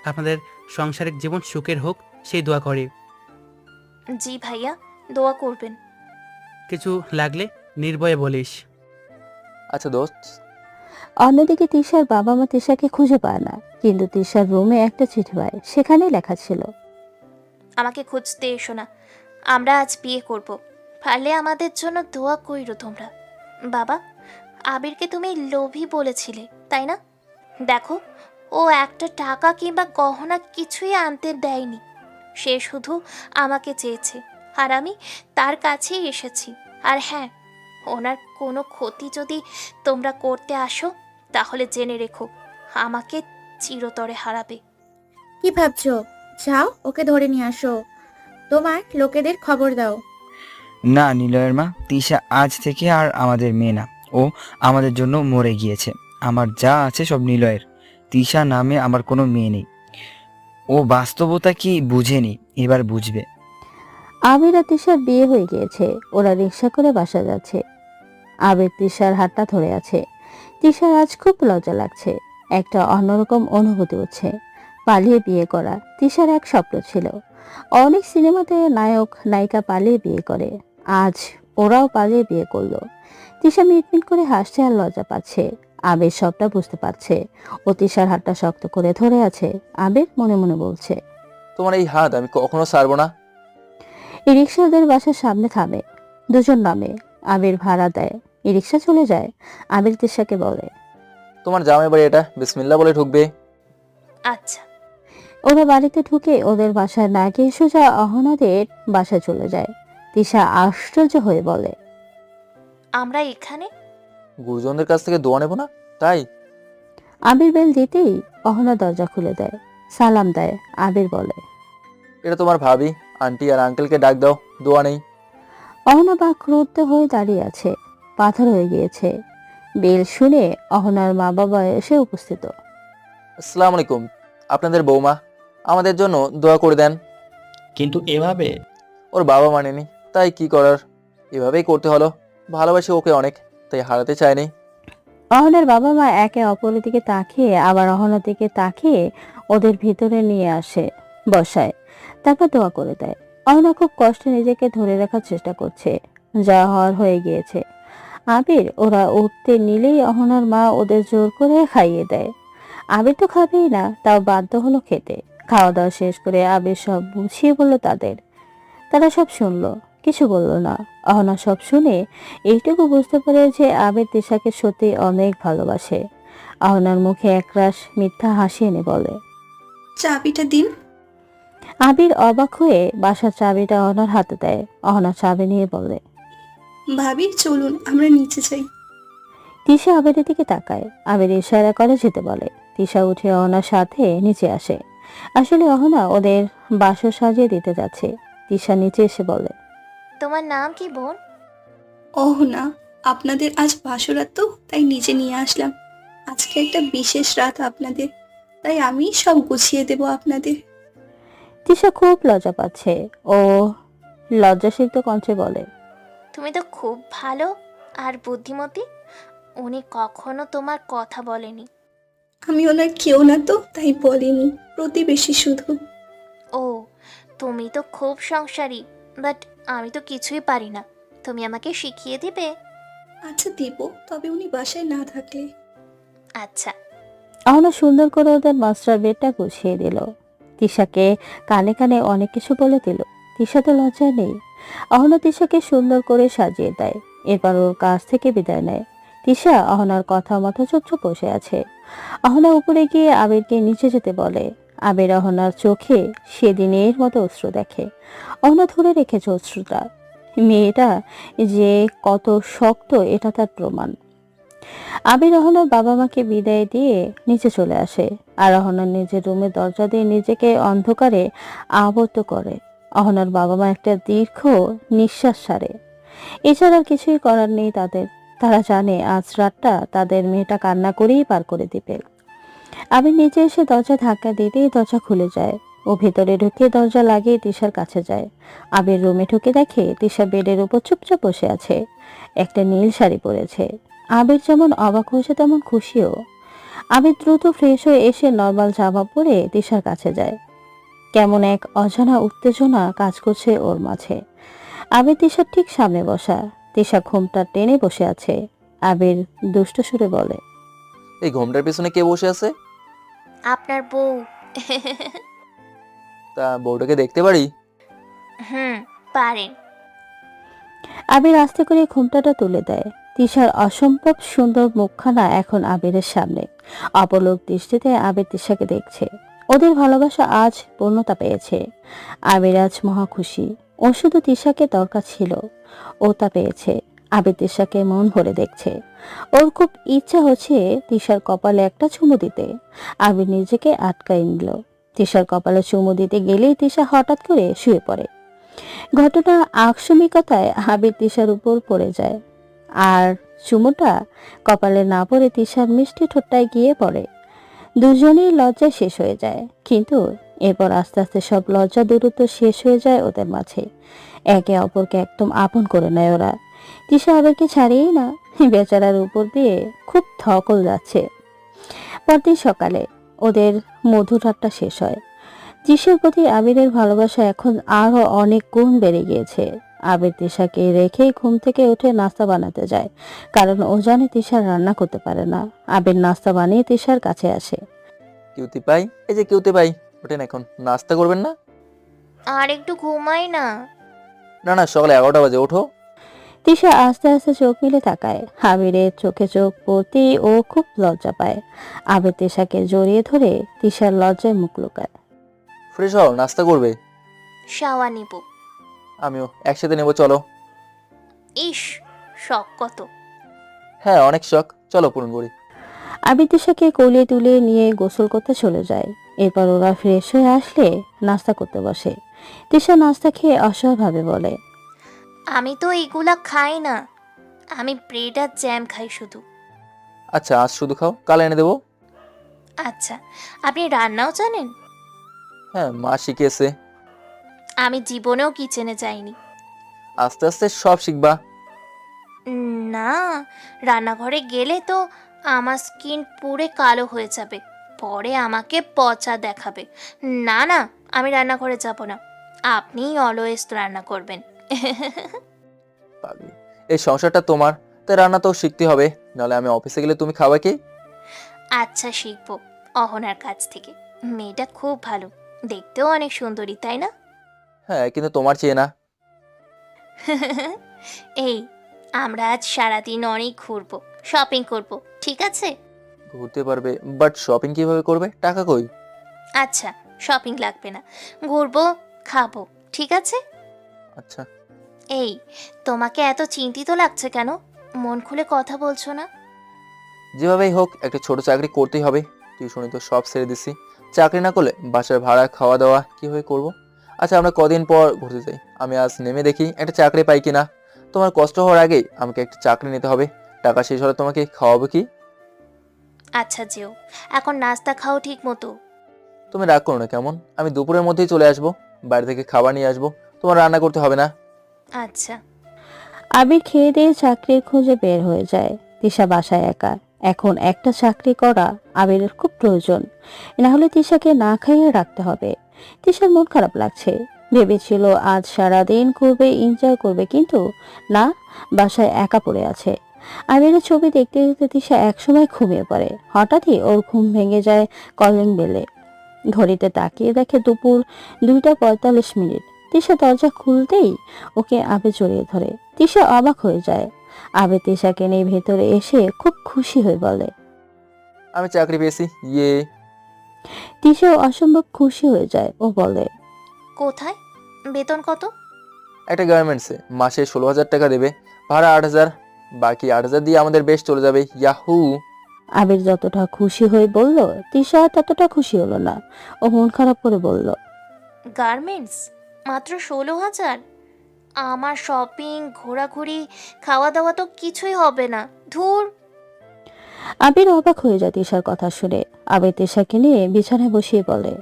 আপনাদের সাংসারিক জীবন সুখের হোক সেই দোয়া করি। জি ভাইয়া, দোয়া করবেন। কিছু লাগলে নির্ভয়ে বলিস। আচ্ছা দোস্ত। অন্যদিকে তিশার বাবা মা তিশাকে খুঁজে পায় না, কিন্তু তিশার রুমে একটা চিঠি পায়। সেখানে লেখা ছিল, আমাকে খুঁজতে এসো না, আমরা আজ বিয়ে করব, পারলে আমাদের জন্য দোয়া কইরো তোমরা। বাবা, আবিরকে তুমি লোভী বলেছিলে তাই না? দেখো, ও একটা টাকা কিংবা গহনা কিছুই আনতে দেয়নি, সে শুধু আমাকে চেয়েছে আর আমি তার কাছেই এসেছি। আর হ্যাঁ, ওনার কোনো ক্ষতি যদি তোমরা করতে আসো তাহলে জেনে রেখো আমাকে চিরতরে হারাবে। কি ভাবছো? যাও ওকে ধরে নিয়ে আসো, তোমার লোকেদের খবর দাও। না নিলয়ের মা, তিশা আজ থেকে আর আমাদের মেয়ে না। ও আমাদের জন্য মরে গিয়েছে। আমার যা আছে সব নিলয়ের। তিশা নামে আমার কোনো মেয়ে নেই। ও বাস্তবতা কি বুঝেনি, এবার বুঝবে। আবির আর তিশার বিয়ে হয়ে গিয়েছে। ওরা রিক্সা করে বাসা যাচ্ছে। আবির তিশার হাতটা ধরে আছে। তিশার আজ খুব লজ্জা লাগছে, একটা অন্যরকম অনুভূতি হচ্ছে। পালিয়ে বিয়ে করা তিশার এক স্বপ্ন ছিল। অনেক সিনেমাতে নায়ক নায়িকা পালিয়ে বিয়ে করে, আজ ওরাও পালিয়ে বিয়ে করলো। তিশা মিটমিট করে হাসছে আর লজ্জা পাচ্ছে। আবির সবটা বুঝতে পারছে। ও তিশার হাতটা শক্ত করে ধরে আছে। আবির মনে মনে বলছে, তোমার এই হাত আমি কখনো ছাড়বো না। এই রিক্সা ওদের বাসার সামনে থামে। দুজন নামে। আবির ভাড়া দেয়। এই রিক্সা চলে যায়। আবির তিশাকে বলে, তোমার জামাই বাড়ি এটা, বিসমিল্লাহ বলে ঢুকবে। আচ্ছা। ওরা বাড়িতে ঢুকে ওদের বাসায় না গিয়ে সোজা অহনাদের বাসায় চলে যায়। তিশা আশ্চর্য হয়ে বলে, আমরা এখানে? গুরুজনদের কাছ থেকে দোয়া নেবো না তাই? আবির বেল দিতেই অহনা দরজা খুলে দেয়। সালাম দেয়। আবির বলে, এটা তোমার ভাবি, আন্টি আর আঙ্কেলকে ডাক দাও, দোয়া নেই। অহনা বা ক্রুদ্ধ হয়ে দাঁড়িয়ে আছে। পাথর হয়ে গিয়েছে। বেল শুনে অহনার মা বাবা এসে উপস্থিত। আসসালামু আলাইকুম, আপনাদের বৌমা, আমাদের জন্য দোয়া করে দেন। কিন্তু এভাবে? ওর বাবা মানেনি, তাই কি করার, এভাবেই করতে হলো। ভালোবাসি ওকে অনেক, তাই হারাতে চাইনি। অহনার বাবা মা একে অপরের দিকে তাকিয়ে আবার অহনার দিকে তাকিয়ে ওদের ভিতরে নিয়ে আসে, বসায়, তারপর দোয়া করে দেয়। অহনা খুব কষ্টে নিজেকে ধরে রাখার চেষ্টা করছে। যা হওয়ার হয়ে গিয়েছে। আবির ওরা উঠতে নিলেই অহনার মা ওদের জোর করে খাইয়ে দেয়। আবির তো খাবেই না, তাও বাধ্য হলো খেতে। খাওয়া দাওয়া শেষ করে আবির সব বুঝিয়ে বলল তাদের। তারা সব শুনলো, কিছু বলল না। অহনা সব শুনে এইটুকু বুঝতে পারে যে আবির তিশাকে সত্যি অনেক ভালোবাসে। অহনার মুখে একরাশ মিথ্যা হাসি এনে বলে, চাবিটা দিন। আবির অবাক হয়ে বাসার চাবিটা অহনার হাতে দেয়। অহনা চাবি নিয়ে বলে, ভাবি চলুন আমরা নিচে যাই। তিশা আবিরের দিকে তাকায়। আবির ইশারা করে যেতে বলে। তিশা উঠে অহনার সাথে নিচে আসে। আসলে অহনা ওদের বাসর সাজিয়ে দিতে যাচ্ছে। তিশা নিচে এসে বলে, তোমার নাম কি বোন? ওহ না, আপনাদের আজ বাসরাত তো, তাই নিচে নিয়ে আসলাম। আজকে একটা বিশেষ রাত আপনাদের, তাই আমি সব গুছিয়ে দেব আপনাদের। তিশা খুব লজ্জা পাচ্ছে। ও লজ্জাসিক্ত কণ্ঠে বলে, তুমি তো খুব ভালো আর বুদ্ধিমতী। উনি কখনো তোমার কথা বলেনি। আমি ওনার কেউ না তো, তাই বলিনি, প্রতিবেশী শুধু। ও, তুমি তো খুব সংসারী, বাট আমি তো কিছুই পারি না। তুমি আমাকে শিখিয়ে দিবে? আচ্ছা দেব, তবে উনি বাসায় না থাকলে। আচ্ছা। অহনা সুন্দর করে ওদের মাস্টার বেডটা গুছিয়ে দিল। তিশাকে কানে কানে অনেক কিছু বলে দিল। তিশা তো লজ্জা নেই। অহনা তিশাকে সুন্দর করে সাজিয়ে দেয়। এরপর ওর কাছ থেকে বিদায় নেয়। তিশা অহনার কথা মতো চুপচাপ বসে আছে। অহনা উপরে গিয়ে আবিরকে নিচে যেতে বলে। আবির অহনার চোখে সেদিনের মতো অশ্রু দেখে। অহনা ধরে রেখেছে অশ্রুটা। মেয়েটা যে কত শক্ত এটা তার প্রমাণ। আবির অহনার বাবা মাকে বিদায় দিয়ে নিচে চলে আসে আর অহনার নিজের রুমের দরজা দিয়ে নিজেকে অন্ধকারে আবদ্ধ করে। অহনার বাবা মা একটা দীর্ঘ নিঃশ্বাস ছাড়ে। এছাড়া আর কিছুই করার নেই তাদের। তারা জানে আজ রাতটা তাদের মেয়েটা কান্না করেই পার করে দিবে। আবির নিচে এসে দরজা ধাক্কা দিতেই দরজা খুলে যায়। ও ভেতরে ঢুকে দরজা লাগিয়ে তিশার কাছে যায়। আবির রুমে ঢুকে দেখে তিশা বেডের উপর চুপচাপ বসে আছে। একটা নীল শাড়ি পরেছে। আবির যেমন অবাক হয়েছে তেমন খুশিও। আবির দ্রুত ফ্রেশ হয়ে এসে নর্মাল জামা পরে তিশার কাছে যায়। কেমন এক অজানা উত্তেজনা কাজ করছে ওর মাঝে। আবির তিশার ঠিক সামনে বসা। তিশা ঘোমটা টেনে বসে আছে। আবির দুষ্ট সুরে বলে, এই ঘোমটার পিছনে কে বসে আছে? আপনার বউ। তা বউটাকে দেখতে পারি? হুম, পারেন। আবির আস্তে করে ঘোমটাটা তুলে দেয়। তিশার অসম্ভব সুন্দর মুখখানা এখন আবিরের সামনে। অপলক দৃষ্টিতে আবির তিশাকে দেখছে। ওদের ভালোবাসা আজ পূর্ণতা পেয়েছে। আবির আজ মহা খুশি। ও শুধু তিশাকে দরকার ছিল, ও তা পেয়েছে। আবির তিশাকে মন ভরে দেখছে। ওর খুব ইচ্ছা হচ্ছে তিশার কপালে একটা চুমু দিতে। আবির নিজেকে আটকাই নিল। তিশার কপালে চুমু দিতে গেলেই তিশা হঠাৎ করে শুয়ে পড়ে। ঘটনা আকস্মিকতায় আবির তিশার উপর পড়ে যায় আর চুমুটা কপালে না পড়ে তিশার মিষ্টি ঠোঁটটায় গিয়ে পড়ে। দুজনেই লজ্জায় শেষ হয়ে যায়। কিন্তু এরপর আস্তে আস্তে সব লজ্জা দূরত্ব শেষ হয়ে যায় ওদের মাঝে। একে অপরকে একদম আপন করে নেয় ওরা। তিশা আবিরকে ছাড়িয়েই না। বেচারার উপর দিয়ে খুব ধকল যাচ্ছে। পরদিন সকালে ওদের মধুর ঠাট্টা শেষ হয়। তিশার প্রতি আবিরের ভালোবাসা এখন আরো অনেক গুণ বেড়ে গিয়েছে। আবির তিশাকে রেখে ঘুম থেকে উঠে নাস্তা বানাতে যায়, কারণ ও জানে তিশা রান্না করতে পারে না। আবির নাস্তা বানিয়ে তিশার কাছে আসে। কিউতি পাই, এই যে কিউতি পাই, ওঠেন এখন, নাস্তা করবেন না? আর একটু ঘুমাই না। না না, সকালে 11টা বাজে, ওঠো। তিশা আস্তে আস্তে চোখ মেলে তাকায়। আবিরের চোখে চোখ পড়তেই ও খুব লজ্জা পায়। আবির তিশাকে জড়িয়ে ধরে তিশার লজ্জায় মুখ লুকায়। ফ্রেশ হও, নাস্তা করবে? শাওয়া নিব। আমিও একসাথে নেবো, চলো। ইস, শখ কত। হ্যাঁ, অনেক শখ, চলো পূরণ করি। আবির তিশাকে কোলে তুলে নিয়ে গোসল করতে চলে যায়। এরপর ওরা ফ্রেশ হয়ে আসলে নাস্তা করতে বসে। তিশা নাস্তা খেয়ে অসহায়ভাবে বলে, আমি তো এগুলা খাই না, আমি ব্রেড আর জ্যাম খাই শুধু। আচ্ছা, আজ শুধু খাও, কাল এনে দেবো। আচ্ছা, আপনি রান্নাও জানেন? হ্যাঁ, মা শিখিয়েছে। আমি জীবনেও কিচেনে যাইনি। আস্তে আস্তে সব শিখবা। না, রান্নাঘরে গেলে তো আমার স্কিন পুরে কালো হয়ে যাবে, পরে আমাকে পচা দেখাবে। না না, আমি রান্নাঘরে যাব না, আপনিই অলওয়েজ রান্না করবেন। পাগলি, এই সংসারটা তোমার, তাই রান্না তো শিখতে হবে, নাহলে আমি অফিসে গেলে তুমি খাওয়া কি? আচ্ছা, শিখবো অহনার কাছ থেকে। মেয়েটা খুব ভালো, দেখতেও অনেক সুন্দরী, তাই না? হ্যাঁ, কিন্তু তোমার চেয়ে না। এই, আমরা আজ সারাদিন অনেক ঘুরবো, শপিং করব, ঠিক আছে? ঘুরতে পারবে, বাট শপিং কিভাবে করবে? টাকা কই? আচ্ছা, শপিং লাগবে না, ঘুরবো, খাবো, ঠিক আছে? আচ্ছা। এই, তোমাকে এত চিন্তিত লাগছে কেন? মন খুলে কথা বলছো না? যেভাবেই হোক একটা ছোট চাকরি করতেই হবে। টিউশনি তো সব ছেড়ে দিছি, চাকরি না করলে বাসার ভাড়া খাওয়া দাওয়া কিভাবে করব? আচ্ছা, আমরা কদিন পর ঘুরতে যাই, আমি আজ নেমে দেখি একটা চাকরি পাই কিনা। তোমার কষ্ট হওয়ার আগেই আমাকে একটা চাকরি নিতে হবে, টাকা শেষ হলে তোমাকে খাওয়াবো কি? আচ্ছা যেও, এখন নাস্তা খাও ঠিক মতো। তুমি রাগ করো না কেমন, আমি দুপুরের মধ্যেই চলে আসবো, বাইরে থেকে খাবার নিয়ে আসবো, তোমার রান্না করতে হবে না। আচ্ছা। আবির খেয়ে দিয়ে চাকরির খোঁজে বের হয়ে যায়। তিশা বাসায় একা। এখন একটা চাকরি করা আবিরের খুব প্রয়োজন, না হলে তিশাকে না খাইয়ে রাখতে হবে। তিশার মন খারাপ লাগছে, ভেবেছিল আজ সারাদিন করবে, এনজয় করবে, কিন্তু না, বাসায় একা পড়ে আছে। আবিরের ছবি দেখতে দেখতে তিশা একসময় ঘুমিয়ে পড়ে। হঠাৎই ওর ঘুম ভেঙে যায় কলিং বেলে। ঘড়িতে তাকিয়ে দেখে দুপুর 2:45। তিশা দরজা খুলতেই ওকে আবির জড়িয়ে ধরে। তিশা অবাক হয়ে যায়। আবির তিশাকে নিয়ে ভেতরে এসে খুব খুশি হয়ে বলে, আমি চাকরি পেয়েছি, ইয়ে। তিশাও অসম্ভব খুশি হয়ে যায়। ও বলে, কোথায়? বেতন কত? একটা গার্মেন্টসে, মাসে 16,000 টাকা দেবে, ভাড়া 8,000, বাকি 8,000 দিয়ে আমাদের বেশ চলে যাবে, ইয়াহু। আবির যতটা খুশি হয়ে বলল, তিশা ততটা খুশি হলো না। ও মন খারাপ করে বলল, গার্মেন্টস মাত্র 16,000? আমার শপিং, ঘোরাঘুরি, খাওয়া দাওয়া তো কিছুই হবে না, ধুর। আবির অবাক হয়ে যায় তিশার কথা শুনে। আবির তিশাকে নিয়ে বিছানায় বসিয়ে বলে,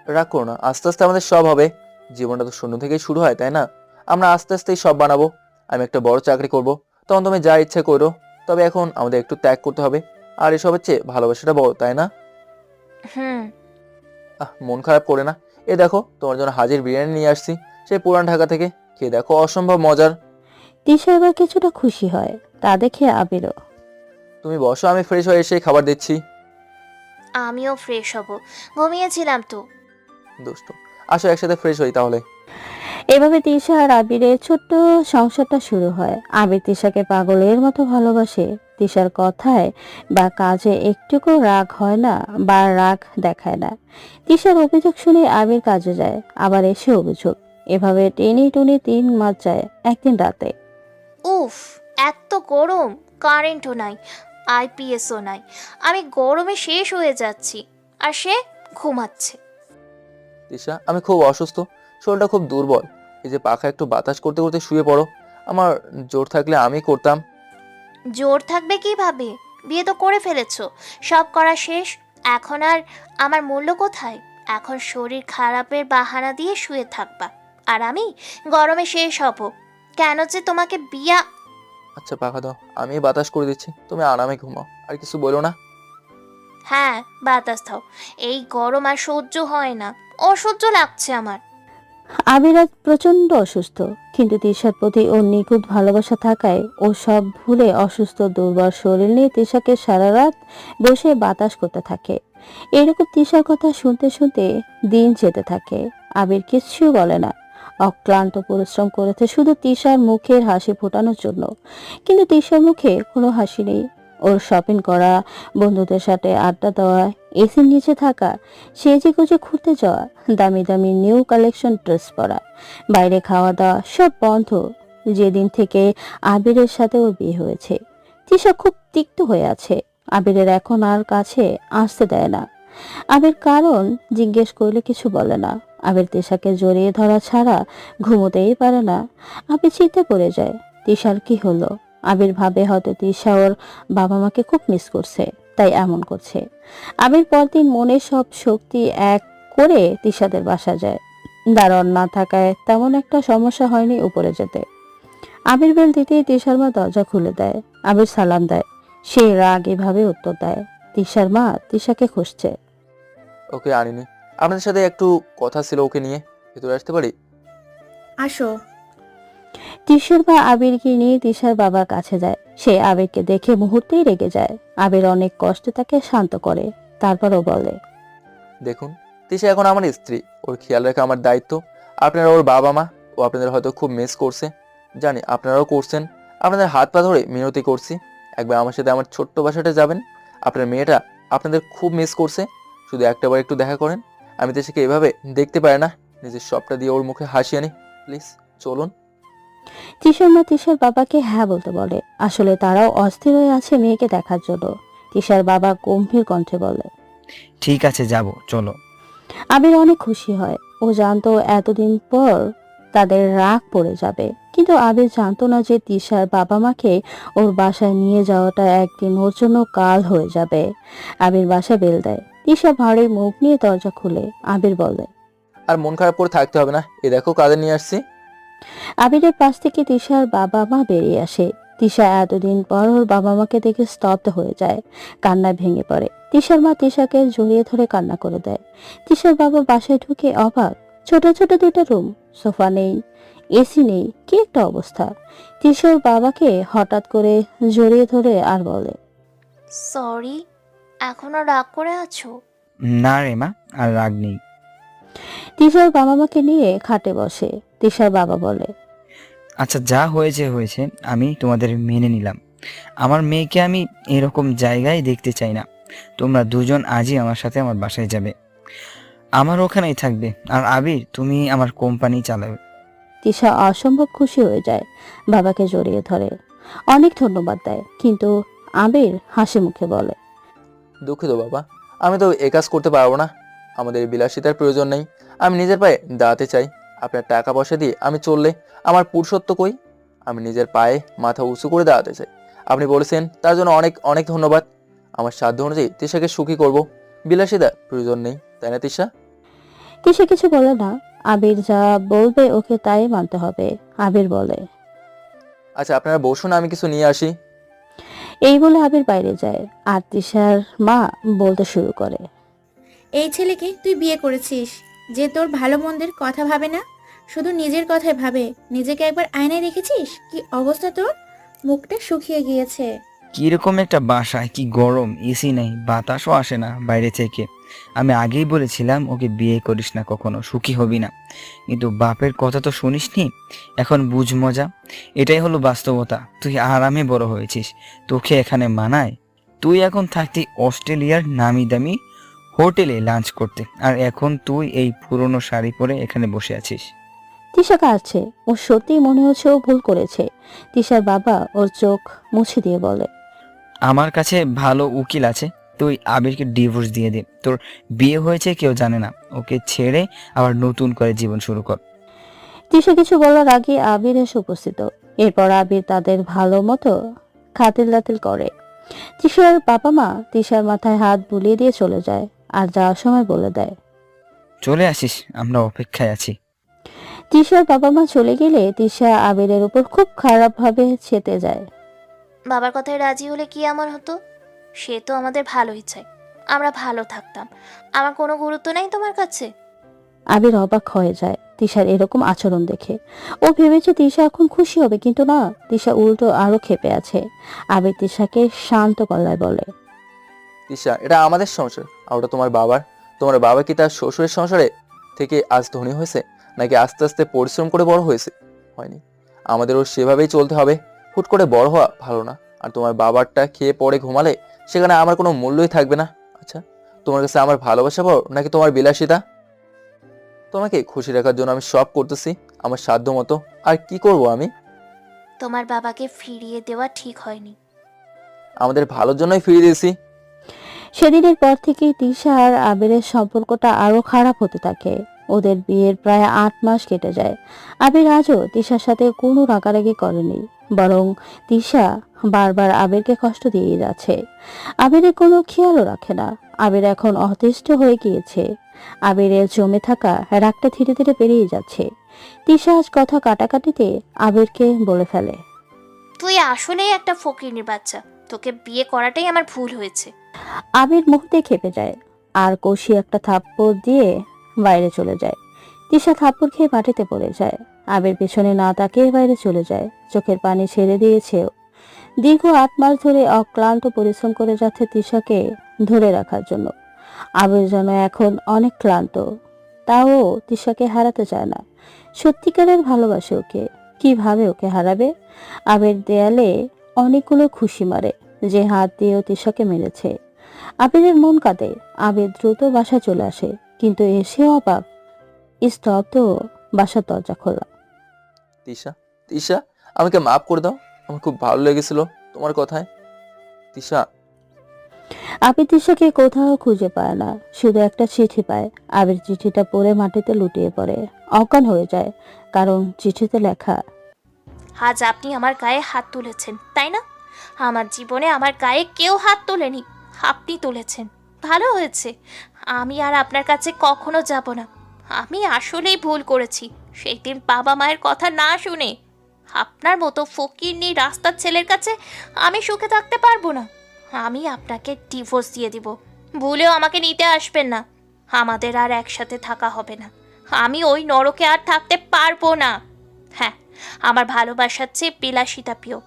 রাগ করো না, আস্তে আস্তে আমাদের সব হবে। জীবনটা তো শূন্য থেকেই শুরু হয়, তাই না? আমরা আস্তে আস্তেই সব বানাবো। আমি একটা বড় চাকরি করব, তখন তুমি যা ইচ্ছে করো। তবে এখন আমাদের একটু ত্যাগ করতে হবে, আর এসবের চেয়ে ভালোবাসাটা বড়, তাই না? হুম। মন খারাপ করে না, এ দেখো তোমার জন্য হাজির বিরিয়ানি নিয়ে আসছি, সেই পুরান ঢাকা থেকে, খেয়ে দেখো, অসম্ভব মজার। তিশা এবার কিছুটা খুশি হয়, তা দেখে আবিরও। তুমি বসো, আমি ফ্রেশ হয়ে এসে খাবার দিচ্ছি। আমিও ফ্রেশ হব, ঘুমিয়েছিলাম তো। দুষ্টু, আসো একসাথে ফ্রেশ হই তাহলে। এভাবে তিশা আর আবিরের ছোট্ট সংসারটা শুরু হয়। আবির তিশাকে পাগলের মতো ভালোবাসে। তিশার কথায় বা কাজে একটুকু রাগ হয় না বা রাগ দেখায় না। তিশার অভিযোগ শুনে আবির কাজে যায়, আবার এসে অভিযোগ। এভাবে টেনে টুনে 3 মাস যায়। একদিন রাতে, উফ, এত গরম, কারেন্টও নাই, আইপিএসও নাই, আমি গরমে শেষ হয়ে যাচ্ছি, আর সে ঘুমাচ্ছে। তিশা, আমি খুব অসুস্থ, শরীরটা খুব দুর্বল। এই যে পাখা একটু বাতাস করতে করতে শুয়ে পড়ো, আমার জোর থাকলে আমি করতাম। জোর থাকবে কিভাবে? বিয়ে তো করে ফেলেছো, সব করা শেষ, এখন আর আমার মূল্য কোথায়? এখন শরীর খারাপের বাহানা দিয়ে শুয়ে থাকবা, আর আমি গরমে শেষ হব। কেন যে তোমাকে বিয়া। আচ্ছা পাখা দাও, আমি বাতাস করে দিচ্ছি, তুমি আরামে ঘুমাও, আর কিছু বলো না। হ্যাঁ, বাতাস দাও, এই গরম আর সহ্য হয় না, অসহ্য লাগছে আমার। আবির আজ প্রচন্ড অসুস্থ, কিন্তু তিশার প্রতি ওর নিখুঁত ভালোবাসা থাকায় ও সব ভুলে অসুস্থ দুর্বল শরীর নিয়ে তিশাকে সারা রাত বসে বাতাস করতে থাকে। এরকম তিশার কথা শুনতে শুনতে দিন যেতে থাকে। আবির কিচ্ছু বলে না, অক্লান্ত পরিশ্রম করেছে শুধু তিশার মুখের হাসি ফোটানোর জন্য, কিন্তু তিশার মুখে কোনো হাসি নেই। ওর শপিং করা, বন্ধুদের সাথে আড্ডা দেওয়া, এসির নিচে থাকা, সেজে গুজে ঘুরতে যাওয়া, দামি দামি নিউ কালেকশন ড্রেস পরা, বাইরে খাওয়া দাওয়া সব বন্ধ যেদিন থেকে আবিরের সাথে ওর বিয়ে হয়েছে। তিশা খুব তিক্ত হয়ে আছে। আবিরের এখন আর কাছে আসতে দেয় না। আবির কারণ জিজ্ঞেস করলে কিছু বলে না। আবির তিশাকে জড়িয়ে ধরা ছাড়া ঘুমোতেই পারে না। আবির চিন্তে পড়ে যায়, তিশার কি হলো। আবির ভাবে হয়তো তিশা ওর বাবা মাকে খুব মিস করছে, তাই এমন করছে। আবির পরদিন মনে সব শক্তি এক করে তিশাদের বাসা যায়। দারোয়ান না থাকায় তেমন একটা সমস্যা হয়নি উপরে যেতে। আবির বেল দিতেই তিশার মা দরজা খুলে দেয়। আবির সালাম দেয়। সে রাগ এভাবে উত্তর দেয়, তিশার মা তিশাকে খুঁজছে। ওকে আনিনি, আপনাদের সাথে একটু কথা ছিল, ওকে নিয়ে ভেতরে আসতে পারি? আসো। তিশার মা আবিরকে নিয়ে তিশার বাবার কাছে যায়। সে আবিরকে দেখে মুহূর্তেই রেগে যায়। আবির অনেক কষ্টে তাকে শান্ত করে, তারপরও বলে, দেখুন, তিশা এখন আমার স্ত্রী, ওর খেয়াল রাখা আমার দায়িত্ব। আপনারা ওর বাবা মা, ও আপনাদের হয়তো খুব মিস করছে, জানি আপনারাও করছেন। আপনাদের হাত পা ধরে মিনতি করছি, একবার আমার সাথে আমার ছোট্ট বাসাটা যাবেন। আপনার মেয়েটা আপনাদের খুব মিস করছে, শুধু একটাবার একটু দেখা করেন। আমি তিশাকে এভাবে দেখতে পারি না, নিজের সবটা দিয়ে ওর মুখে হাসি আনি, প্লিজ চলুন। তিশার মা তিশার বাবাকে হ্যাঁ বলতে বলে। আসলে তারাও অস্থির হয়ে আছে মেয়েকে দেখার জন্য। তিশার বাবা গম্ভীর কণ্ঠে বলে, ঠিক আছে, যাব, চলো। আবির অনেক খুশি হয়। ও জানতো এতদিন পর তাদের রাগ পড়ে যাবে, কিন্তু আবির জানতো না যে তিশার বাবা মাকে ওর বাসায় নিয়ে যাওয়াটা একদিন ওর জন্য কাল হয়ে যাবে। আবির বাসা বেল দেয়। তিশা ভারী মুখ নিয়ে দরজা খুলে। আবির বলে, আর মন খারাপ করে থাকতে হবে না, এ দেখো কাদের নিয়ে আসছি। আবিরের পাশ থেকে তিশার বাবা মা বেরিয়ে আসে। তিশা এতদিন পর ওর বাবা মাকে দেখে স্তব্ধ হয়ে যায়, কান্নায় ভেঙে পড়ে। তিশার মা তিশাকে জড়িয়ে ধরে কান্না করে দেয়। তিশার বাবা বাসায় ঢুকে অবাক। ছোট ছোট দুইটা রুম, সোফা নেই, এসি নেই, কি একটা অবস্থা। তিশার বাবাকে হঠাৎ করে জড়িয়ে ধরে আর বলে, সরি, এখনো রাগ করে আছো? না রে মা, আর রাগ নেই। তিশার বাবা মাকে নিয়ে খাটে বসে। তিশার বাবা বলে, আচ্ছা, যা হয়েছে হয়েছে, আমি তোমাদের মেনে নিলাম। আমার মেয়েকে আমি এরকম জায়গায় দেখতে চাই না। তোমরা দুজন আজই আমার সাথে আমার বাসায় যাবে, আমার ওখানেই থাকবে। আর আবির, তুমি আমার কোম্পানি চালাবে। তিশা অসম্ভব খুশি হয়ে যায়, বাবাকে জড়িয়ে ধরে, অনেক ধন্যবাদ দেয়। কিন্তু আবির হাসি মুখে বলে, দুঃখিত বাবা, আমি তো এ কাজ করতে পারবো না। আমাদের বিলাসিতার প্রয়োজন নেই, আমি নিজের পায়ে দাঁড়াতে চাই। আপনার টাকা পয়সা দিয়ে আমি চললে আমার পুরুষত্ব কই? আমি নিজের পায়ে মাথা উঁচু করে দাঁড়াতে চাই। আপনি বলেছেন, তার জন্য অনেক অনেক ধন্যবাদ। আমার সাধ্য অনুযায়ী তিশাকে সুখী করব, বিলাসিতার প্রয়োজন নেই, তাই না তিশা? তিশা কিছু বলে না। আবির যা বলবে ওকে তাই মানতে হবে। আবির বলে, আচ্ছা আপনারা বসুন, আমি কিছু নিয়ে আসি। এই বলে আবির বাইরে যায়। আর তিশার মা বলতে শুরু করে, এই ছেলেকে তুই বিয়ে করেছিস যে তোর ভালো মন্দের কথা ভাবে না, শুধু নিজের কথাই ভাবে। নিজেকে একবার আয়নায় দেখেছিস? কি অবস্থা তোর? মুখটা শুকিয়ে গিয়েছে। কিরকম একটা বাসায়, কি গরম, এসি নেই, বাতাসও আসে না বাইরে থেকে। আমি আগেই বলেছিলাম ওকে বিয়ে করিস না, কখনো সুখী হবি না। কিন্তু বাপের কথা তো শুনিসনি, এখন বুঝ মজা। এটাই হলো বাস্তবতা। তুই আরামে বড় হয়েছিস, তোকে এখানে মানায়? তুই এখন থাকতি অস্ট্রেলিয়ার নামি দামি হোটেলে লাঞ্চ করতে, আর এখন তুই এই পুরনো শাড়ি পরে এখানে বসে আছিস। তিশা কাঁদছে। ওর সত্যিই মনে হচ্ছে ও ভুল করেছে। তিশার বাবা ওর চোখ মুছে দিয়ে বলে, আমার কাছে ভালো উকিল আছে, তুই আবিরকে ডিভোর্স দিয়ে দে। তোর বিয়ে হয়েছে কেউ জানে না, ওকে ছেড়ে আবার নতুন করে জীবন শুরু কর। তিশা কিছু বলার আগে আবির এসে উপস্থিত। এরপর আবির তাদের ভালো মতো খাতিল দাতিল করে। তিশার বাবা মা তিশার মাথায় হাত বুলিয়ে দিয়ে চলে যায়, আর যাওয়ার সময় বলে দেয়, চলে আসিস, আমরা অপেক্ষায় আছি। তিশার বাবা মা চলে গেলে তিশা আবিরের উপর খুব খারাপ ভাবে চেতে যায়। বাবার কথায় রাজি হলে কি এমন হতো? সে তো আমাদের ভালোই চায়, আমরা ভালো থাকতাম। আমার কোনো গুরুত্ব নেই তোমার কাছে? আবির অবাক হয়ে যায় তিশার এরকম আচরণ দেখে। ও ভেবেছে তিশা এখন খুশি হবে, কিন্তু না, তিশা উল্টো আরো ক্ষেপে আছে। আবির তিশাকে শান্ত গলায় বলে, তিশা, এটা আমাদের সংসার, আর ওটা তোমার বাবার। তোমার বাবা কি তার শ্বশুরের সংসারে থেকে আজ ধনী হয়েছে, নাকি আস্তে আস্তে পরিশ্রম করে বড় হয়েছে? হয়নি। আমাদেরও সেভাবেই চলতে হবে। হুট করে বড় হওয়া ভালো না। আর তোমার বাবারটা খেয়ে পরে ঘুমালে সেখানে আমার কোনো মূল্যই থাকবে না। আচ্ছা, তোমার কাছে আমার ভালোবাসা বড় নাকি তোমার বিলাসিতা? তোমাকে খুশি রাখার জন্য আমি সব করতেছি আমার সাধ্য মতো। আর কি করব আমি? তোমার বাবাকে ফিরিয়ে দেওয়া ঠিক হয়নি। আমাদের ভালোর জন্যই ফিরিয়ে দিয়েছি। সেদিনের পর থেকেই তিশা আর আবিরের সম্পর্কটা আরো খারাপ হতে থাকে। ওদের বিয়ের প্রায় 8 মাস কেটে যায়। আবির আজও তিশার সাথে কোনো রাগারাগি করেনি, বরং তিশা বারবার আবিরকে কষ্ট দিয়ে যাচ্ছে। আবিরের কোনো খেয়ালও রাখে না। আবির এখন অতিষ্ঠ হয়ে গিয়েছে। আবিরের জমে থাকা রাগটা ধীরে ধীরে বেরিয়ে যাচ্ছে। তিশা আজ কথা কাটাকাটিতে আবিরকে বলে ফেলে, তুই আসলেই একটা ফকিরনির বাচ্চা। তোকে বিয়ে করাটাই আমার ভুল হয়েছে। আবির মুহূর্তে খেপে যায় আর কষি একটা থাপ্পড় দিয়ে বাইরে চলে যায়। তিশা থাপ্পড় খেয়ে মাটিতে পড়ে যায়। আবির পেছনে না তাকিয়ে বাইরে চলে যায়। চোখের পানি ছেড়ে দিয়েছেও। দীর্ঘ 8 মাস ধরে অক্লান্ত পরিশ্রম করে যাচ্ছে তিশাকে ধরে রাখার জন্য। আবির যেন এখন অনেক ক্লান্ত। তাও তিশাকে হারাতে চায় না। সত্যিকারের ভালোবাসে ওকে। কিভাবে ওকে হারাবে? আবির দেয়ালে অনেকগুলো খুশি মারে, যে হাত দিয়েও তিশাকে মেরেছে। আবিরের মন কাঁদে। আবির দ্রুত বাসা চলে আসে, কিন্তু এসেও অবাক, স্তব্ধ বাসার দরজা খোলা। তিশা, তিশা, আমাকে মাফ করে দাও। আমার খুব ভালো লেগেছিল তোমার কথায়। তিশা। আবির তিশাকে কোথাও খুঁজে পায় না, শুধু একটা চিঠি পায়। আবির চিঠিটা পড়ে মাটিতে লুটিয়ে পড়ে, অজ্ঞান হয়ে যায়। কারণ চিঠিতে লেখা, আজ আপনি আমার গায়ে হাত তুলেছেন, তাই না? আমার জীবনে আমার গায়ে কেউ হাত তোলেনি, আপনি তুলেছেন। ভালো হয়েছে। আমি আর আপনার কাছে কখনো যাব না। আমি আসলেই ভুল করেছি সেই দিন বাবা মায়ের কথা না শুনে। আপনার মতো ফকিরনি রাস্তার ছেলের কাছে আমি সুখে থাকতে পারবো না। আমি আপনাকে ডিভোর্স দিয়ে দিব। ভুলেও আমাকে নিতে আসবেন না। আমাদের আর একসাথে থাকা হবে না। আমি ওই নরকে আর থাকতে পারবো না। হ্যাঁ, আমার ভালোবাসার চেয়ে বিলাসিতা প্রিয়।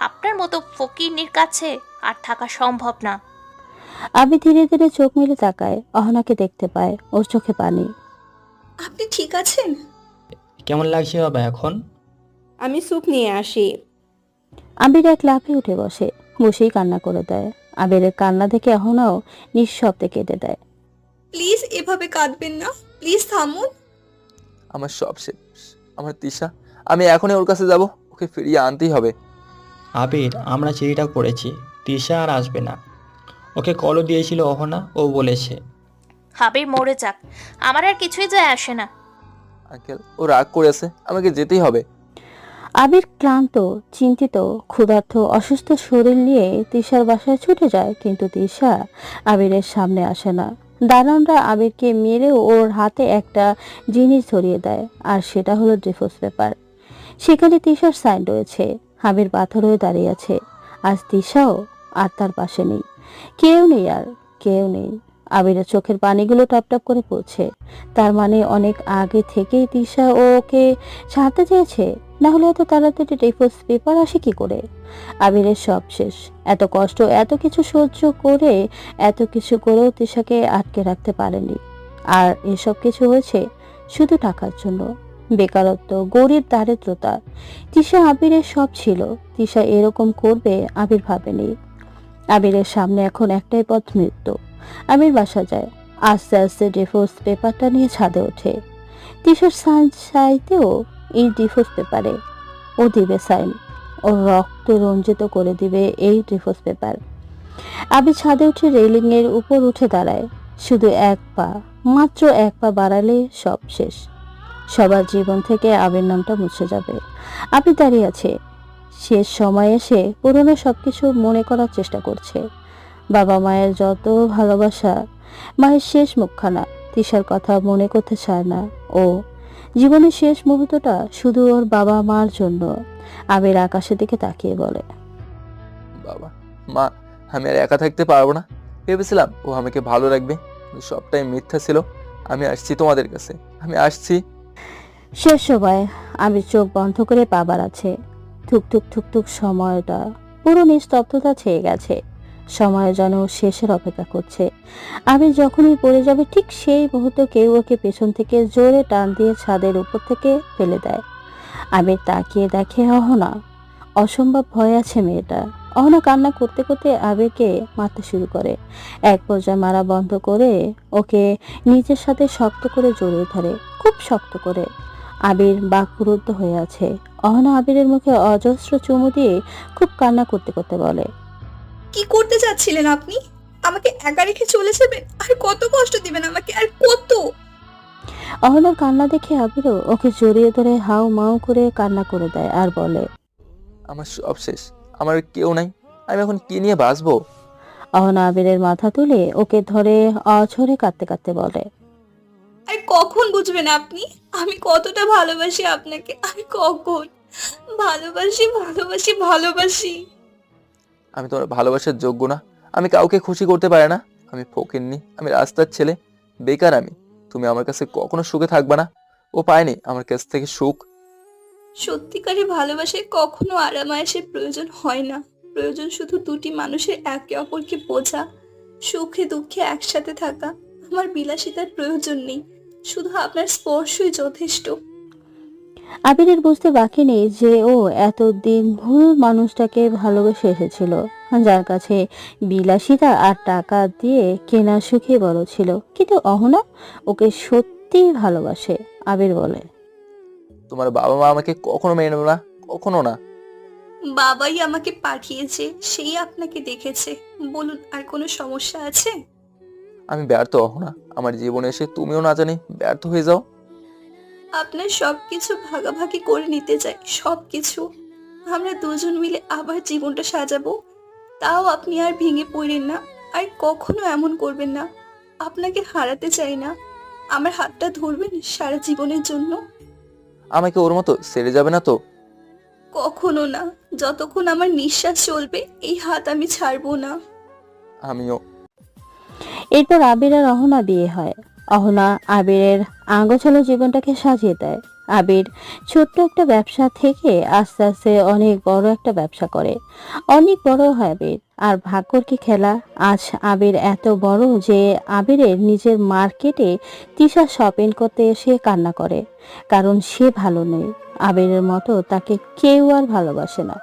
আপনার মতো ফকিরনির কাছে আর থাকা সম্ভব না। আবির ধীরে ধীরে চোখ মেলে তাকায়। অহনাকে দেখতে পায়, ওর চোখে পানি। আপনি ঠিক আছেন? কেমন লাগছে বাবা এখন? আমি স্যুপ নিয়ে আসি। আবির এক লাফে উঠে বসে, বসেই কান্না করে দেয়। আবিরের কান্না দেখে অহনাও নিঃশব্দে কেঁদে দেয়। প্লিজ এভাবে কাঁদবেন না, প্লিজ থামুন। আমার সব শেষ। আমার তিশা, আমি এখনই ওর কাছে যাব। ওকে ফিরিয়ে আনতেই হবে। আবির, আমরা চিঠিটা পড়েছি। তিশা আর আসবে না। ওকে কলও দিয়েছিল অহনা, ও বলেছে। আবির মরে যাক, আমার আর কিছুই যায় আসে না। আঙ্কেল, ও রাগ করেছে, আমাকে যেতেই হবে। আবির ক্লান্ত, চিন্তিত, ক্ষুধার্ত, অসুস্থ শরীর নিয়ে তিশার বাসায় ছুটে যায়, কিন্তু তিশা আবিরের সামনে আসে না। দারোয়ানরা আবিরকে মেরে ওর হাতে একটা জিনিস ধরিয়ে দেয়, আর সেটা হলো ডিভোর্স পেপার। সেখানে তিশার সাইন রয়েছে। আবির পাথর হয়ে দাঁড়িয়ে আছে। আজ তিশাও আর তার পাশে নেই। কেউ নেই, আর কেউ নেই। আবিরের চোখের পানিগুলো টপ টপ করে পড়ছে। তার মানে অনেক আগে থেকেই তিশা ওকে ছাড়তে চেয়েছে, না হলে এত তাড়াতাড়ি ডিভোর্স পেপার আসে কি করে? আবিরের সব শেষ। এত কষ্ট, এত কিছু সহ্য করে, এত কিছু করেও তিশাকে আটকে রাখতে পারেনি। আর এসব কিছু হয়েছে শুধু টাকার জন্য। বেকারত্ব, গরিব, দারিদ্রতা। তিশা আবিরের সব ছিল। তিশা এরকম করবে আবির ভাবেনি। আবিরের সামনে এখন একটাই পথ, মৃত্যু। আবির বাসা যায়। আস্তে আস্তে ডিভোর্স পেপারটা নিয়ে ছাদে ওঠে। তিশার সাইন চাইতেও এই ডিভোর্স পেপারে ও দিবে সাইন। ওর রক্ত রঞ্জিত করে দিবে এই ডিভোর্স পেপার। আবির ছাদে উঠে রেলিং এর উপর উঠে দাঁড়ায়। শুধু এক পা, মাত্র এক পা বাড়ালে সব শেষ। সবার জীবন থেকে আবির নামটা মুছে যাবে। আবির দাঁড়িয়ে আছে। শেষ সময় এসে পুরনো সবকিছু মনে করার চেষ্টা করছে। বাবা মায়ের যত ভালোবাসা, মায়ের শেষ মুখখানা। তিশার কথা মনে করতে চায় না ও। জীবনের শেষ মুহূর্তটা শুধু ওর বাবা মার জন্য। আবির আকাশের দিকে তাকিয়ে বলে, বাবা মা, আমি আর একা থাকতে পারবো না। ভেবেছিলাম ও আমাকে ভালো রাখবে, কিন্তু সবটাই মিথ্যা ছিল। আমি আসছি তোমাদের কাছে, আমি আসছি। শেষ সময় আমি চোখ বন্ধ করে পা বাড়াচ্ছে। থুকথুক থুকথুক সময়টা পুরো নিস্তব্ধতা ছেয়ে গেছে। সময় যেন শেষের অপেক্ষা করছে। আমি যখনই পড়ে যাবে ঠিক সেই মুহূর্তে কেউ ওকে পেছন থেকে জোরে টান দিয়ে ছাদের উপর থেকে ফেলে দেয়। আমি তাকিয়ে দেখে অহনা। অসম্ভব ভয় আছে মেয়েটা। অহনা কান্না করতে করতে আবিরকে মারতে শুরু করে। এক পর্যায়ে মারা বন্ধ করে ওকে নিজের সাথে শক্ত করে জড়িয়ে ধরে, খুব শক্ত করে। আবির বাকরুদ্ধ হয়ে আছে। অহনা আবিরের মুখে অজস্র চুমু দিয়ে খুব কান্না করতে করতে বলে, কি করতে চাচ্ছিলেন আপনি? আমাকে একা রেখে চলে যাবেন? আর কত কষ্ট দিবেন আমাকে, আর কত? অহনার কান্না দেখে আবিরও ওকে জড়িয়ে ধরে হাউ মাউ করে কান্না করে দেয় আর বলে, আমার সব শেষ, আমার আর কেউ নাই, আমি এখন কি নিয়ে বাঁচবো? অহনা আবিরের মাথা তুলে ওকে ধরে অঝরে কাঁদতে কাঁদতে বলে, আর কখন বুঝবেন আপনি আমি কতটা ভালোবাসি আপনাকে? আমি কখন? ভালোবাসি ভালোবাসি ভালোবাসি। আমি তোমার ভালোবাসার যোগ্য না, আমি কাউকে খুশি করতে পারি না, আমি ফকিন্নি, আমি রাস্তার ছেলে, বেকার আমি। তুমি আমার কাছে কখনো সুখে থাকবে না। ও পায়নি আমার কাছ থেকে সুখ। সত্যিকারের ভালোবাসায় কখনো আরামায়েশের প্রয়োজন হয় না। প্রয়োজন শুধু দুটি মানুষের একে অপরকে বোঝা, সুখে দুঃখে একসাথে থাকা। আমার বিলাসিতার প্রয়োজন নেই, শুধু আপনার স্পর্শই যথেষ্ট। আবিরের বুঝতে বাকি নেই যে ও এতদিন ভুল মানুষটাকে ভালোবেসে এসেছিল, যার কাছে বিলাসিতা আর টাকা দিয়ে কেনা সুখে বড় ছিল। কিন্তু অহনা ওকে সত্যিই ভালোবাসে। আবির বলে, তোমার বাবা মা আমাকে কখনো মেনে নেবে না, কখনো না। বাবাই আমাকে পাঠিয়েছে, সেই আপনাকে দেখেছে। বলুন, আর কোনো সমস্যা আছে? আমি ব্যর্থ অহনা, আমার জীবনে এসে তুমিও না জানি ব্যর্থ হয়ে যাও। আপনার সবকিছু ভাগাভাগি করে নিতে চাই, সবকিছু। আমরা দুজন মিলে আবার জীবনটা সাজাবো। তাও আপনি আর ভেঙে পড়েন না, আর কখনো এমন করবেন না। আপনাকে হারাতে চাই না। আমার হাতটা ধরবেন সারা জীবনের জন্য? আমাকে ওর মতো ছেড়ে যাবে না তো? কখনো না। যতক্ষণ আমার নিঃশ্বাস চলবে এই হাত আমি ছাড়বো না। আমিও। এরপর আবির আর অহনা বিয়ে হয়। অহনা আবিরের আঙ্গোছালো জীবনটাকে সাজিয়ে দেয়। আবির ছোট্ট একটা ব্যবসা থেকে আস্তে আস্তে অনেক বড় একটা ব্যবসা করে। অনেক বড় হয় আবির। আর ভাগ্যর কি খেলা, আজ আবির এত বড় যে আবিরের নিজের মার্কেটে তিশা শপিং করতে এসে কান্না করে, কারণ সে ভালো নেই। আবিরের মতো তাকে কেউ আর ভালোবাসে না।